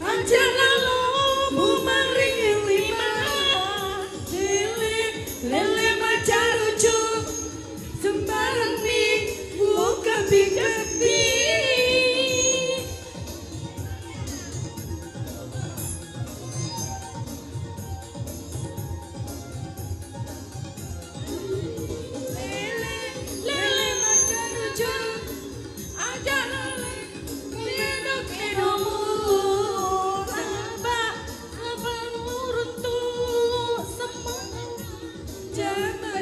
Aja lalu memaring lima lele macar lucu sembarang mie buka pigapi lele macar lucu aja lalu medok edomu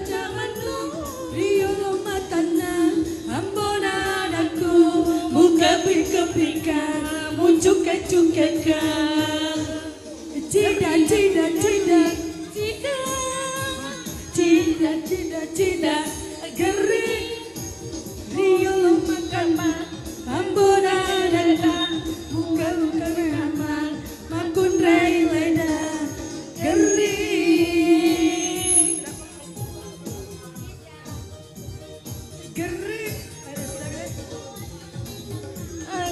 jangan lu Rio matana ambona daku muka pika-pika mucuka-cuka cida cida cida cida cida cida cida gering Rio matana ambona daku muka nama makun rai leda gering Gerik,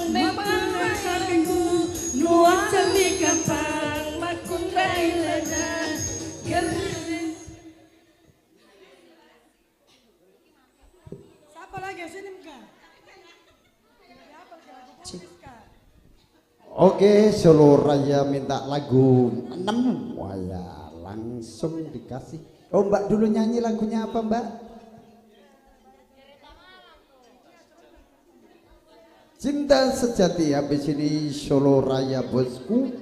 memang sampingku nuat semi kapang makun rai leda gerik. Siapa lagi sini muka? Oke, Solo Raya minta lagu 6. Wah ya, langsung dikasih. Oh, Mbak dulu nyanyi lagunya apa, Mbak? Cinta sejati. Habis ini Solo Raya bosku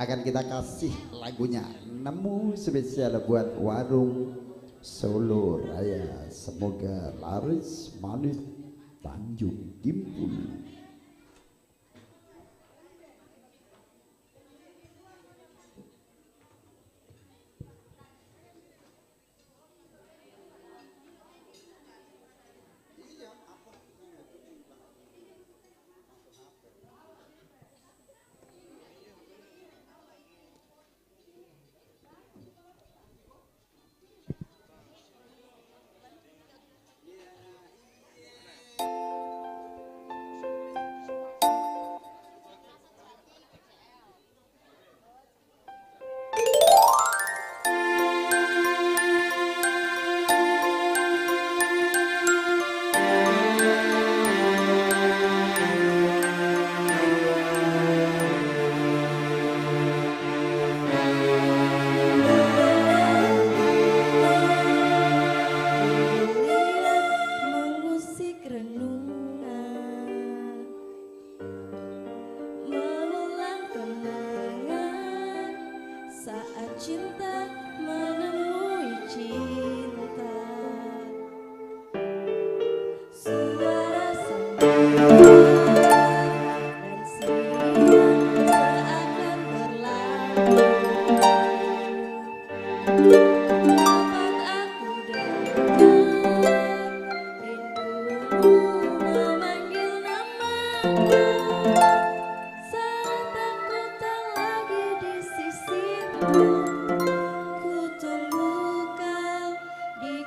akan kita kasih lagunya Nemu spesial buat warung Solo Raya. Semoga laris manis Tanjung Timpul.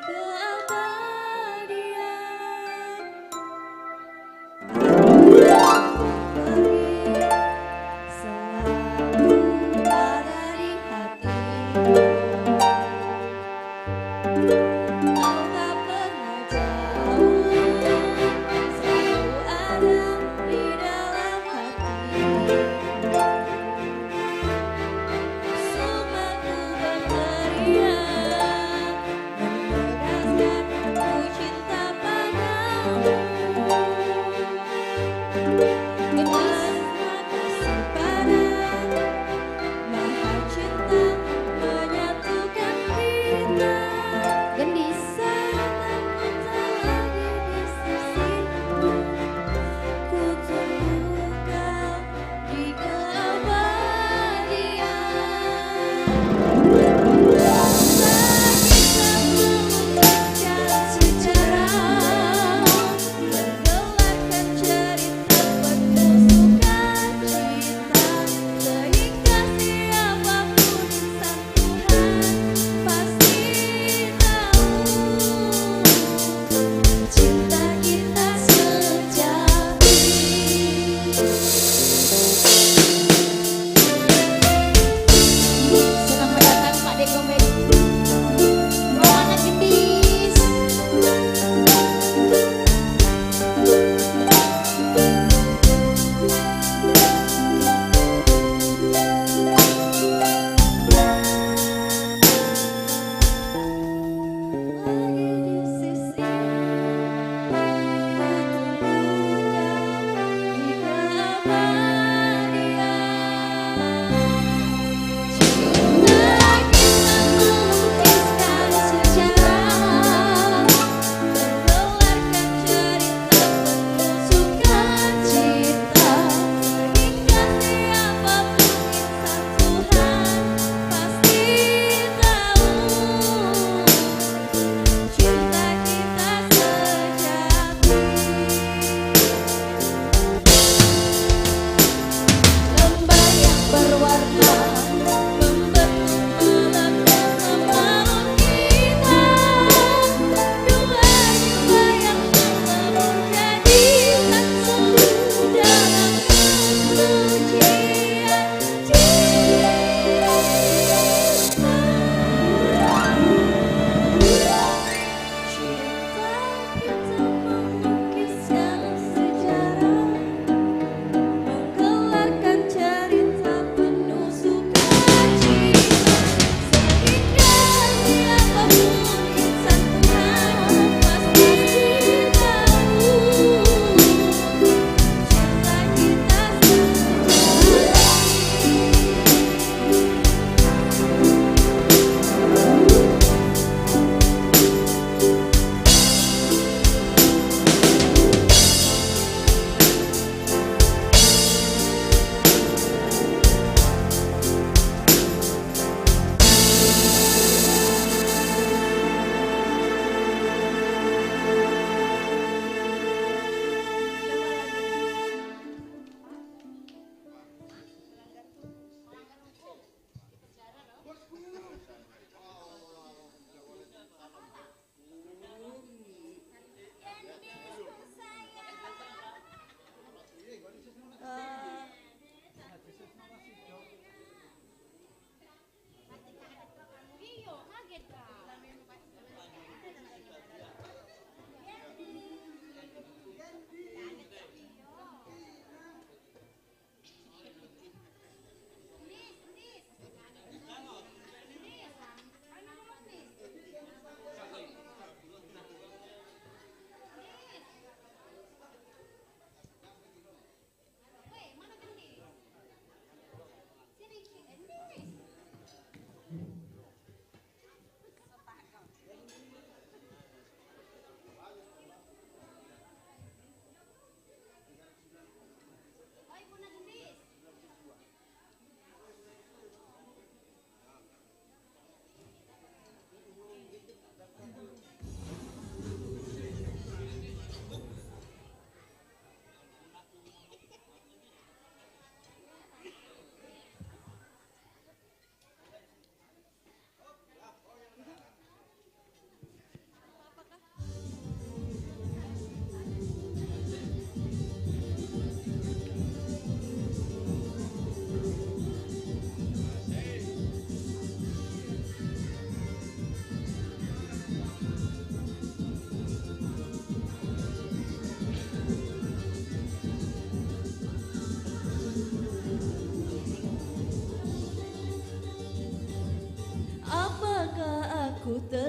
Keabadian. Kau tak pernah jauh, selalu ada di dalam hati. Sumpahku berteriak, menegaskan ku cinta padamu. Terima kasih pada Maha Cinta menyatukan kita. Gendis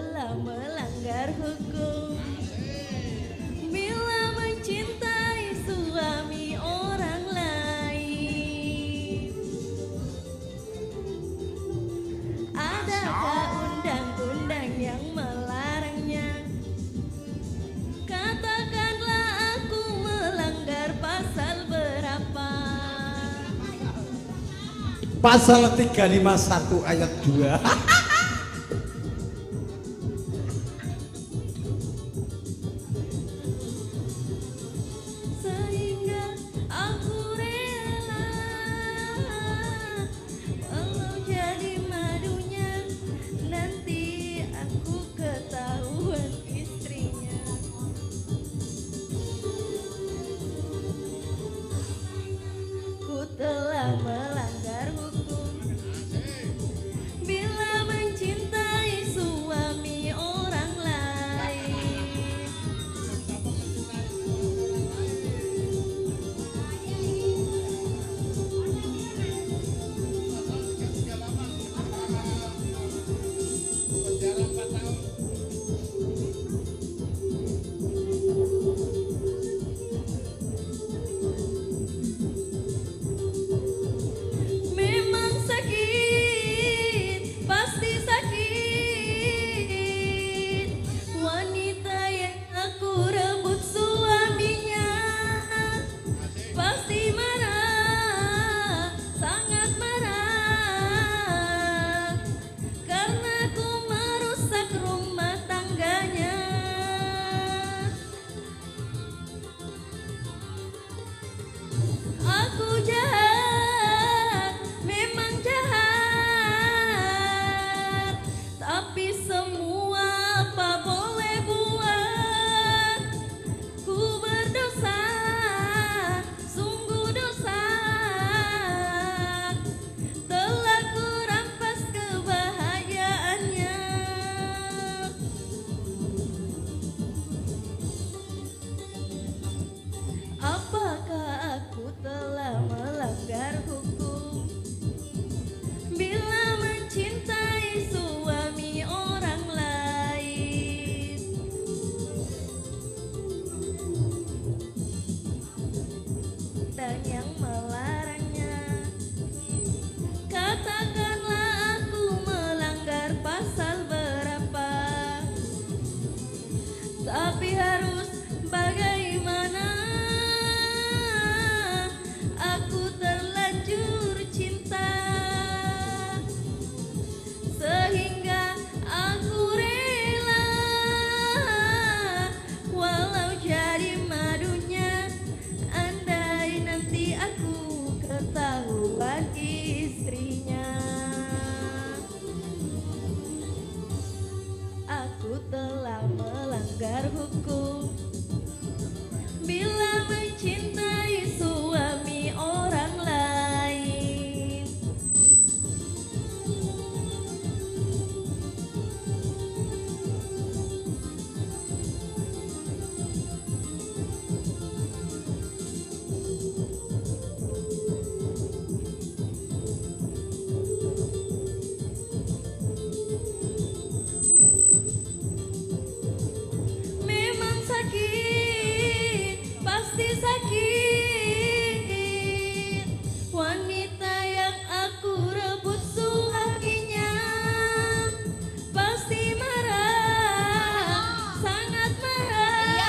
telah melanggar hukum bila mencintai suami orang lain. Adakah undang-undang yang melarangnya? Katakanlah aku melanggar pasal berapa? Pasal 351 ayat 2. Sehingga aku rela walau jadi madunya, nanti aku ketahuan istrinya. Ku telah melanggar hukum bila mencintai suami orang lain. Memang sakit, pasti sakit. Wanita yang aku rebut suaminya pasti marah, sangat marah, karena ku merusak rumah tangganya. Aku jahat, memang jahat, tapi semua apa boleh buat. Ku berdosa, sungguh dosa, telah ku rampas kebahagiaannya. Apakah aku telah melanggar hukum bila mencintai suami orang lain? Dan yang melarangnya, katakanlah aku melanggar pasal berapa? Tapi harus bagaimana? Aku terlanjur cinta sehingga aku rela walau jadi madunya, andai nanti aku ketahuan istrinya. Aku telah melanggar hukum bila mencintai suami orang lain. Memang sakit, pasti sakit. Wanita yang aku rebut suaminya pasti marah, sangat marah,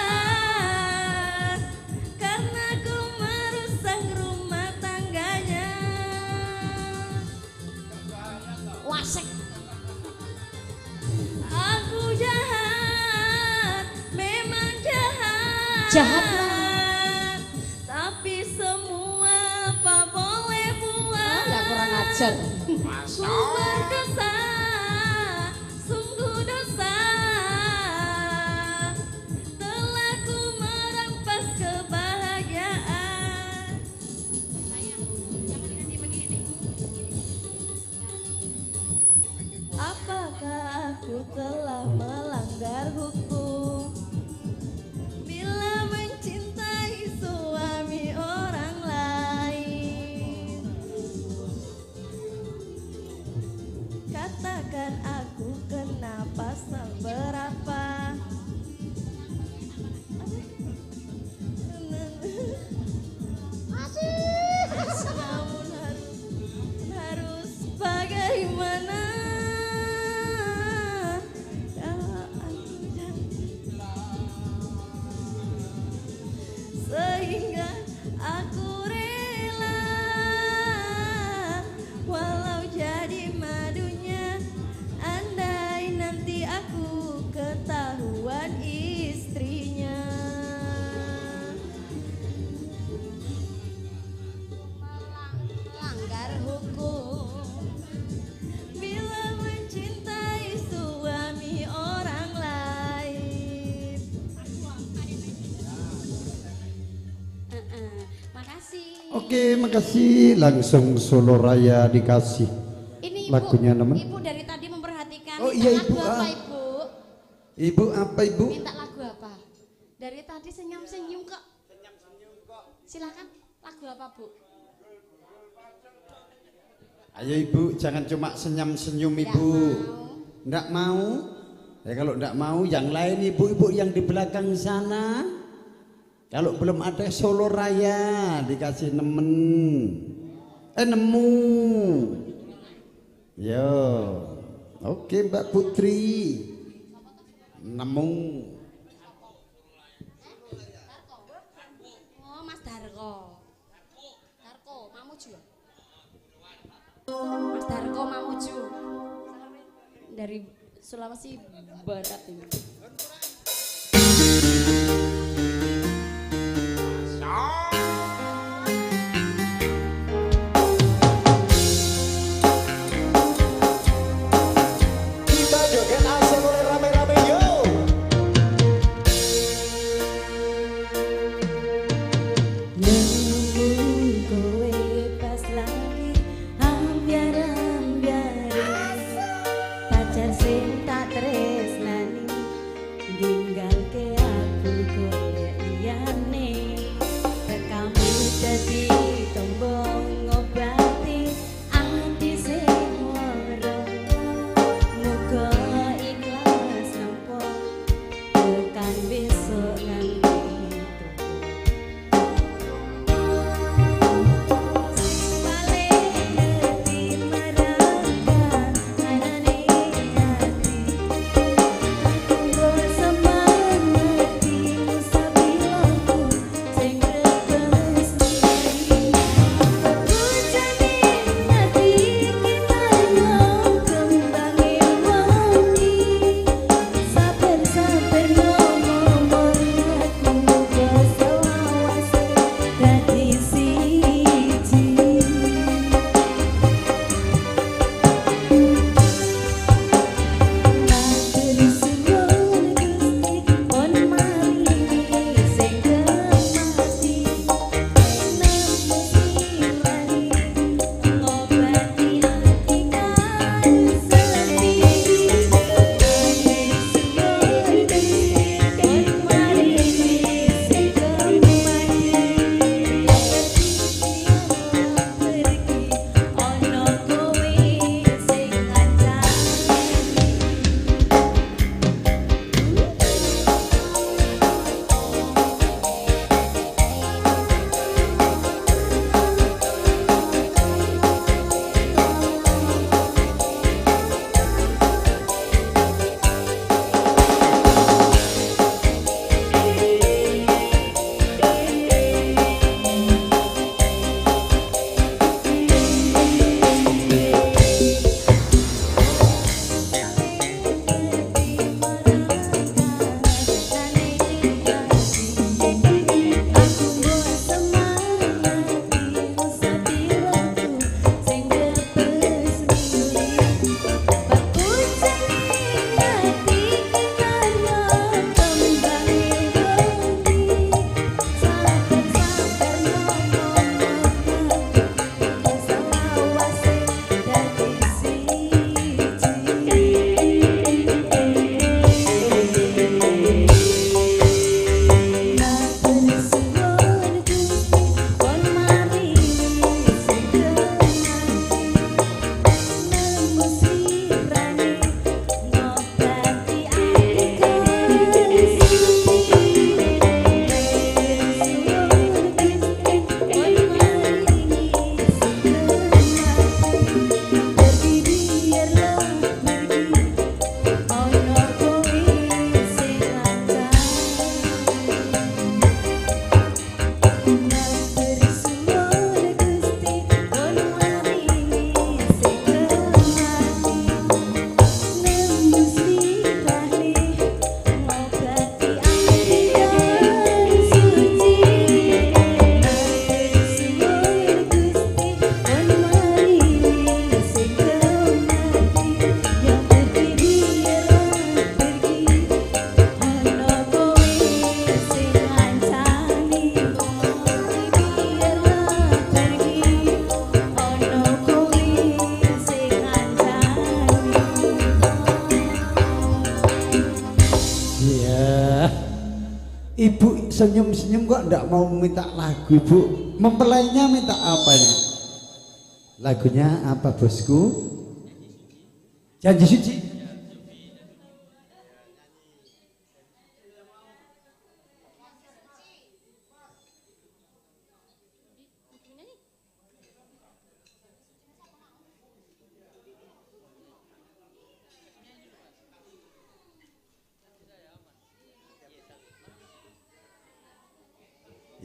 karena ku merusak rumah tangganya. Wasek. Aku jahat, memang jahat. Jahat tapi semua apa boleh buat. Nggak kurang ajar. Ku berdosa, sungguh dosa, telah ku merampas kebahagiaan. Apakah aku telah melanggar hukum bila mencintai suami orang lain? Katakan aku kena pasal Oke, makasih. Langsung Solo Raya dikasih. Ini lagunya nemen. Ibu dari tadi memperhatikan. Oh, minta iya, lagu Ibu, apa ah. Ibu? Ibu apa Ibu? Minta lagu apa? Dari tadi senyum-senyum kok. Silakan, lagu apa Bu? Ayo Ibu, jangan cuma senyum-senyum Ibu. Nggak mau? Ya kalau nggak mau, yang lain ibu-ibu yang di belakang sana. Kalau belum ada Solo Raya dikasih nemen. Nemu. Yo. Oke Mbak Putri. Nemu. Oh, Mas Darko. Darko, Mamuju. Mas Darko Mamuju. Dari Sulawesi Barat ini. Kita joget asal oleh rame-rame yo. Nemu kowe pas lagi ambyar-ambyar pacar sing tak tresnani di Ibu senyum-senyum kok ndak mau minta lagu, Ibu. Mempelainya minta apa ini? Lagunya apa, bosku? Janji suci.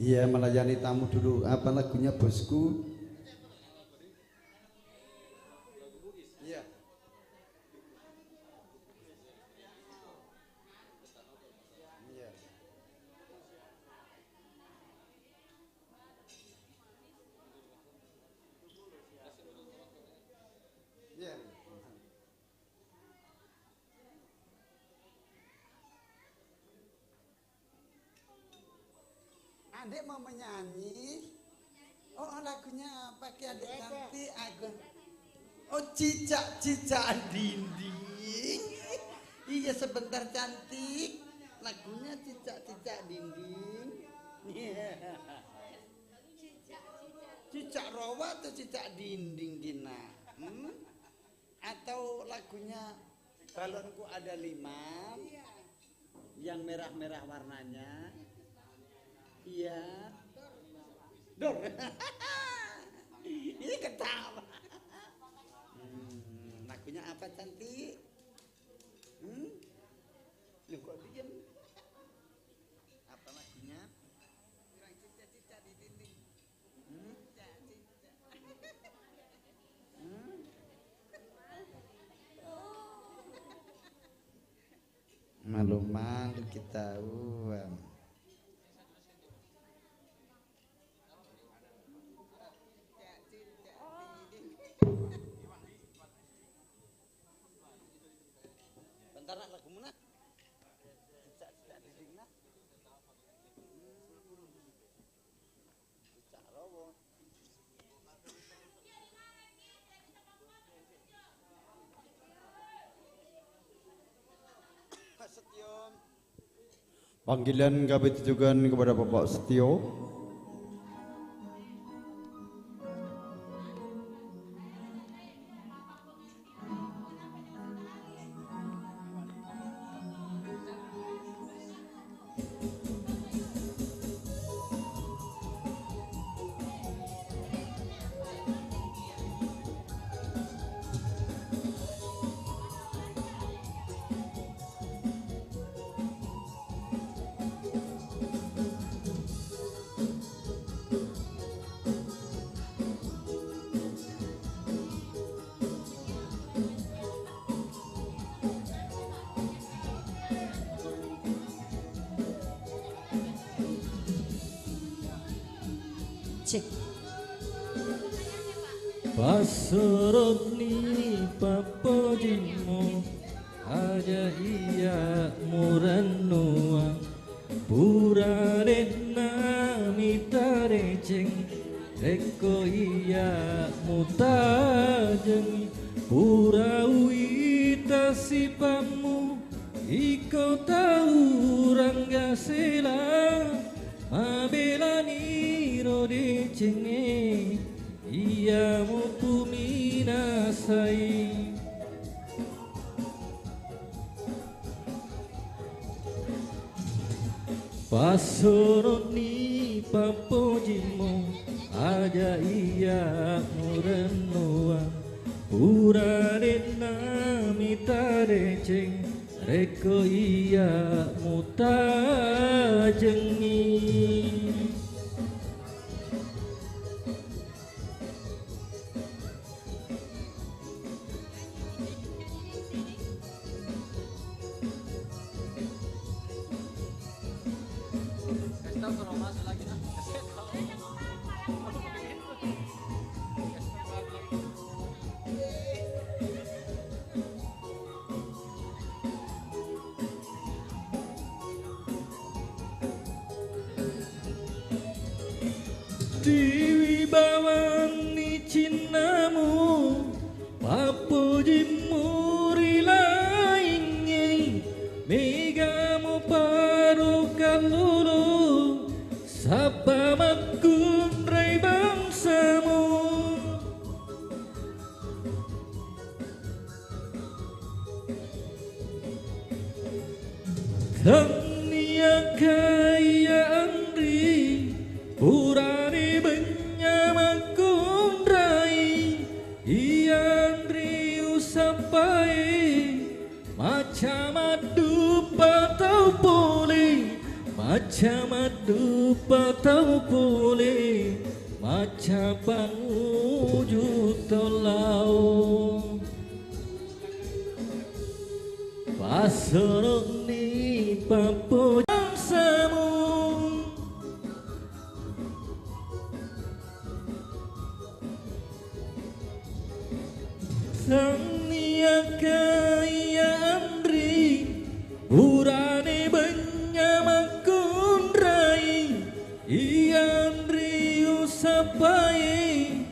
Iya, melayani tamu dulu. Apa lagunya, bosku? Iya. Iya. Iya. Adik mau menyanyi. Oh, lagunya pakai adik cantik aku. Oh, cicak-cicak dinding. Iya, sebentar cantik. Lagunya cicak-cicak dinding. Cicak rawa atau cicak dinding, Gina? Atau lagunya balonku ada 5 yang merah-merah warnanya. Iya. Dor. Ini ketawa. Lagunya apa, cantik? Lu kok diam? Apa lagunya? Cicak-cicak di dinding. Malu-malu kita uang. Bentar nak lagu mana? Cicak-cicak di dinding nak. Cicak rawa. Pak Setio. Panggilan kami tujukan kepada Bapak Setio. Cek. Pasorot ni papojimo aja iya muranua purare namita receng eko iya mutajeng pura wita sipamu iko tahu rangga selang mabelani rode cenge iya mutu minasai pasorot ni papojimo aja iya murenua pura dena mita receng reko iya mutajengi. Dewi bawani cinamu papujimu rilaingi megamu parukan lulu Sapa makundrai bangsamu, Tania kaya andri purani benyamakundrai iandri usapai macam adu patau pole, macam adu patau pole, macam panuju tolau pasorok ni papo bangsamu, Tania kaya andri urane benyamakundrai iandri usapai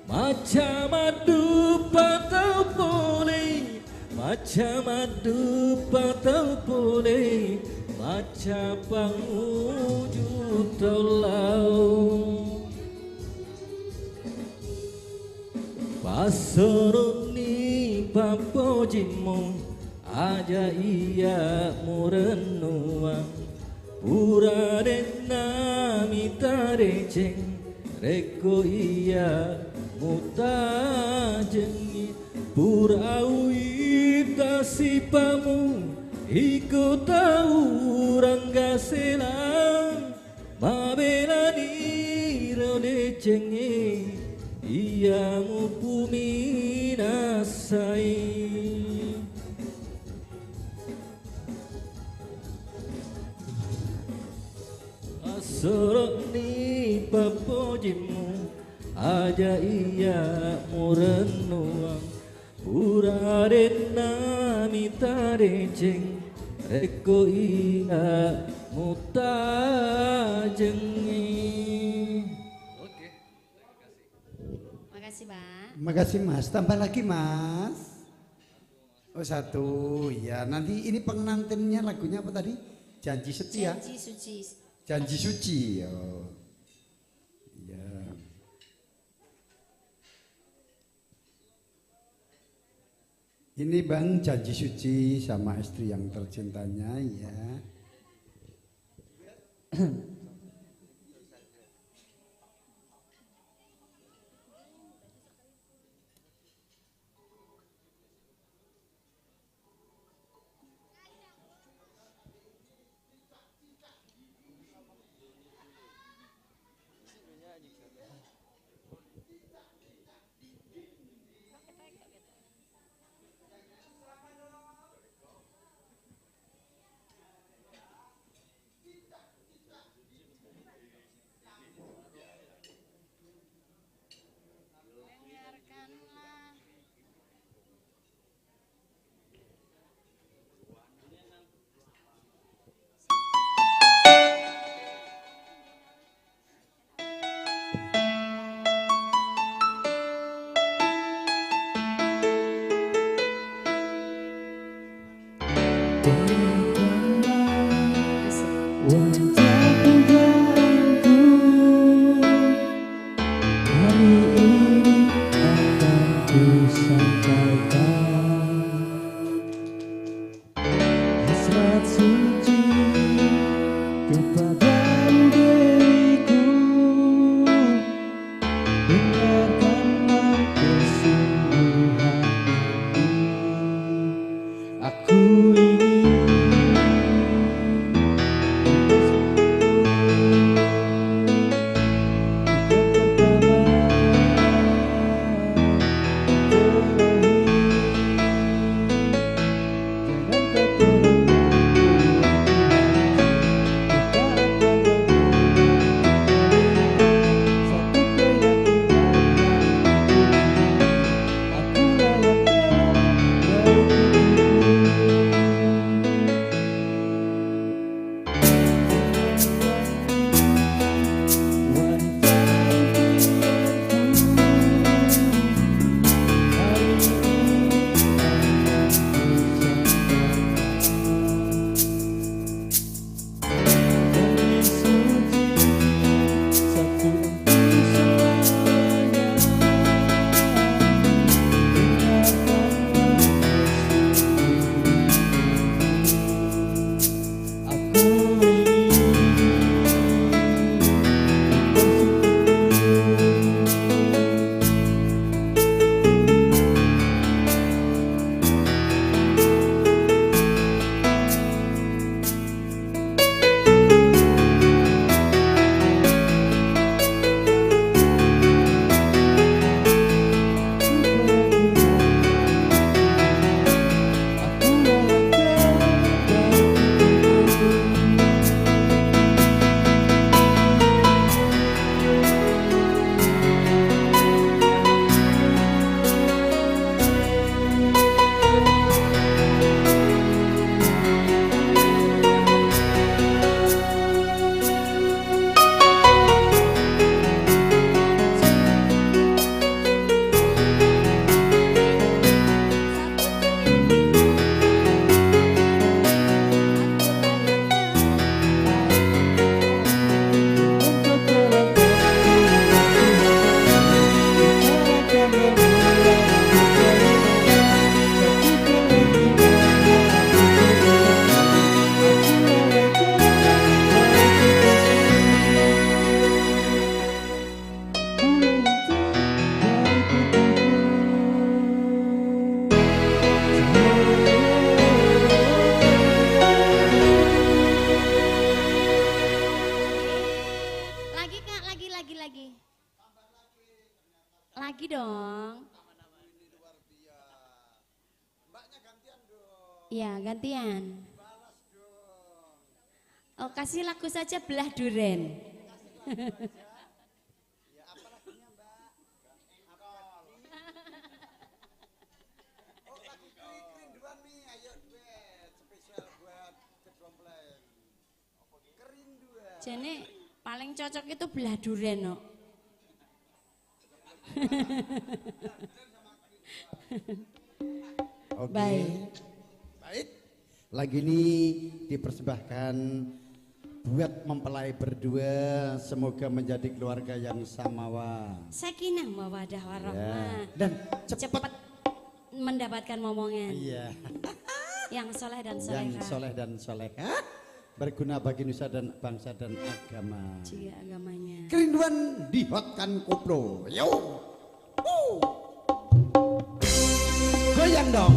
macam adu patau pole, macam adu patau pole, macam panguju tolau pasorok ni papojimu aja iya murenuang pura dena mitareceng reko iya mutajengi pura uita sipamu iko tahu rangga selang mabela niro decengi iya mupumi nasai sorok ni papojimu aja iya murenuang pura dena mitareceng reko iya mutajengi. Oke, Makasih, Pak. Makasih Mas, tambah lagi Mas. Oh satu, ya nanti ini pengantinnya lagunya apa tadi? Janji setia. Janji suci. Janji suci. Oh. Ya. Ini Bang janji suci sama istri yang tercintanya ya. Aku ingin lagi dong. Iya, gantian. Oh, kasih lagu saja Belah Duren. Jane paling cocok itu Belah Duren, no. Oke. Baik. Lagu ini dipersembahkan buat mempelai berdua, semoga menjadi keluarga yang samawa. Sakinah mawadah warahmah. Dan cepat mendapatkan momongan. Iya. Yang soleh dan Yang soleha. soleh dan soleha, berguna bagi nusa dan bangsa dan agama. Juga agamanya. Kerinduan dihotkan koplo. Yo. Goyang dong.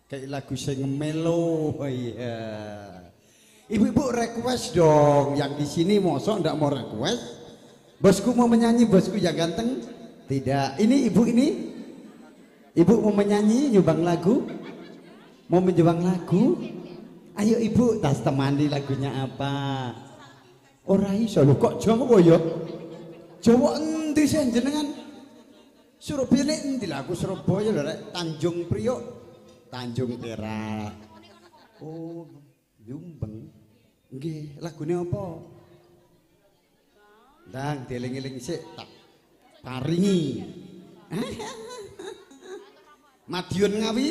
Kayak lagu sing melo. Oh iya. Ibu-ibu request dong. Yang di sini mosok ndak mau request? Bosku mau menyanyi, bosku yang ganteng. Tidak. Ini ibu ini. Ibu mau menyanyi, nyumbang lagu. Mau menyumbang lagu. Ayo ibu, tas temani lagunya apa? Ora iso lho kok Jawa ya. Jawa endi sih jenengan? Surabaya nek endi lah aku Surabaya lho rek Tanjung Priok, Tanjung Perak. Oh, Jumbeng. Nggih, lagune apa? Ndang dieling-eling sik tak paringi. Madiun Ngawi.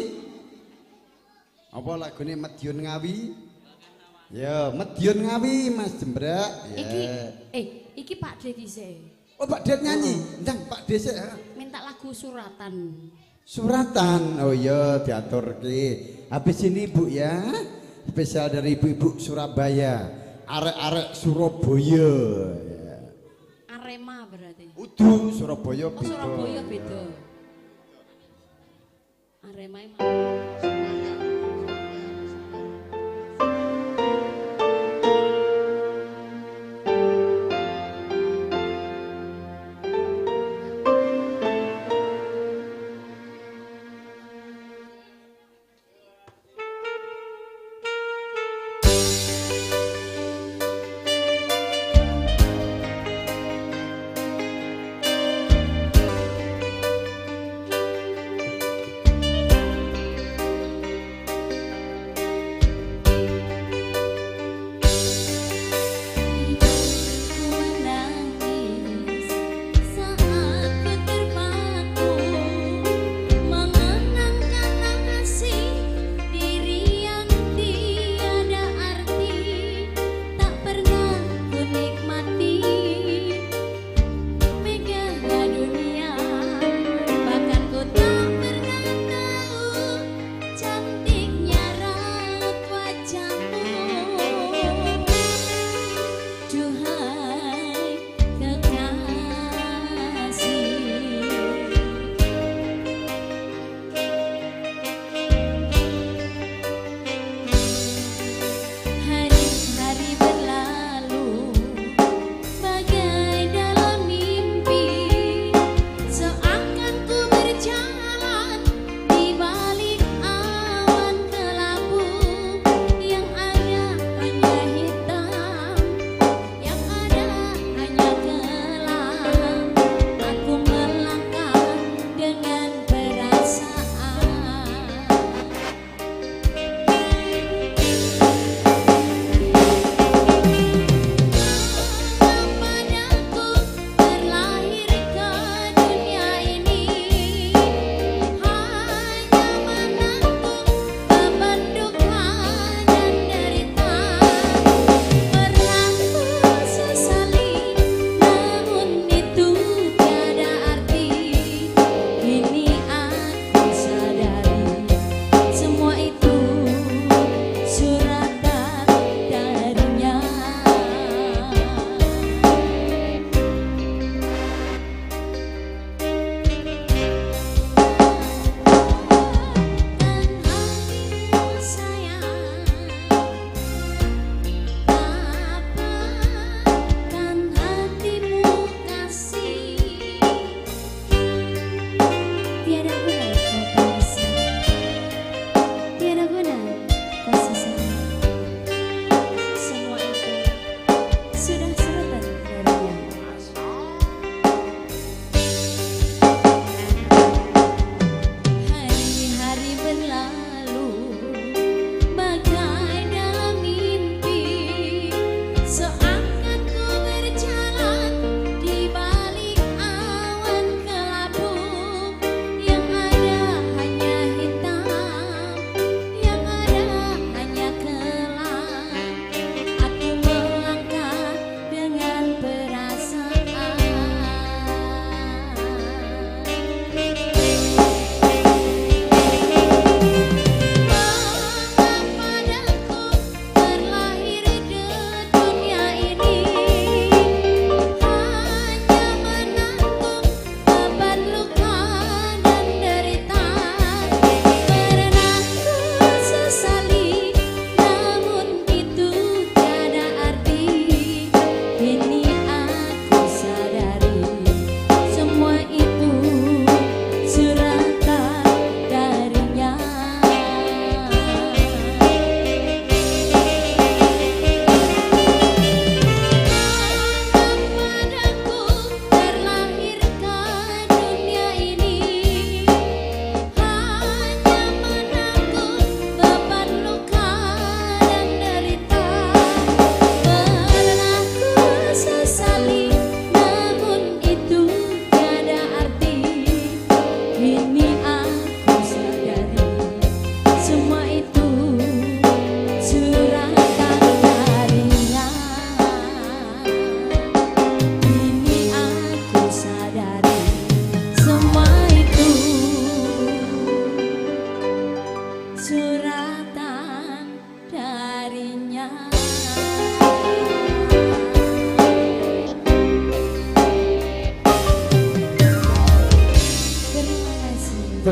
Apa lagune Madiun Ngawi? Ya, Madiun Ngawi Mas Jembrak. Ya. Iki Pak D iki sih. Oh, Pak D nyanyi. Ndang Pak D sik. Minta lagu suratan. Suratan. Oh iya, diaturke. Habis ini Bu ya. Spesial dari ibu-ibu Surabaya. Arek-arek Surabaya. Ya. Arema berarti. Udu Surabaya beda. Oh, Surabaya beda. Arema emang.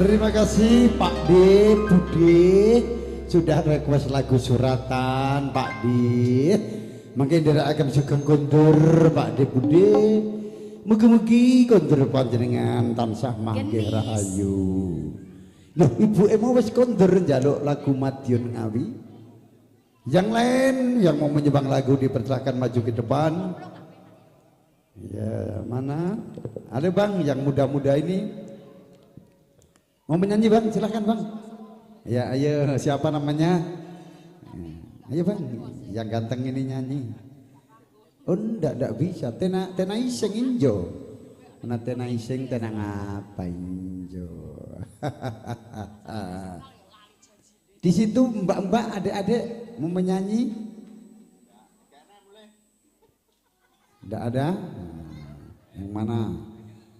Terima kasih Pak D, Bude sudah request lagu suratan Pak D. Mungkin dia akan suka kondur Pak D Bude. Mugi-mugi kondur panjenengan tansah manggih rahayu. Loh, ibu mau wis kondur njaluk lagu Madiun Ngawi. Yang lain yang mau menyumbang lagu dipersilakan maju ke depan. Ya, mana? Ada Bang yang muda-muda ini. Mau menyanyi Bang, silahkan Bang. Ya, ayo siapa namanya? Ayo Bang, yang ganteng ini nyanyi. Oh, enggak bisa. Tena iseng injo. Mana tena iseng tena ngapa injo. Di situ mbak-mbak, adik-adik mau menyanyi? Enggak ada? Yang mana?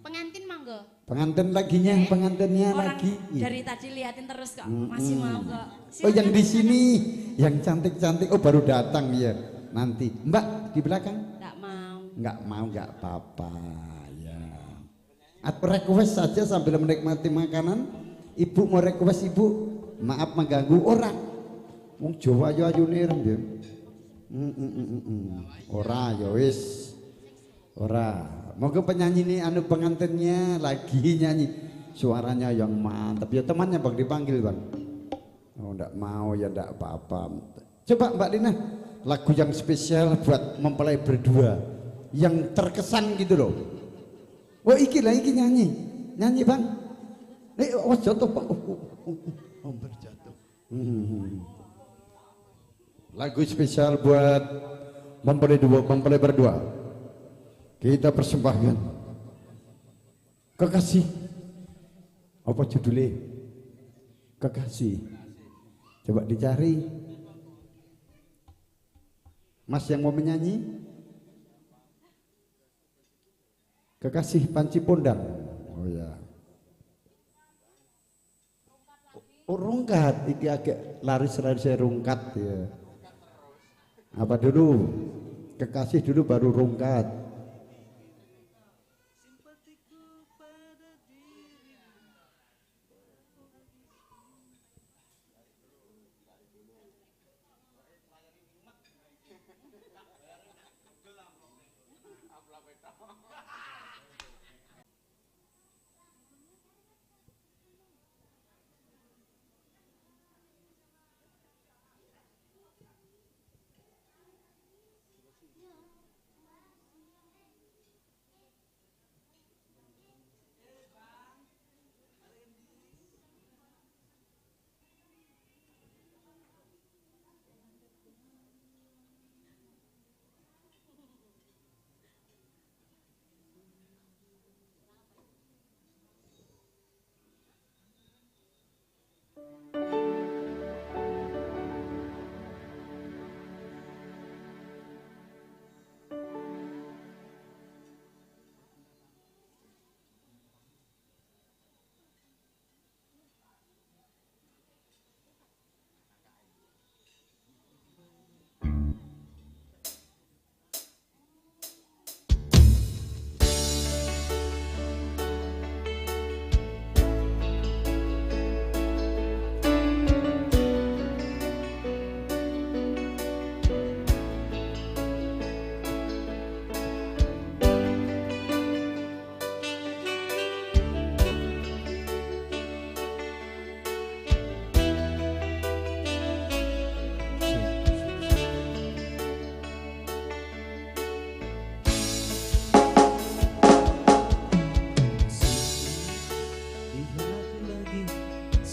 Pengantin mangga. Pengantin laginya, pengantinnya Orang lagi. dari tadi liatin terus kok, masih mau kok. Oh, yang di sini, yang cantik-cantik. Oh, baru datang ya. Nanti, Mbak di belakang? Enggak mau. Enggak mau, enggak apa-apa ya. Aku request saja sambil menikmati makanan. Ibu mau request ibu, maaf mengganggu orang. Wong Jawa ayu ayune ya. Ora ya wis. Ora. Moga penyanyi ini anu pengantinnya lagi nyanyi. Suaranya yang mantap. Ya temannya Bang dipanggil Bang. Oh enggak mau ya enggak apa-apa. Coba Mbak Dina lagu yang spesial buat mempelai berdua yang terkesan gitu loh. Oh iki lah iki nyanyi. Nyanyi Bang. Oh jatuh Pak. Oh berjatuh. Lagu spesial buat mempelai berdua. Kita persembahkan Kekasih. Apa judulnya? Kekasih. Coba dicari. Mas yang mau menyanyi? Kekasih Panci Pondang. Oh ya. Oh rungkat. Iki agak laris rungkat ya. Apa dulu? Kekasih dulu baru rungkat.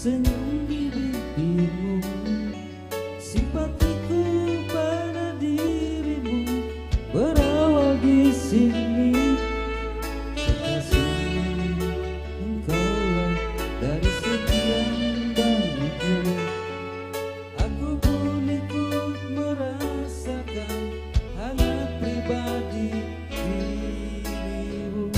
Senyum di bibirmu, simpatiku pada dirimu berawal di sini. Kekasih, engkaulah dari sekian banyak. Aku pun ikut merasakan hangat pribadi dirimu.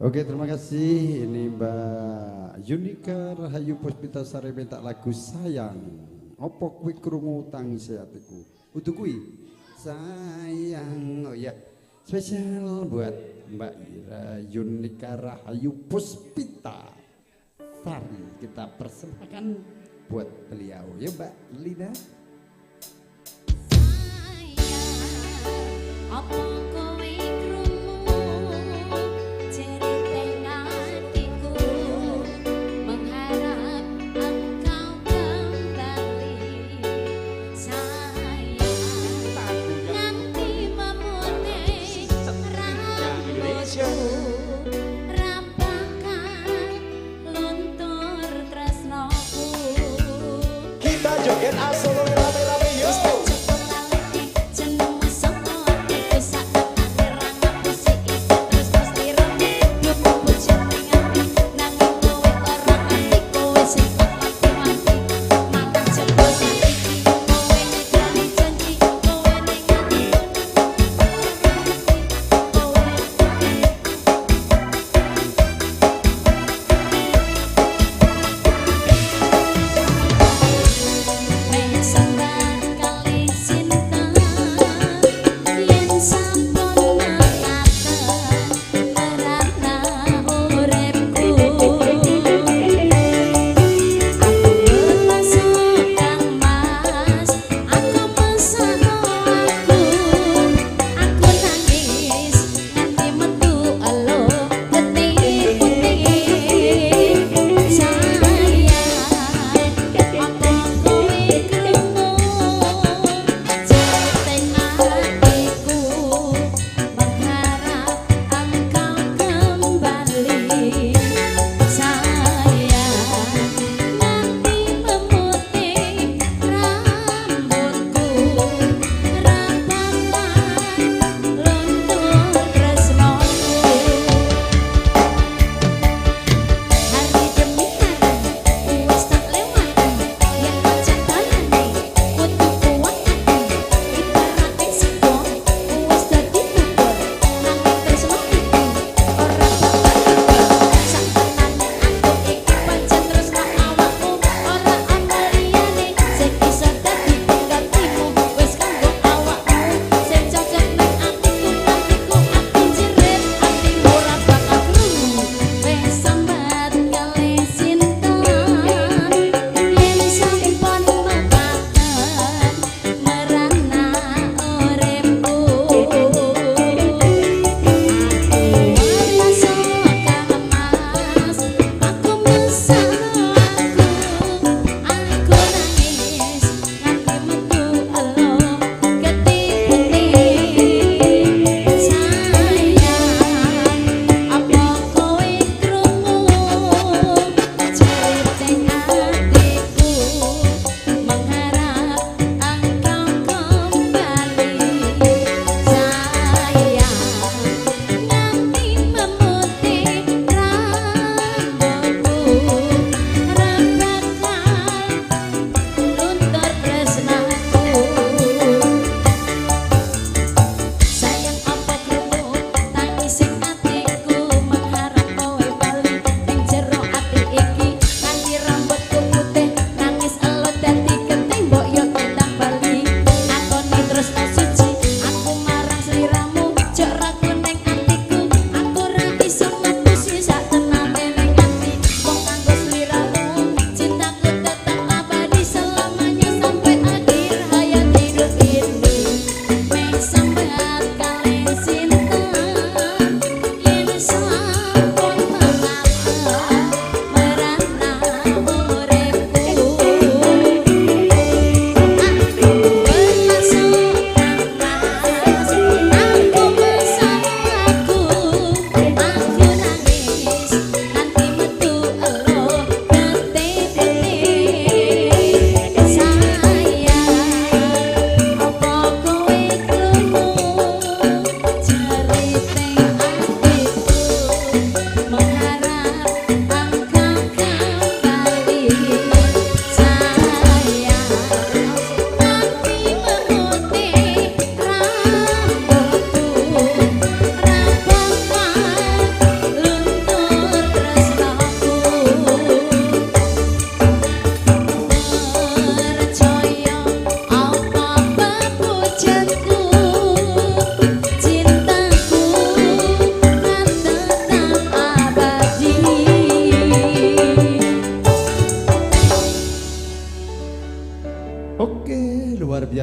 Oke, terima kasih. Ini Mbak Yunika Rahayu Puspita Sari minta lagu Sayang. Opo kuwi krungu tangis hatiku. Untuk kuwi sayang. Oh ya, spesial buat Mbak Yunika Rahayu Puspita Sari. Kita persembahkan buat beliau ya Mbak Lina. Apa kowe krungu cerita hatiku, mengharap engkau kembali sayang, nanti memutih rambutku, rapakan luntur tresnoku. Kita joget asal rame-rame yo. Sayang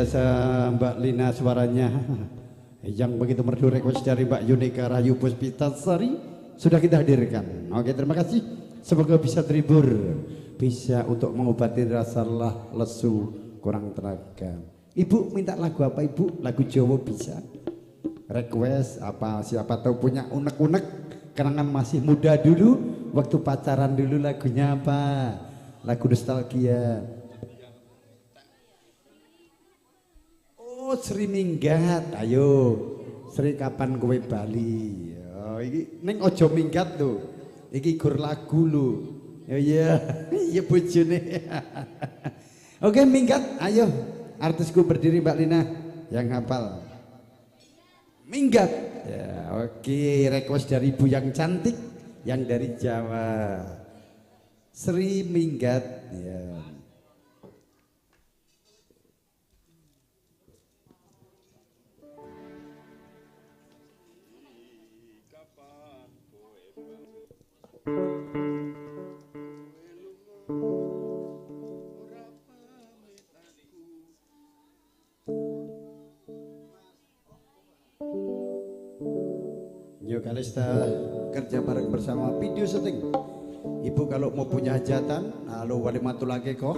biasa Mbak Lina suaranya yang begitu merdu request dari Mbak Yunika Rayu Puspitasari sudah kita hadirkan. Oke, terima kasih. Semoga bisa terhibur, bisa untuk mengobati rasa lelah, lesu, kurang tenaga. Ibu minta lagu apa Ibu? Lagu Jawa bisa. Request apa, siapa tahu punya unek-unek kenangan masih muda dulu, waktu pacaran dulu, lagunya apa? Lagu nostalgia. Oh, Sri Minggat, ayo. Sri kapan kowe bali? Oh, iki ning ojo minggat tuh. Iki gur lagu lho. Ya iya, iya bojone. Oke, minggat, ayo. Artisku berdiri Mbak Lina yang hafal. Minggat. Ya, oke, request dari ibu yang cantik yang dari Jawa. Sri Minggat, ya. Yo Kalista kerja bareng bersama video syuting. Ibu kalau mau punya hajatan, lalu walimatul akikoh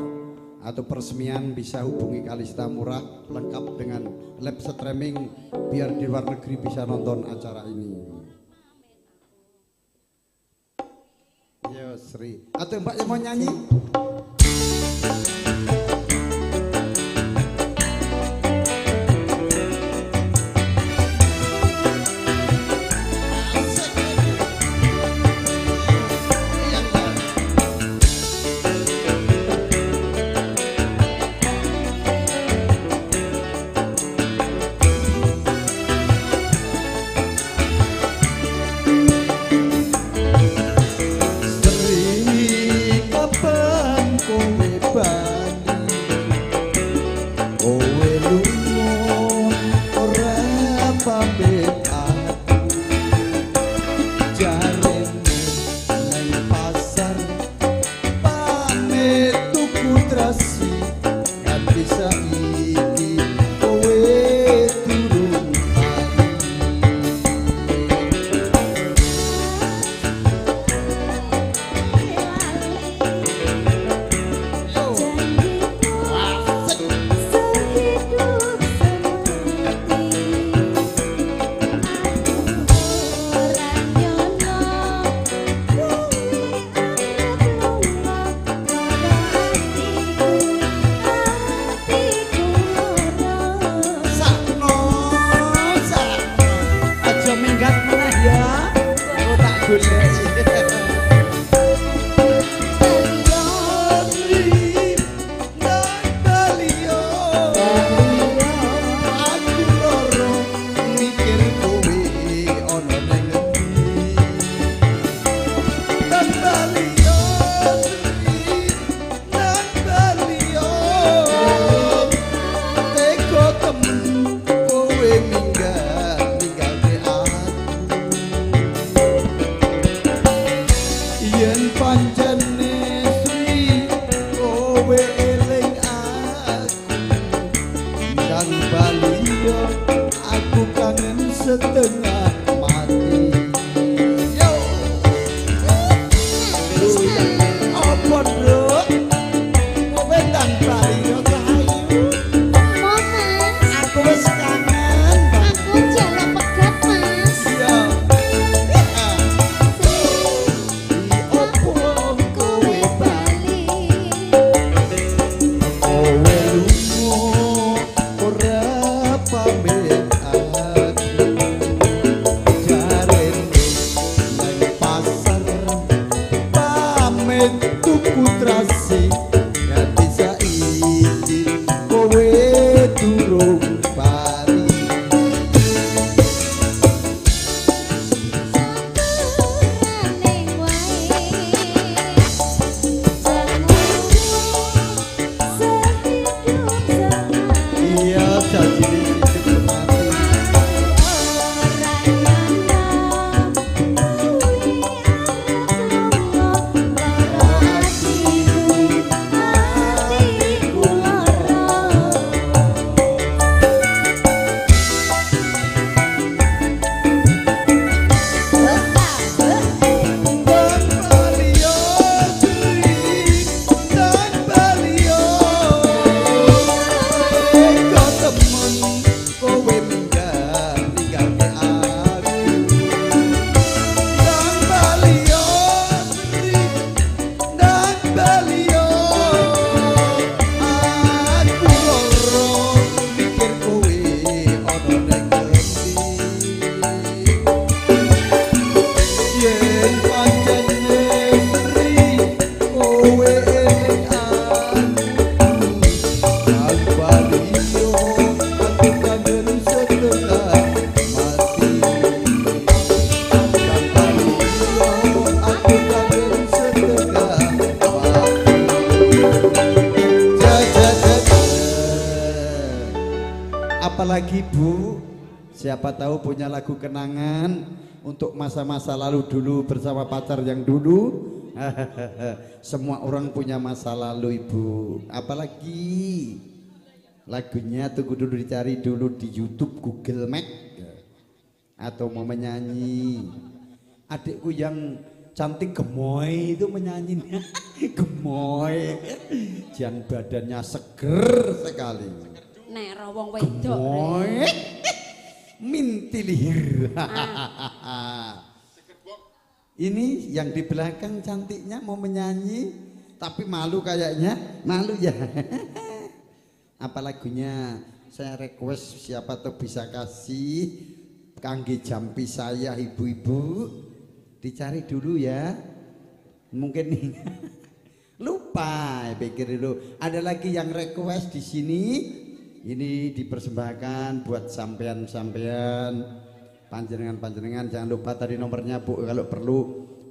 atau peresmian bisa hubungi Kalista Murah lengkap dengan live streaming biar di luar negeri bisa nonton acara ini. Yo Sri, atau Mbak yang mau nyanyi? lagi Bu? Siapa tahu punya lagu kenangan untuk masa-masa lalu dulu bersama pacar yang dulu. Semua orang punya masa lalu Ibu. Apalagi lagunya tunggu dulu, dicari dulu di YouTube, Google Map. Atau mau menyanyi. Adikku yang cantik gemoy itu menyanyinya. Gemoy. Jan badannya seger sekali. Nek wong wedok. Gemoy. Mintilihir. Ini yang di belakang cantiknya mau menyanyi tapi malu kayaknya. Malu ya. Apa lagunya? Saya request siapa tuh bisa kasih kangge jampi saya ibu-ibu. Dicari dulu ya. Mungkin nih. Lupa, pikir dulu. Ada lagi yang request di sini. Ini dipersembahkan buat sampean-sampean, panjenengan-panjenengan. Jangan lupa tadi nomornya Bu, kalau perlu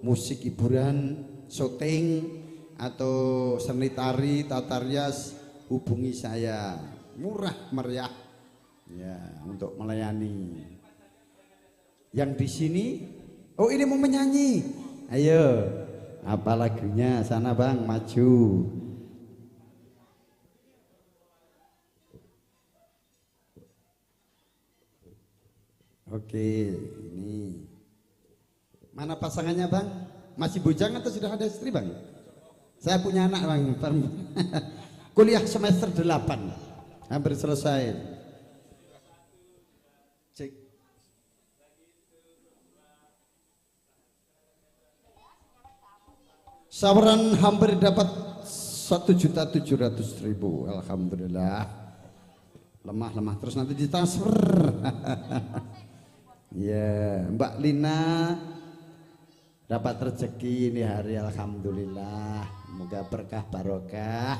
musik hiburan, syuting atau seni tari, tata rias, hubungi saya. Murah meriah ya untuk melayani. Yang di sini, oh ini mau menyanyi. Ayo, apa lagunya? Sana Bang, maju. Oke, ini mana pasangannya Bang? Masih bujang atau sudah ada istri Bang? Saya punya anak Bang, kuliah semester 8, hampir selesai. Cek. Saweran hampir dapat 1.700.000, alhamdulillah. Lemah terus nanti ditransfer. Ya, Mbak Lina dapat rezeki ini hari, alhamdulillah. Semoga berkah barokah.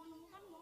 menemukanmu.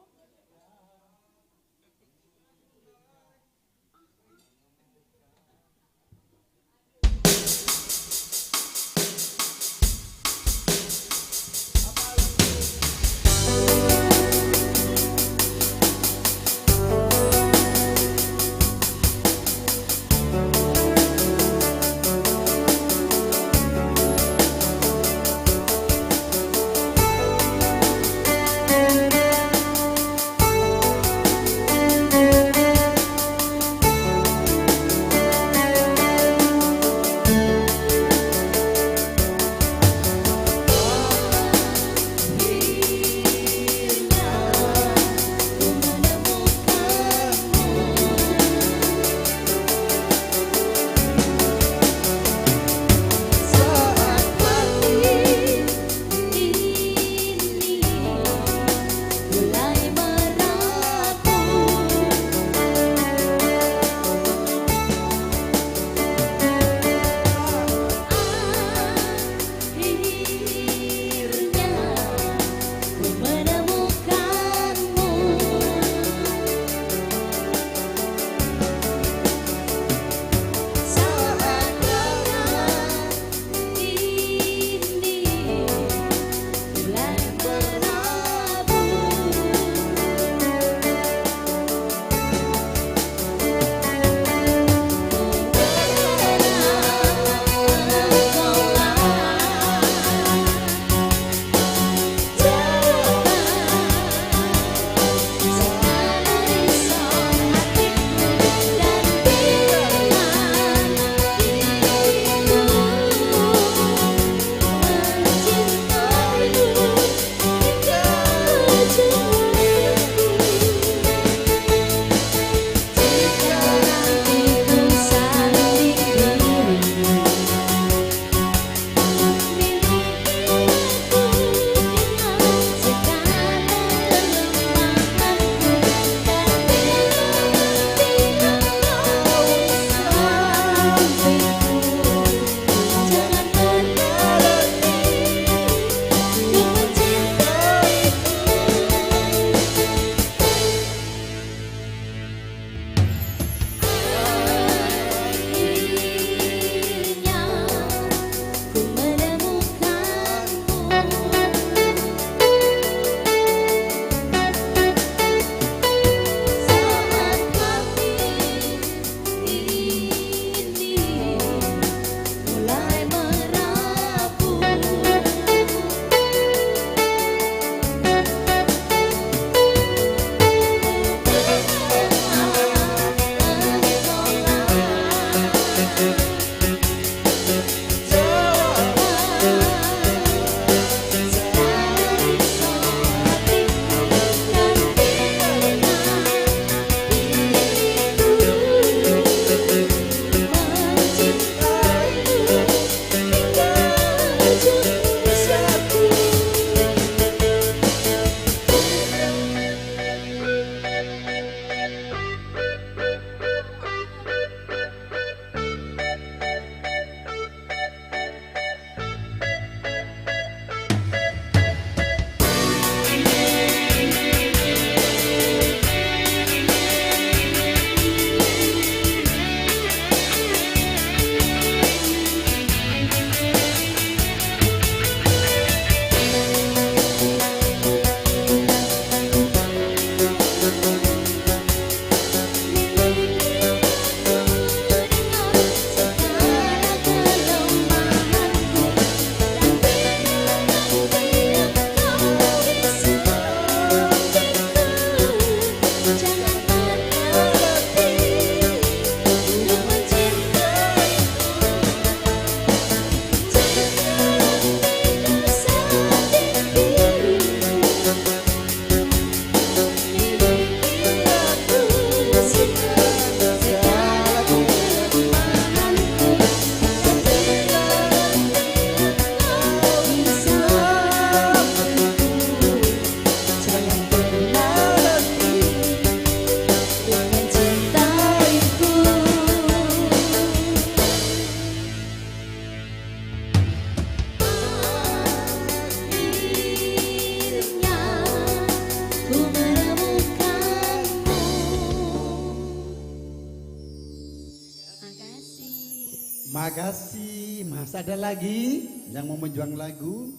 Makasih. Mas ada lagi yang mau menjuang lagu?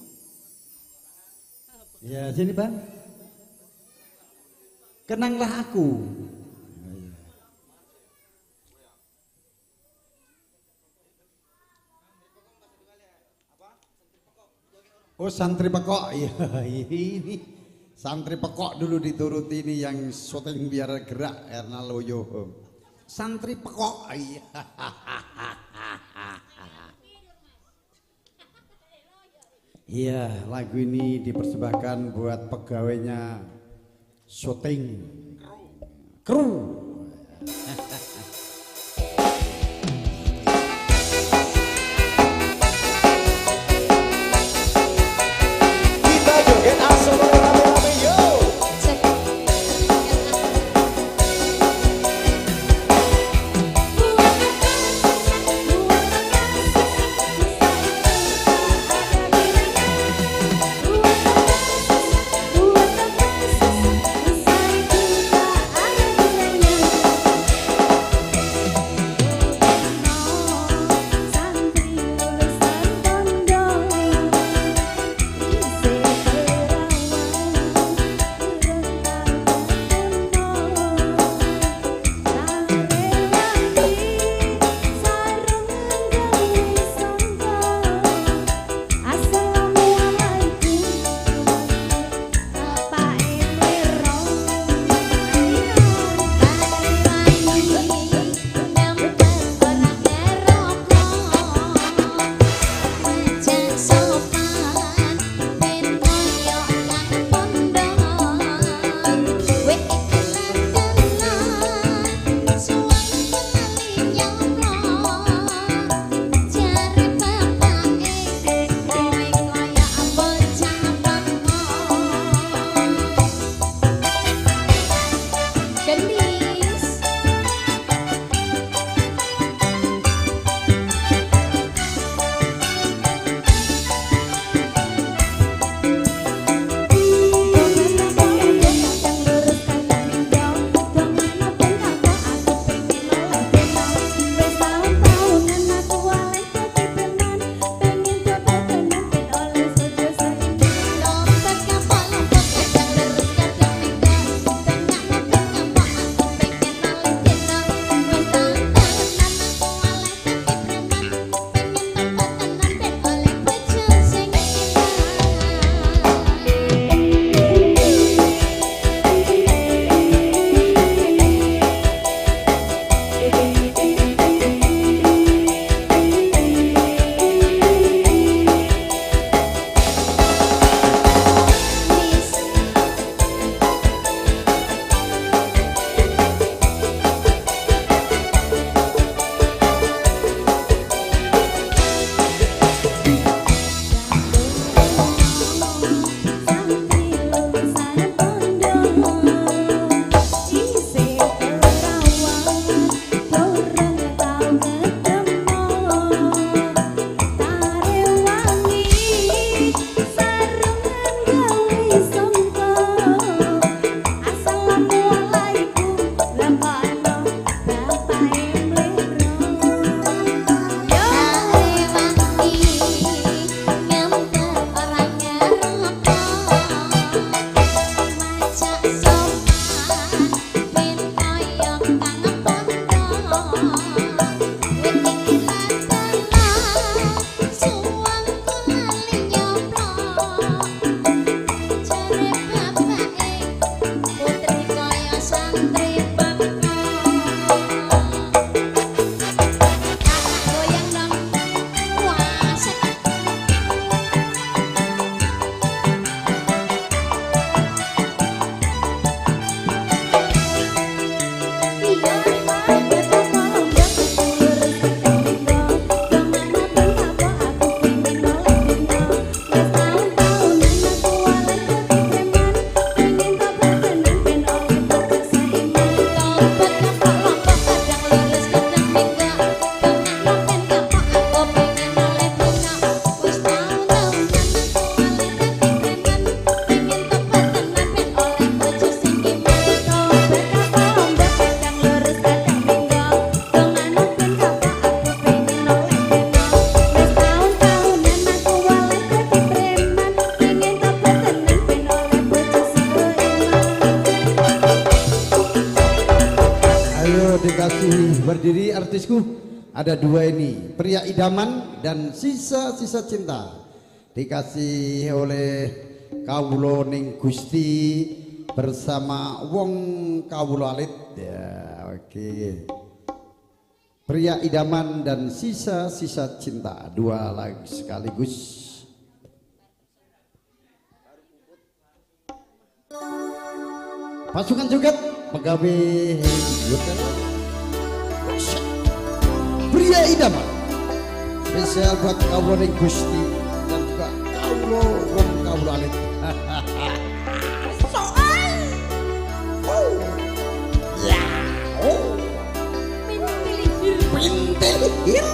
Ya sini bang. Kenanglah aku. Oh santri pekok, iya ini santri pekok dulu dituruti ini yang syuting biar gerak Erna Loyo. Santri pekok, iya. Iya lagu ini dipersembahkan buat pegawainya syuting kru. dikasih berdiri artisku. Ada dua ini, Pria Idaman dan Sisa-Sisa Cinta. Dikasih oleh Kawulo Ning Gusti bersama Wong Kawulo Alit. Ya, oke. Pria Idaman dan Sisa-Sisa Cinta, dua lagu sekaligus. Pasukan Joget pegawai hotel Pria Idaman spesial buat Kawulo Ning Gusti dan juga Kawulo Wong Kawulo Alit. Ya, pintelihir.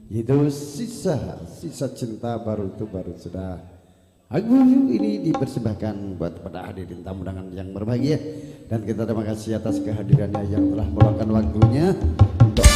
Itu sisa cinta baru itu baru sudah. Lagu ini dipersembahkan buat pada hadirin tamu undangan yang berbahagia, dan kita terima kasih atas kehadirannya yang telah meluangkan waktunya untuk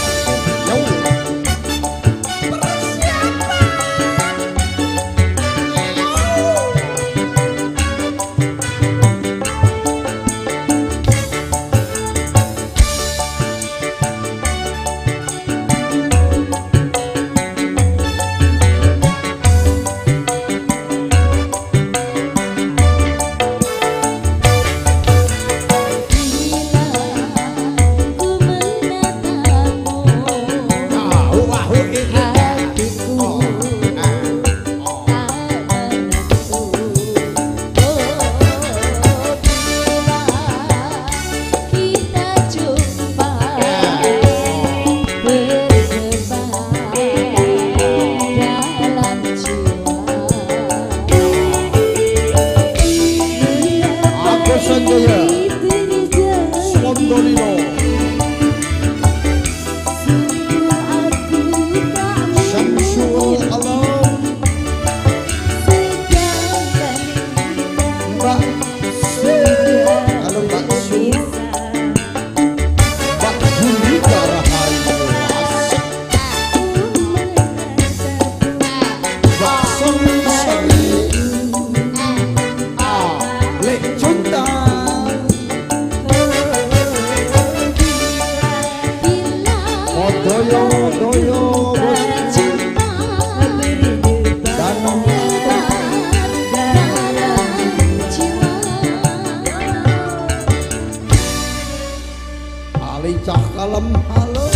cah kalem halo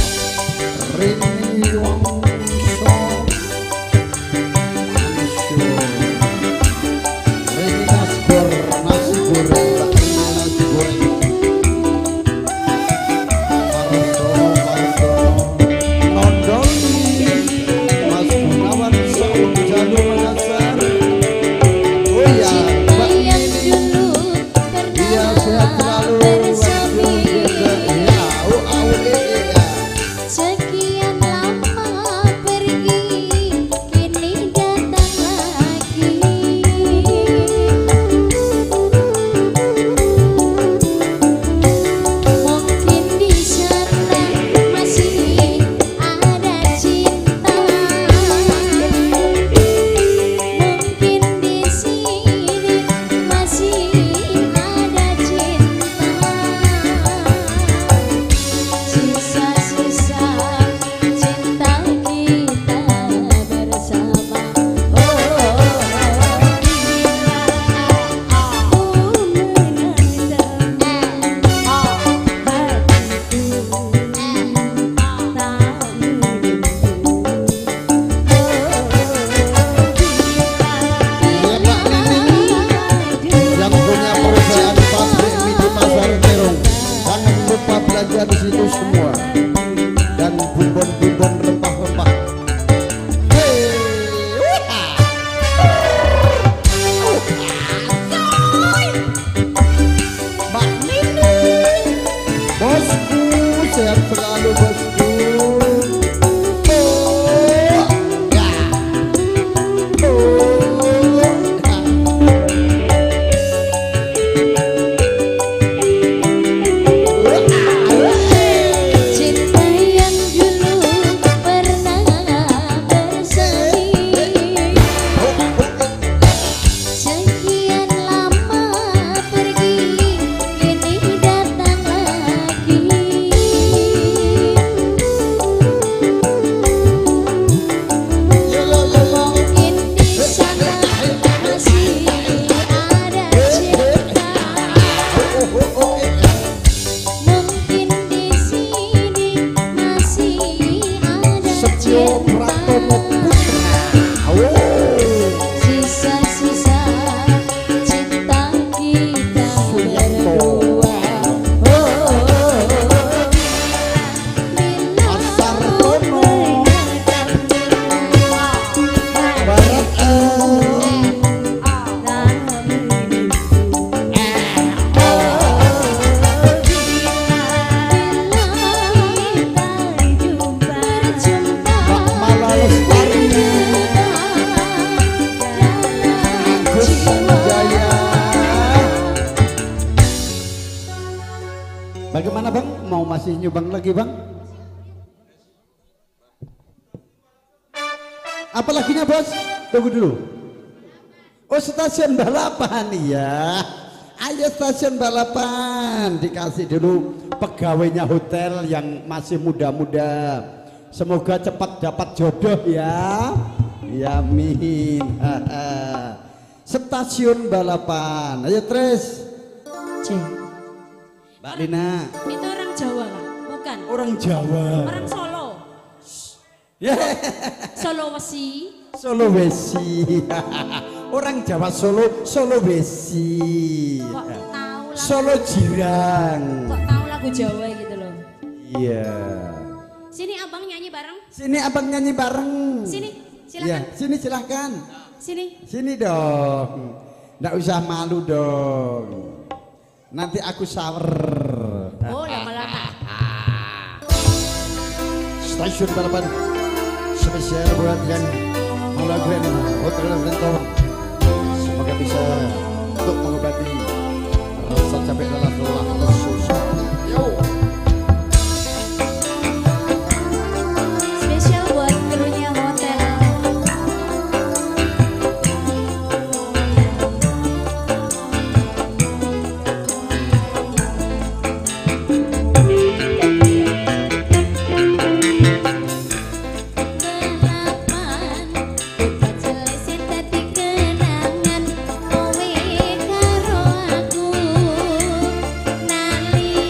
rini wangso mansur rini nasi goreng nasi goreng Marso nondoli Mas Gunawan Saud Jalur Makassar. Oh ya Mbak Nini dia sehat selalu. Sekian lama pergi, kini datang lagi. Mungkin di sana masih ada cinta, mungkin di sini masih ada cinta. Sisa-sisa cinta kita bersama. Yang punya perusahaan pabrik mie di Pasar Terong, jangan lupa belajar di situ semua, dan bumbon-bumbon rempah-rempah. Mbak Nini, bosku sehat selalu bosku. Cinta yang dulu pernah bersemi, sekian lama pergi, kini datang lagi. Mungkin di sana masih ada cinta, mungkin di sini masih ada cinta. Sisa-sisa cinta kita berdua. masih nyumbang lagi bang? Apalaginya bos? Tunggu dulu. Oh stasiun balapan ya. Ayo stasiun balapan dikasih dulu pegawainya hotel yang masih muda-muda. Semoga cepat dapat jodoh ya. Yamin. Stasiun balapan. Ayo Tres. C. Mbak Lina. Itu orang Jawa lah, bukan? Orang Jawa. Orang Solo. Sulawesi. Sulawesi. Orang Jawa Solo, Sulawesi. Kok tahu lagu? Solo Jirang. Kok tahu lagu Jawa gitu loh? Iya. Sini abang nyanyi bareng. Sini abang nyanyi bareng. Sini, silakan. Iya, sini silahkan. Sini. Sini dong. Nggak usah malu dong. Nanti aku shower. Oh, lama-lama. Stasiun balapan spesial buat yang Mula Grand Hotel Rentor. Semoga bisa untuk mengobati rasa capek lelah lesu. Yo. Spesial buat krunya hotel. Kenangan kowe karo aku nali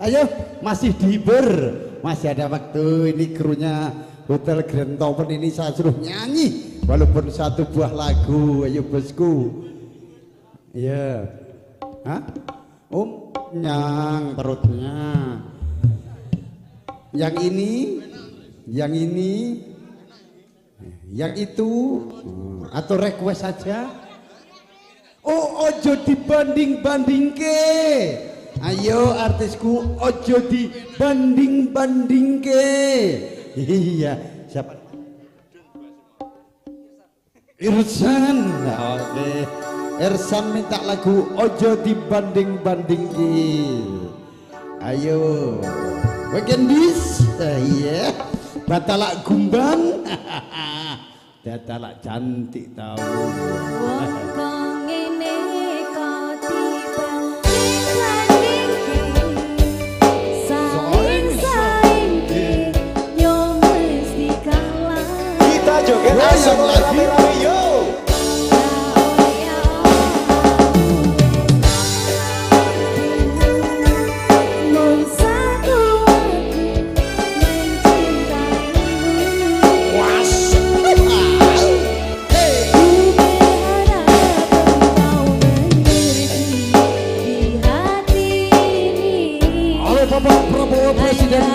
Ayo, masih dihibur, masih ada waktu. Ini krunya Hotel Grand Tower ini saya suruh nyanyi, walaupun satu buah lagu. Ayo bosku. Iya. Hah? Nyang perutnya. Yang ini, yang ini, yang itu, atau request saja. Oh, ojo dibanding-bandingke. Ayo artisku, ojo dibanding-bandingke. Iya, siapa? Irsan. Oke. Irsan minta lagu ojo dibanding-bandingke. Ayo. Bagian bis. Iya. Batalak gumban. Datalak cantik tahu. Joget asal rame-rame yo. Oleh Bapak Prabowo Presiden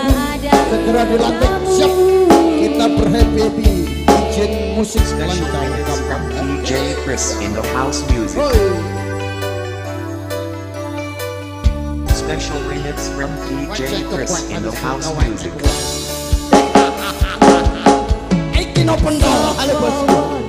segera dilantik, siap kita berhappy. Musik lancar gampang. DJ Chris in the house music. Special remix from DJ Chris in the house music. Aikin open door. Halo bosku.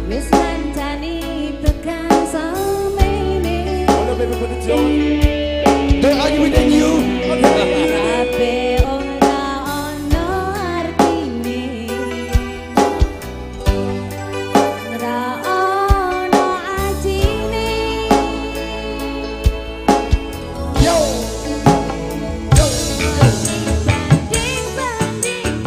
Wis kancani tekan samene. Ono baby put it on. They are within you. Kabeh ora ono artine. Ora ono ajine. Yo. Banding-banding.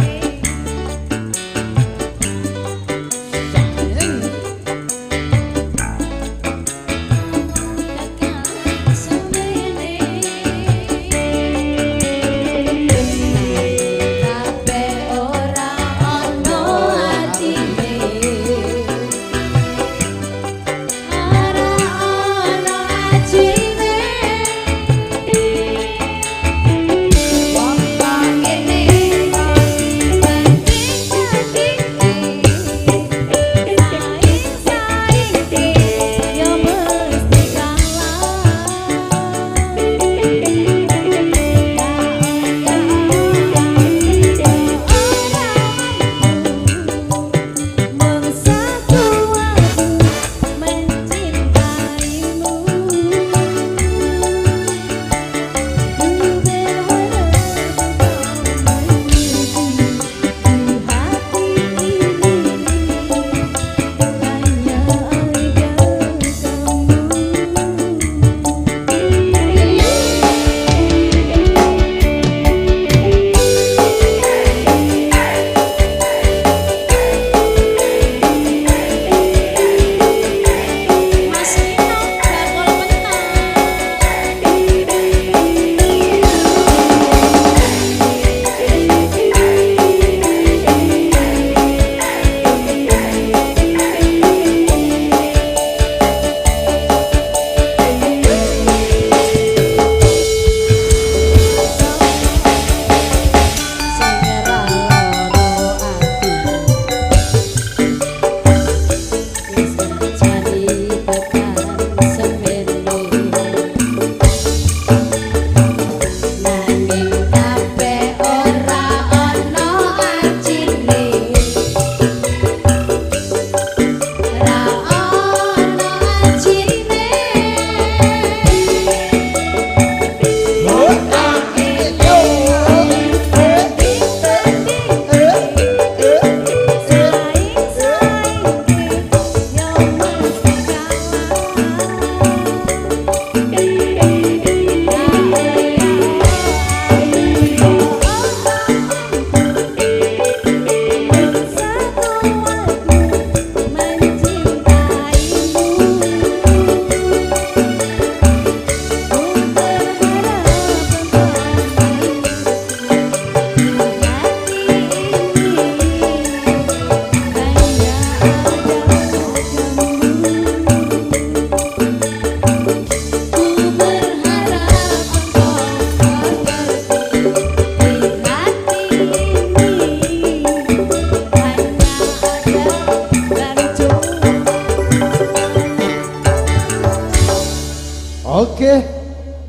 Oke,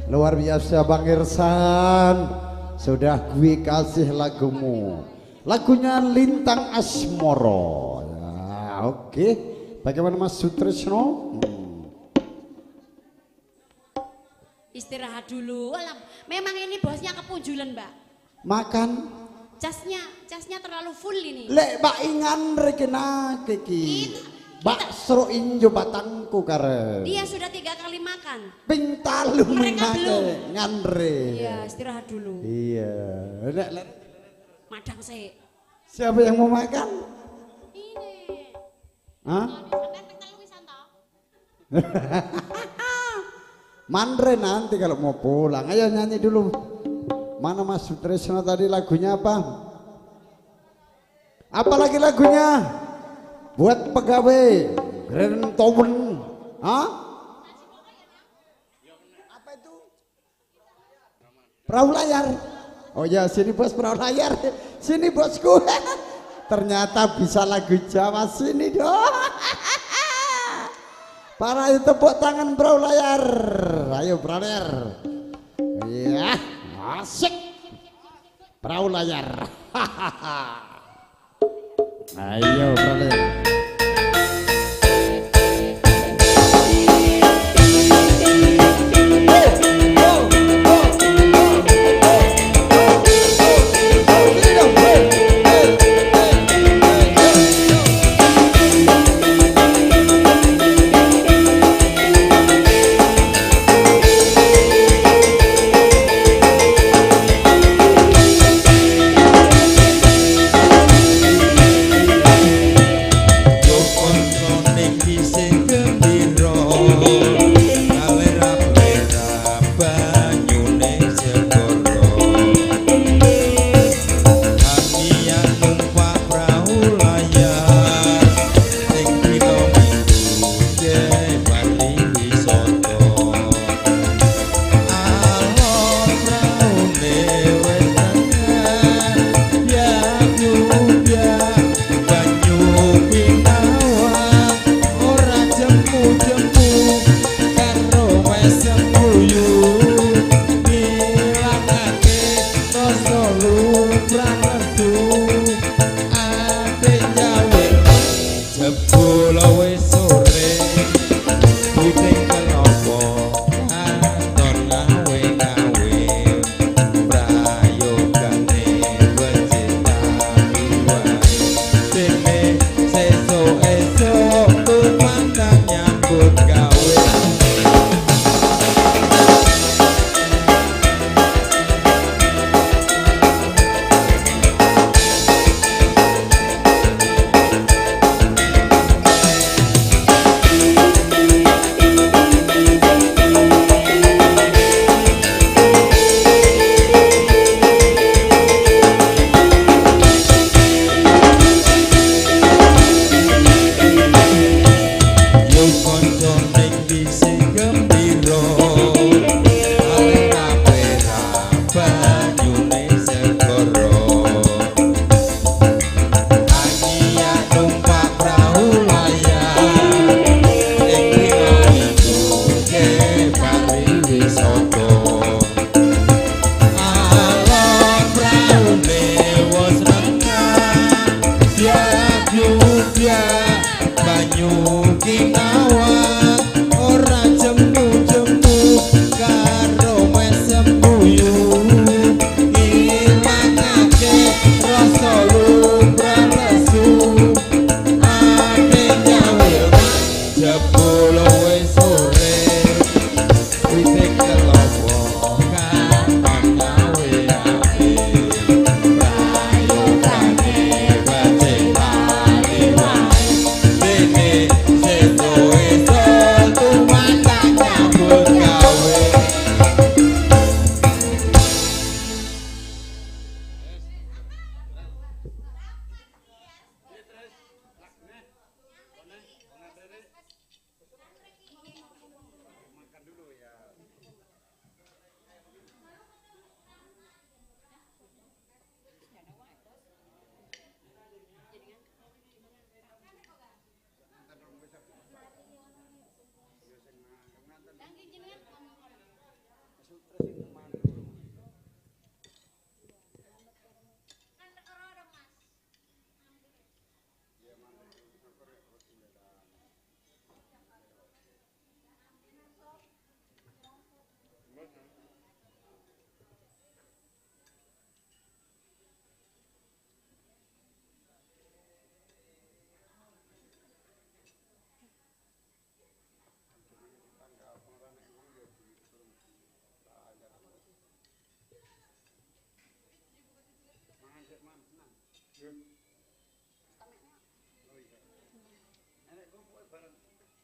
luar biasa Bang Irsan. Sudah gue kasih lagumu. Lagunya Lintang Asmoro. Ya, oke. Bagaimana Mas Sutrisno? Istirahat dulu. Alam, memang ini bosnya kepunjulan, Mbak. Makan. Casnya terlalu full ini. Lek Mbak ingan rekena keki. Mbak seru injo batangku kare. Dia sudah 3 kali makan. Ping talu Mereka belum. ngandre. Iya, istirahat dulu. Iya. Lek. Madang sih. Siapa yang mau makan? Ini. Hah? Mandre nanti kalau mau pulang. Ayo nyanyi dulu. Mana Mas Sutrisno tadi lagunya apa? Apa lagi lagunya? Buat pegawai Grand Town. Hah? Apa itu? Perahu layar. Oh ya, sini bos perahu layar. Sini bosku. Ternyata bisa lagu Jawa, sini dong. Para itu tepuk tangan perahu layar. Ayo perahu layar. Iya, asik. Perahu layar. Ayo perahu layar. Jebul